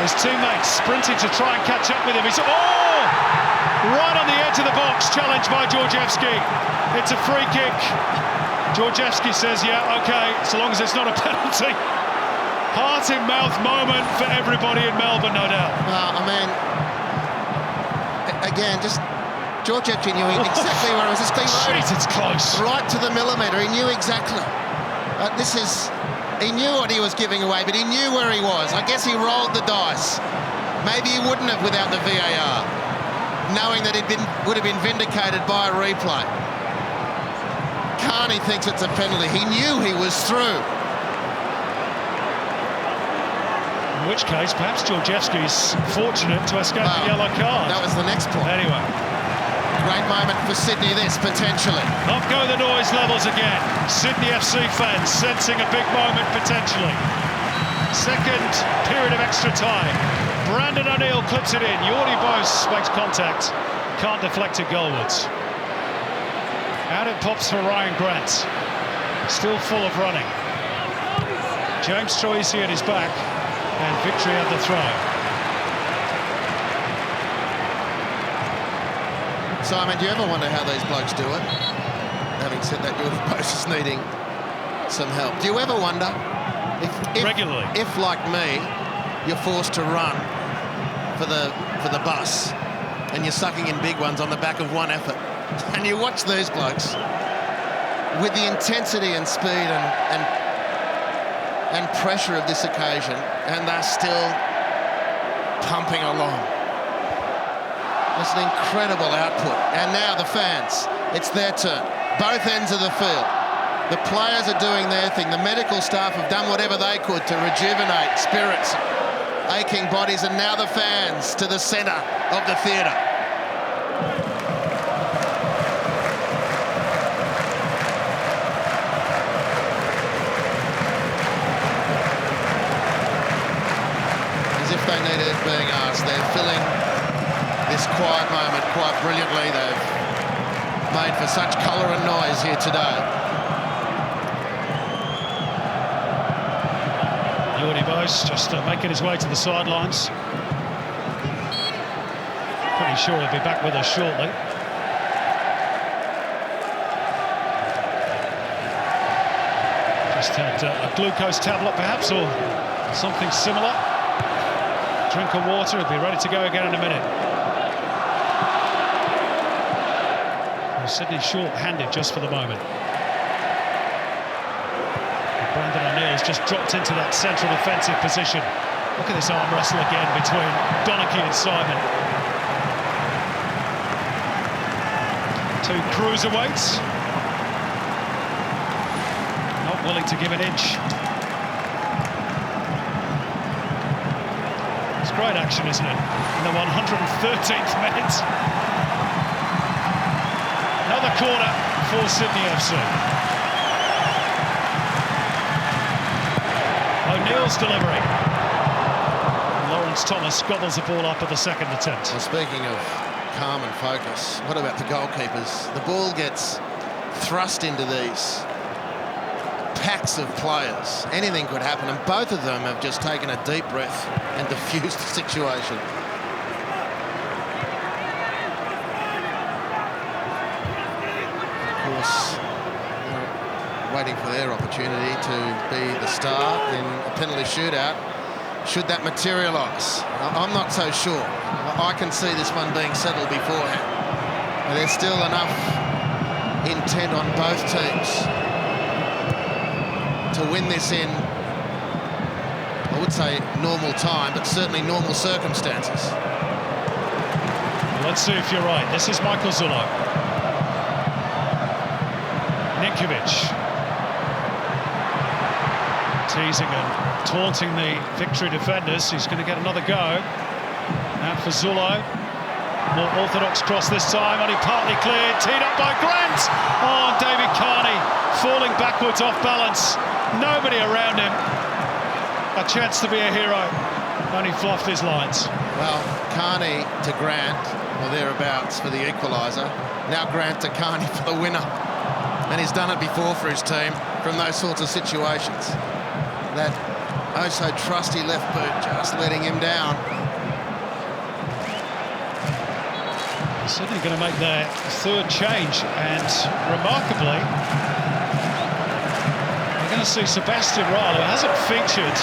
Speaker 1: His teammates sprinting to try and catch up with him. He's right on the edge of the box, challenged by Georgievski. It's a free kick. Georgievski says, yeah, okay, so long as it's not a penalty. Heart-in-mouth moment for everybody in Melbourne, no doubt.
Speaker 2: Well, I mean, again, just Georgievski knew exactly where it was.
Speaker 1: It's close.
Speaker 2: Right to the millimetre, he knew exactly. He knew what he was giving away, but he knew where he was. I guess he rolled the dice. Maybe he wouldn't have without the VAR, knowing that it would have been vindicated by a replay. Carney thinks it's a penalty. He knew he was through.
Speaker 1: In which case, perhaps Georgievski's fortunate to escape the yellow card.
Speaker 2: That was the next point.
Speaker 1: Anyway.
Speaker 2: Great moment for Sydney, this, potentially.
Speaker 1: Up go the noise levels again. Sydney FC fans sensing a big moment, potentially. Second period of extra time. Brandon O'Neill clips it in. Jordi Bos makes contact. Can't deflect it goalwards. Out it pops for Ryan Grant. Still full of running. James Troisi at his back. And victory at the throw.
Speaker 2: Simon, do you ever wonder how these blokes do it? Having said that, Jordi Bos is needing some help. Do you ever wonder if
Speaker 1: regularly,
Speaker 2: if like me, you're forced to run for the bus and you're sucking in big ones on the back of one effort, and you watch these blokes with the intensity and speed and pressure of this occasion, and they're still pumping along. It's an incredible output. And now the fans, it's their turn. Both ends of the field. The players are doing their thing. The medical staff have done whatever they could to rejuvenate spirits, aching bodies, and now the fans to the centre of the theatre. is being asked. They're filling this quiet moment quite brilliantly. They've made for such colour and noise here today.
Speaker 1: Jordi Bos just making his way to the sidelines. Pretty sure he'll be back with us shortly. Just had a glucose tablet perhaps, or something similar. Drink of water, he'll be ready to go again in a minute. Well, Sydney short-handed just for the moment. Brandon O'Neill's just dropped into that central defensive position. Look at this arm wrestle again between Donachie and Simon. Two cruiserweights. Not willing to give an inch. It's great action, isn't it? In the 113th minute. Another corner for Sydney FC. O'Neill's delivery. Lawrence Thomas gobbles the ball up at the second attempt.
Speaker 2: Well, speaking of calm and focus, what about the goalkeepers? The ball gets thrust into these packs of players. Anything could happen, and both of them have just taken a deep breath and diffused the situation. Of course, waiting for their opportunity to be the star in a penalty shootout. Should that materialise? I'm not so sure. I can see this one being settled beforehand. But there's still enough intent on both teams to win this in, I would say, normal time, but certainly normal circumstances.
Speaker 1: Let's see if you're right. This is Michael Zullo. Ninkovic. Teasing and taunting the Victory defenders. He's going to get another go. Out for Zullo. More orthodox cross this time, only partly cleared. Teed up by Grant. Oh, David Carney falling backwards off balance. Nobody around him. A chance to be a hero. Only fluffed his lines.
Speaker 2: Well, Carney to Grant, or thereabouts, for the equaliser. Now Grant to Carney for the winner. And he's done it before for his team from those sorts of situations. That oh-so-trusty left boot just letting him down.
Speaker 1: Sydney going to make their third change, and remarkably, we're going to see Sebastian Rhyan, who hasn't featured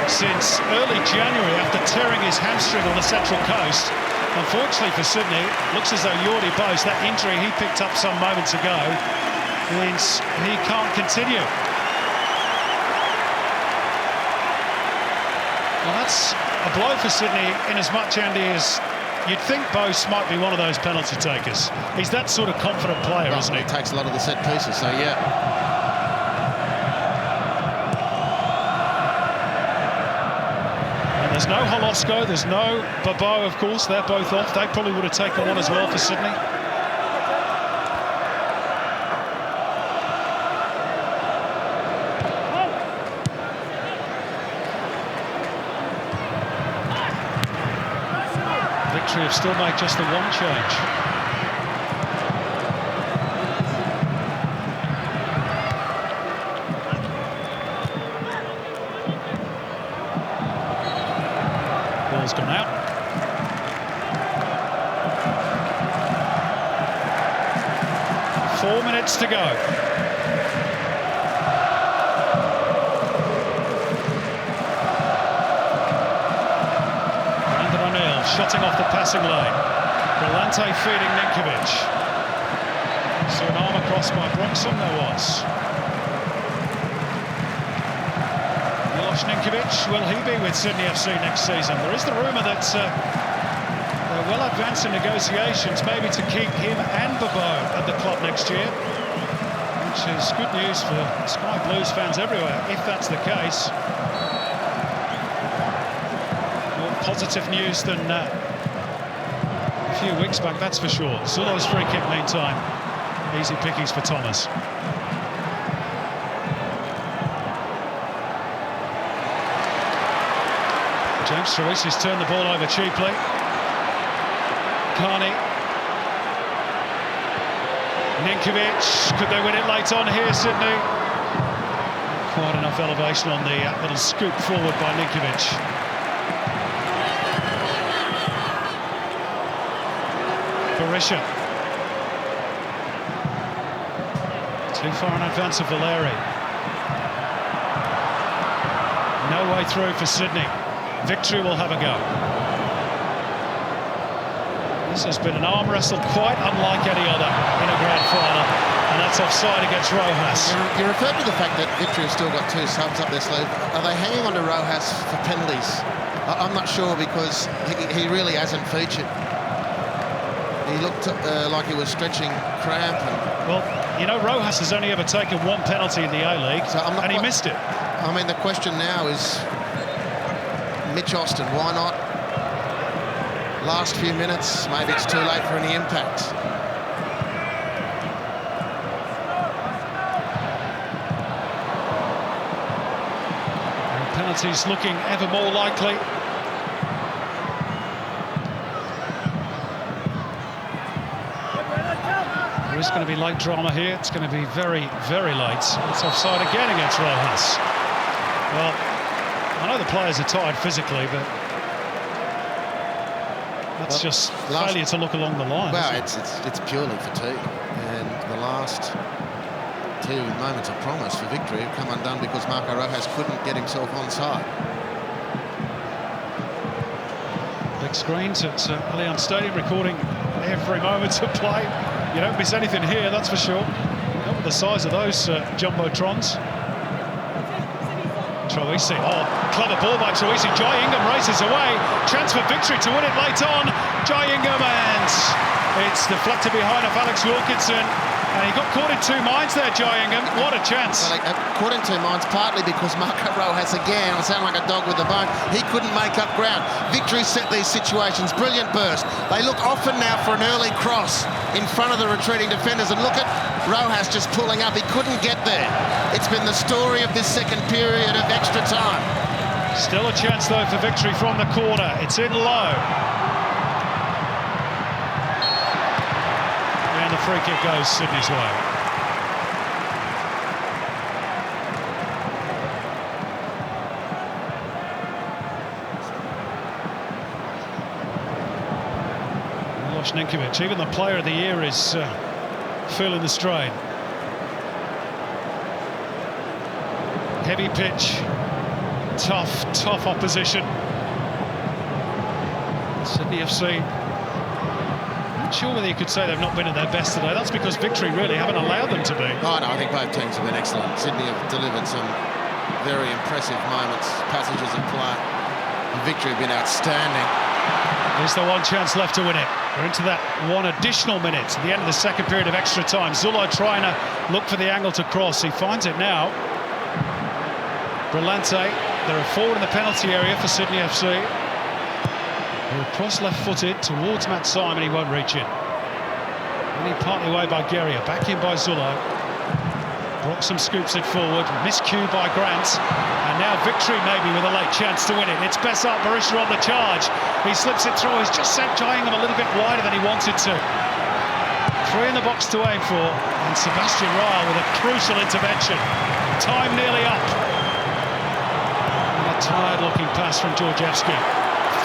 Speaker 1: since early January after tearing his hamstring on the Central Coast. Unfortunately for Sydney, looks as though Jordi Bos, that injury he picked up some moments ago, means he can't continue. Well, that's a blow for Sydney in as much, Andy, as you'd think Bos might be one of those penalty takers. He's that sort of confident player, isn't he?
Speaker 2: He takes a lot of the set pieces, so yeah.
Speaker 1: And there's no Holosko, there's no Babo, of course. They're both off. They probably would have taken one as well for Sydney. Have still made just the one change. Ball's gone out. Four minutes to go. Shutting off the passing lane. Galante feeding Ninkovic. So an arm across by Broxham there was. Milos Ninkovic, will he be with Sydney FC next season? There is the rumour that they're well advanced in negotiations, maybe to keep him and Babo at the club next year, which is good news for Sky Blues fans everywhere, if that's the case. Positive news than a few weeks back, that's for sure. Zullo's free kick meantime. Easy pickings for Thomas. James Troisi's turned the ball over cheaply. Carney. Ninkovic, could they win it late on here, Sydney? Quite enough elevation on the little scoop forward by Ninkovic. Berisha. Too far in advance of Valeri. No way through for Sydney. Victory will have a go. This has been an arm wrestle quite unlike any other in a grand final, and that's offside against Rojas.
Speaker 2: You referred to the fact that Victory have still got 2 subs up their sleeve. Are they hanging on to Rojas for penalties? I'm not sure, because he really hasn't featured. He looked like he was stretching cramp.
Speaker 1: Well, you know, Rojas has only ever taken 1 penalty in the A-League, so and he missed it.
Speaker 2: I mean, the question now is Mitch Austin, why not? Last few minutes, maybe it's too late for any impact.
Speaker 1: And penalties looking ever more likely. There is going to be late drama here. It's going to be very, very late. It's offside again against Rojas. Well, I know the players are tired physically, but that's just failure to look along the line.
Speaker 2: Well, it's purely fatigue, and the last 2 moments of promise for victory have come undone because Marco Rojas couldn't get himself onside.
Speaker 1: Big screens at Allianz Stadium, recording every moment of play. You don't miss anything here, that's for sure. Not with the size of those jumbotrons. Troisi, clever ball by Troisi. Jai Ingham races away. Chance for victory to win it late on. Jai Ingham, and it's deflected behind of Alex Wilkinson. And he got caught in 2 minds there, Jai Ingham. What a chance.
Speaker 2: Well, caught in 2 minds, partly because Marco Rojas, again, I sound like a dog with a bone, he couldn't make up ground. Victory set these situations. Brilliant burst. They look often now for an early cross in front of the retreating defenders, and look at Rojas just pulling up. He couldn't get there. It's been the story of this second period of extra time.
Speaker 1: Still a chance, though, for victory from the corner. It's in low. And the free kick goes Sydney's way. Milos Ninkovic, even the player of the year, is feeling the strain. Heavy pitch, tough opposition. Sydney FC, not sure whether you could say they've not been at their best today. That's because victory really haven't allowed them to be.
Speaker 2: Oh, no, I think both teams have been excellent. Sydney have delivered some very impressive moments, passages of play. Victory have been outstanding.
Speaker 1: There's the 1 chance left to win it. We're into that 1 additional minute at the end of the second period of extra time. Zullo trying to look for the angle to cross. He finds it now. Brillante, they're forward in the penalty area for Sydney FC. He'll cross left-footed towards Matt Simon, he won't reach it. Only partly away by Guerrier, back in by Zullo. Broxham scoops it forward, miscue by Grant, and now victory maybe with a late chance to win it. It's Besart Berisha on the charge. He slips it through, he's just sent Jai Ingham a little bit wider than he wanted to. 3 in the box to aim for, and Sebastian Rhyan with a crucial intervention. Time nearly up. And a tired-looking pass from Georgievski.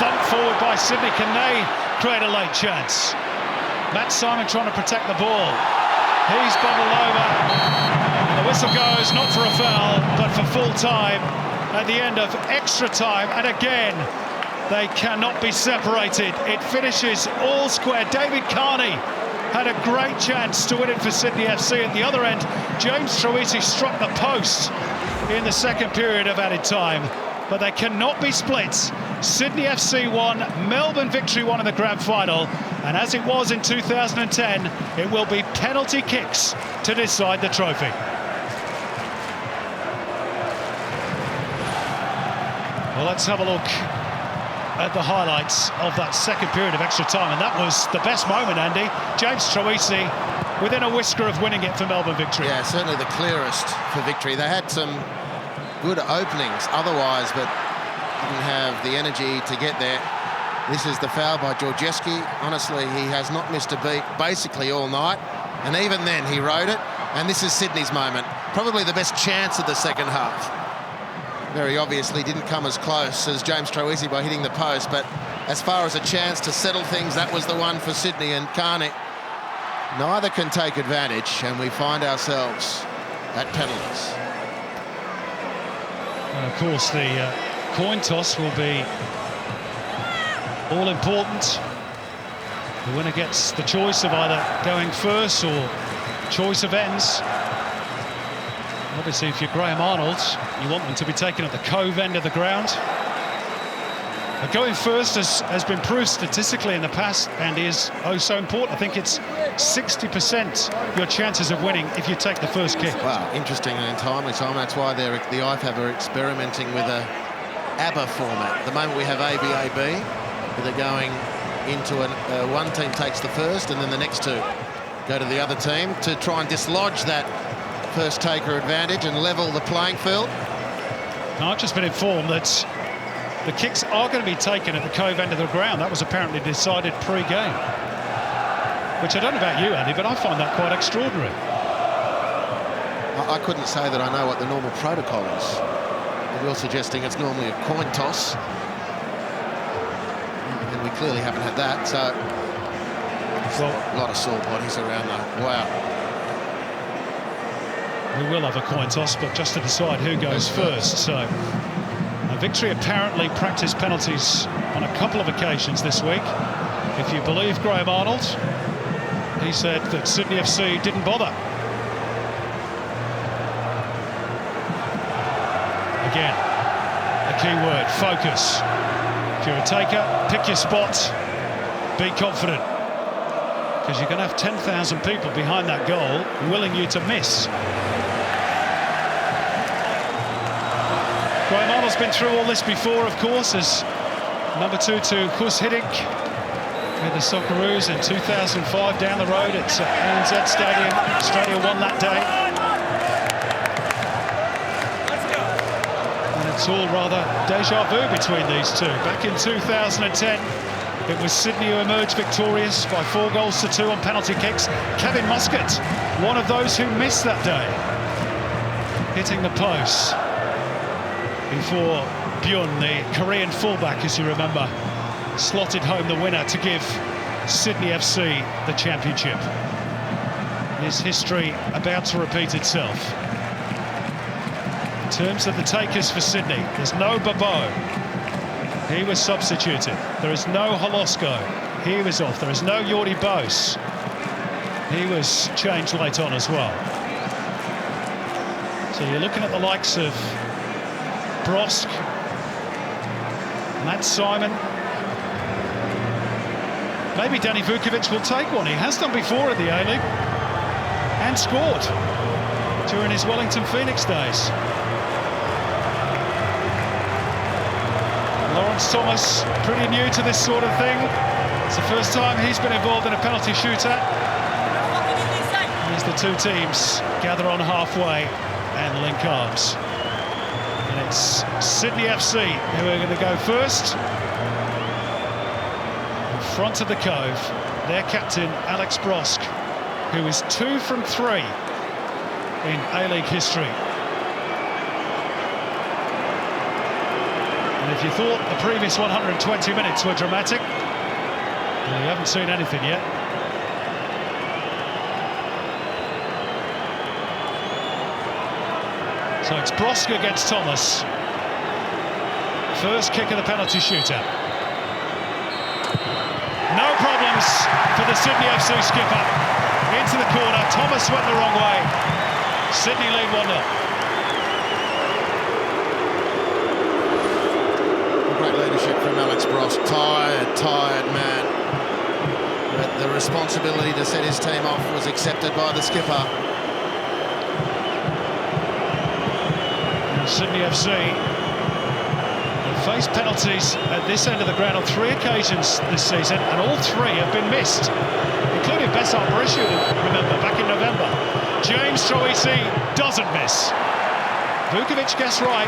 Speaker 1: Thumped forward by Sydney. Can they create a late chance? Matt Simon trying to protect the ball. He's bobbled over. And the whistle goes, not for a foul, but for full time at the end of extra time. And again, they cannot be separated. It finishes all square. David Carney had a great chance to win it for Sydney FC. At the other end, James Troisi struck the post in the second period of added time. But they cannot be split. Sydney FC won, Melbourne Victory won in the grand final, and as it was in 2010, it will be penalty kicks to decide the trophy. Well, let's have a look at the highlights of that second period of extra time, and that was the best moment, Andy. James Troisi within a whisker of winning it for Melbourne Victory.
Speaker 2: Yeah, certainly the clearest for victory. They had some good openings otherwise, but didn't have the energy to get there. This is the foul by Georgescu. Honestly, he has not missed a beat basically all night, and even then he rode it. And this is Sydney's moment, probably the best chance of the second half. Very obviously didn't come as close as James Troisi by hitting the post, but as far as a chance to settle things, that was the one for Sydney, and Carney neither can take advantage, and we find ourselves at penalties.
Speaker 1: And of course, the coin toss will be all important. The winner gets the choice of either going first or choice of ends. Obviously, if you're Graham Arnold, you want them to be taken at the cove end of the ground. But going first has been proved statistically in the past and is oh so important. I think it's 60% your chances of winning if you take the first kick.
Speaker 2: Wow, interesting and timely, Simon. That's why the IFAB are experimenting with a ABBA format. At the moment we have ABAB, where they're going into one team takes the first and then the next two go to the other team to try and dislodge that first taker advantage and level the playing field.
Speaker 1: Now, I've just been informed that the kicks are going to be taken at the cove end of the ground. That was apparently decided pre-game. Which I don't know about you, Andy, but I find that quite extraordinary.
Speaker 2: I couldn't say that I know what the normal protocol is. And you're suggesting it's normally a coin toss. And we clearly haven't had that, so... Well, a lot of sore bodies around though. Wow.
Speaker 1: We will have a coin toss, but just to decide who goes first. So, Victory apparently practiced penalties on a couple of occasions this week. If you believe Graham Arnold, he said that Sydney FC didn't bother. Again, the key word, focus. If you're a taker, pick your spot, be confident. Because you're going to have 10,000 people behind that goal willing you to miss. Graham Arnold's been through all this before, of course, as number 2 to Gus Hiddink with the Socceroos in 2005 down the road at ANZ Stadium. Australia won that day. And it's all rather deja vu between these two. Back in 2010, it was Sydney who emerged victorious by 4-2 on penalty kicks. Kevin Muscat, one of those who missed that day, hitting the post before Bjorn, the Korean fullback, as you remember, slotted home the winner to give Sydney FC the championship. Is history about to repeat itself? In terms of the takers for Sydney, there's no Babo. He was substituted. There is no Holosko. He was off. There is no Jordi Bos. He was changed late on as well. So you're looking at the likes of Brosk, Matt Simon. Maybe Danny Vukovic will take one. He has done before in the A-League and scored during his Wellington Phoenix days. Lawrence Thomas, pretty new to this sort of thing. It's the first time he's been involved in a penalty shootout. As the two teams gather on halfway and link arms. And it's Sydney FC who are going to go first. In front of the cove, their captain, Alex Brosk, who is 2 from 3 in A-League history. And if you thought the previous 120 minutes were dramatic, well, you haven't seen anything yet. So it's Brosk against Thomas. First kick of the penalty shootout. No problems for the Sydney FC skipper. Into the corner, Thomas went the wrong way. Sydney lead 1-0.
Speaker 2: Great leadership from Alex Brosk. Tired man. But the responsibility to set his team off was accepted by the skipper.
Speaker 1: Sydney FC have faced penalties at this end of the ground on 3 occasions this season, and all 3 have been missed, including Besart Berisha, remember, back in November. James Troisi doesn't miss. Vukovic guessed right.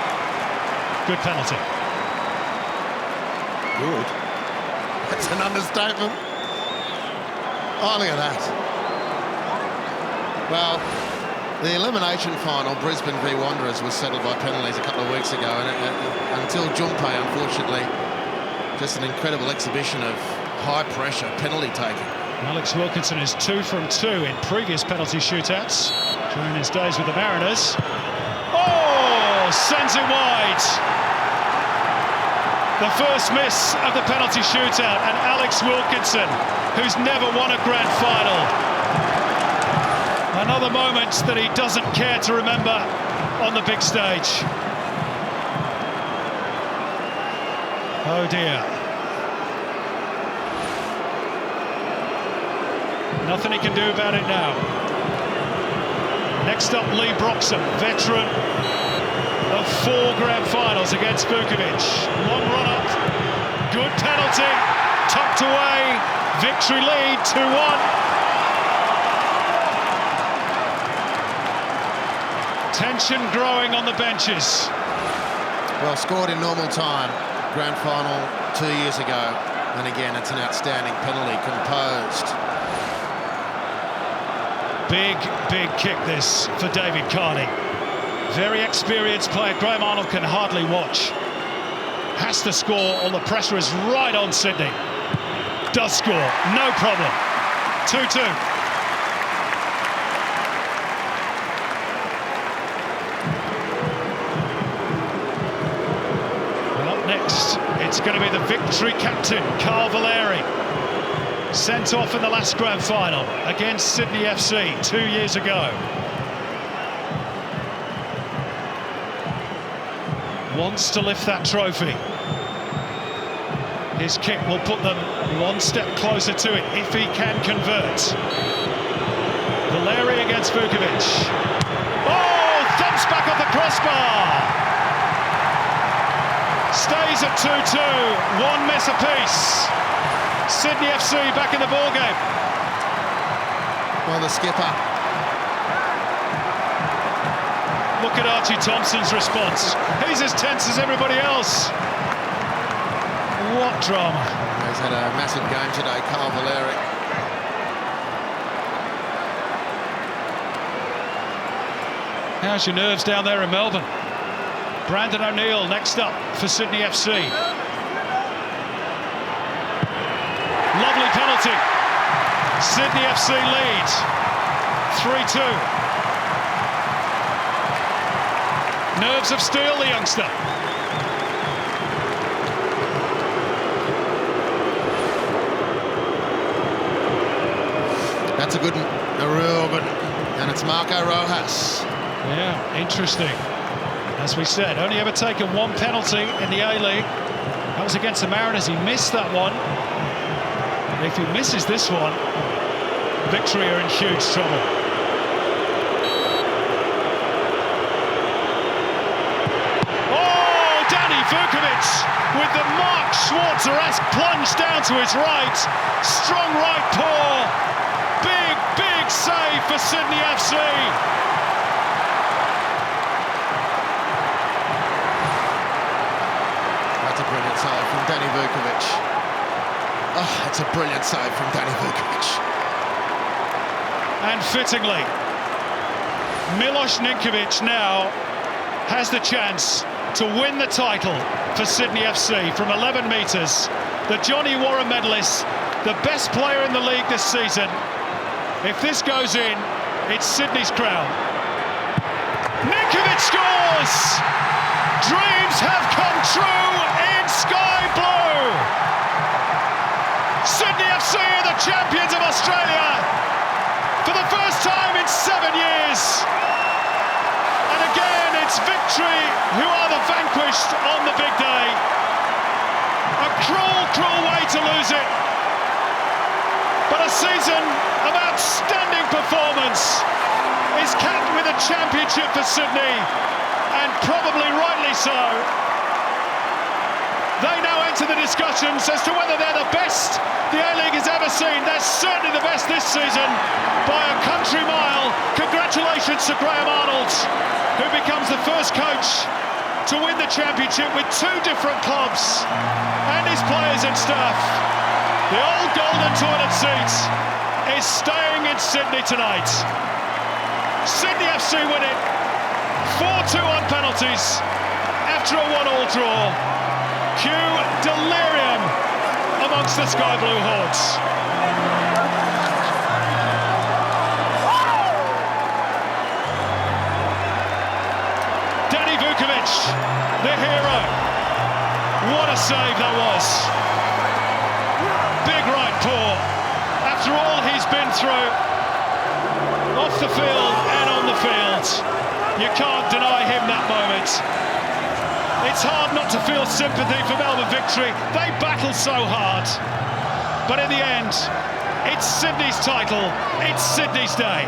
Speaker 1: Good penalty.
Speaker 2: good. That's an understatement. Oh, look at that. Well, the elimination final, Brisbane v Wanderers, was settled by penalties a couple of weeks ago, and until Jumpe, unfortunately, just an incredible exhibition of high-pressure penalty taking.
Speaker 1: Alex Wilkinson is 2 from 2 in previous penalty shootouts during his days with the Mariners. Oh, sends it wide. The first miss of the penalty shootout, and Alex Wilkinson, who's never won a grand final. Another moment that he doesn't care to remember on the big stage. Oh dear. Nothing he can do about it now. Next up, Lee Broxham, veteran of 4 grand finals against Vukovic. Long run up, good penalty, tucked away, victory lead, 2-1. Tension growing on the benches.
Speaker 2: Well, scored in normal time, grand final 2 years ago, and again, it's an outstanding penalty, composed.
Speaker 1: Big kick this for David Carney. Very experienced player. Graham Arnold can hardly watch. Has to score, or the pressure is right on Sydney. Does score, no problem. 2-2. Well, up next, it's going to be the victory captain, Carl Valeri. Sent off in the last grand final against Sydney FC 2 years ago. Wants to lift that trophy. His kick will put them one step closer to it if he can convert. Valeri against Vukovic. Oh, thumps back off the crossbar. Stays at 2-2, 1 miss apiece. Sydney FC back in the ballgame.
Speaker 2: Well, the skipper.
Speaker 1: Look at Archie Thompson's response. He's as tense as everybody else. What drama.
Speaker 2: He's had a massive game today, Carl Valeri.
Speaker 1: How's your nerves down there in Melbourne? Brandon O'Neill next up for Sydney FC. Lovely penalty. Sydney FC lead. 3-2. Nerves of steel, the youngster.
Speaker 2: That's a good one, a real good one. And it's Marco Rojas.
Speaker 1: Yeah, interesting. As we said, only ever taken 1 penalty in the A-League. That was against the Mariners. He missed that one. If he misses this one, Victory are in huge trouble. Oh, Danny Vukovic with the Mark Schwarzer-esque plunge down to his right. Strong right paw. Big save for Sydney FC.
Speaker 2: That's a brilliant save from Danny Vukovic. Oh, that's a brilliant save from Danny Vukovic.
Speaker 1: And fittingly, Milos Ninkovic now has the chance to win the title for Sydney FC from 11 metres. The Johnny Warren medalist, the best player in the league this season. If this goes in, it's Sydney's crown. Ninkovic scores! Dreams have come true in sky blue! Sydney FC are the champions of Australia for the first time in 7 years. And again, it's Victory who are the vanquished on the big day. A cruel way to lose it. But a season of outstanding performance is capped with a championship for Sydney, and probably rightly so. They now enter the discussions as to whether they're the best the A-League has ever seen. They're certainly the best this season by a country mile. Congratulations to Graham Arnold, who becomes the first coach to win the championship with 2 different clubs and his players and staff. The old golden toilet seat is staying in Sydney tonight. Sydney FC win it 4-2 on penalties after a 1-1 draw. Cue delirium amongst the Sky Blue Hordes. The hero. What a save that was. Big right paw. After all he's been through, off the field and on the field, you can't deny him that moment. It's hard not to feel sympathy for Melbourne Victory. They battled so hard. But in the end, it's Sydney's title. It's Sydney's day.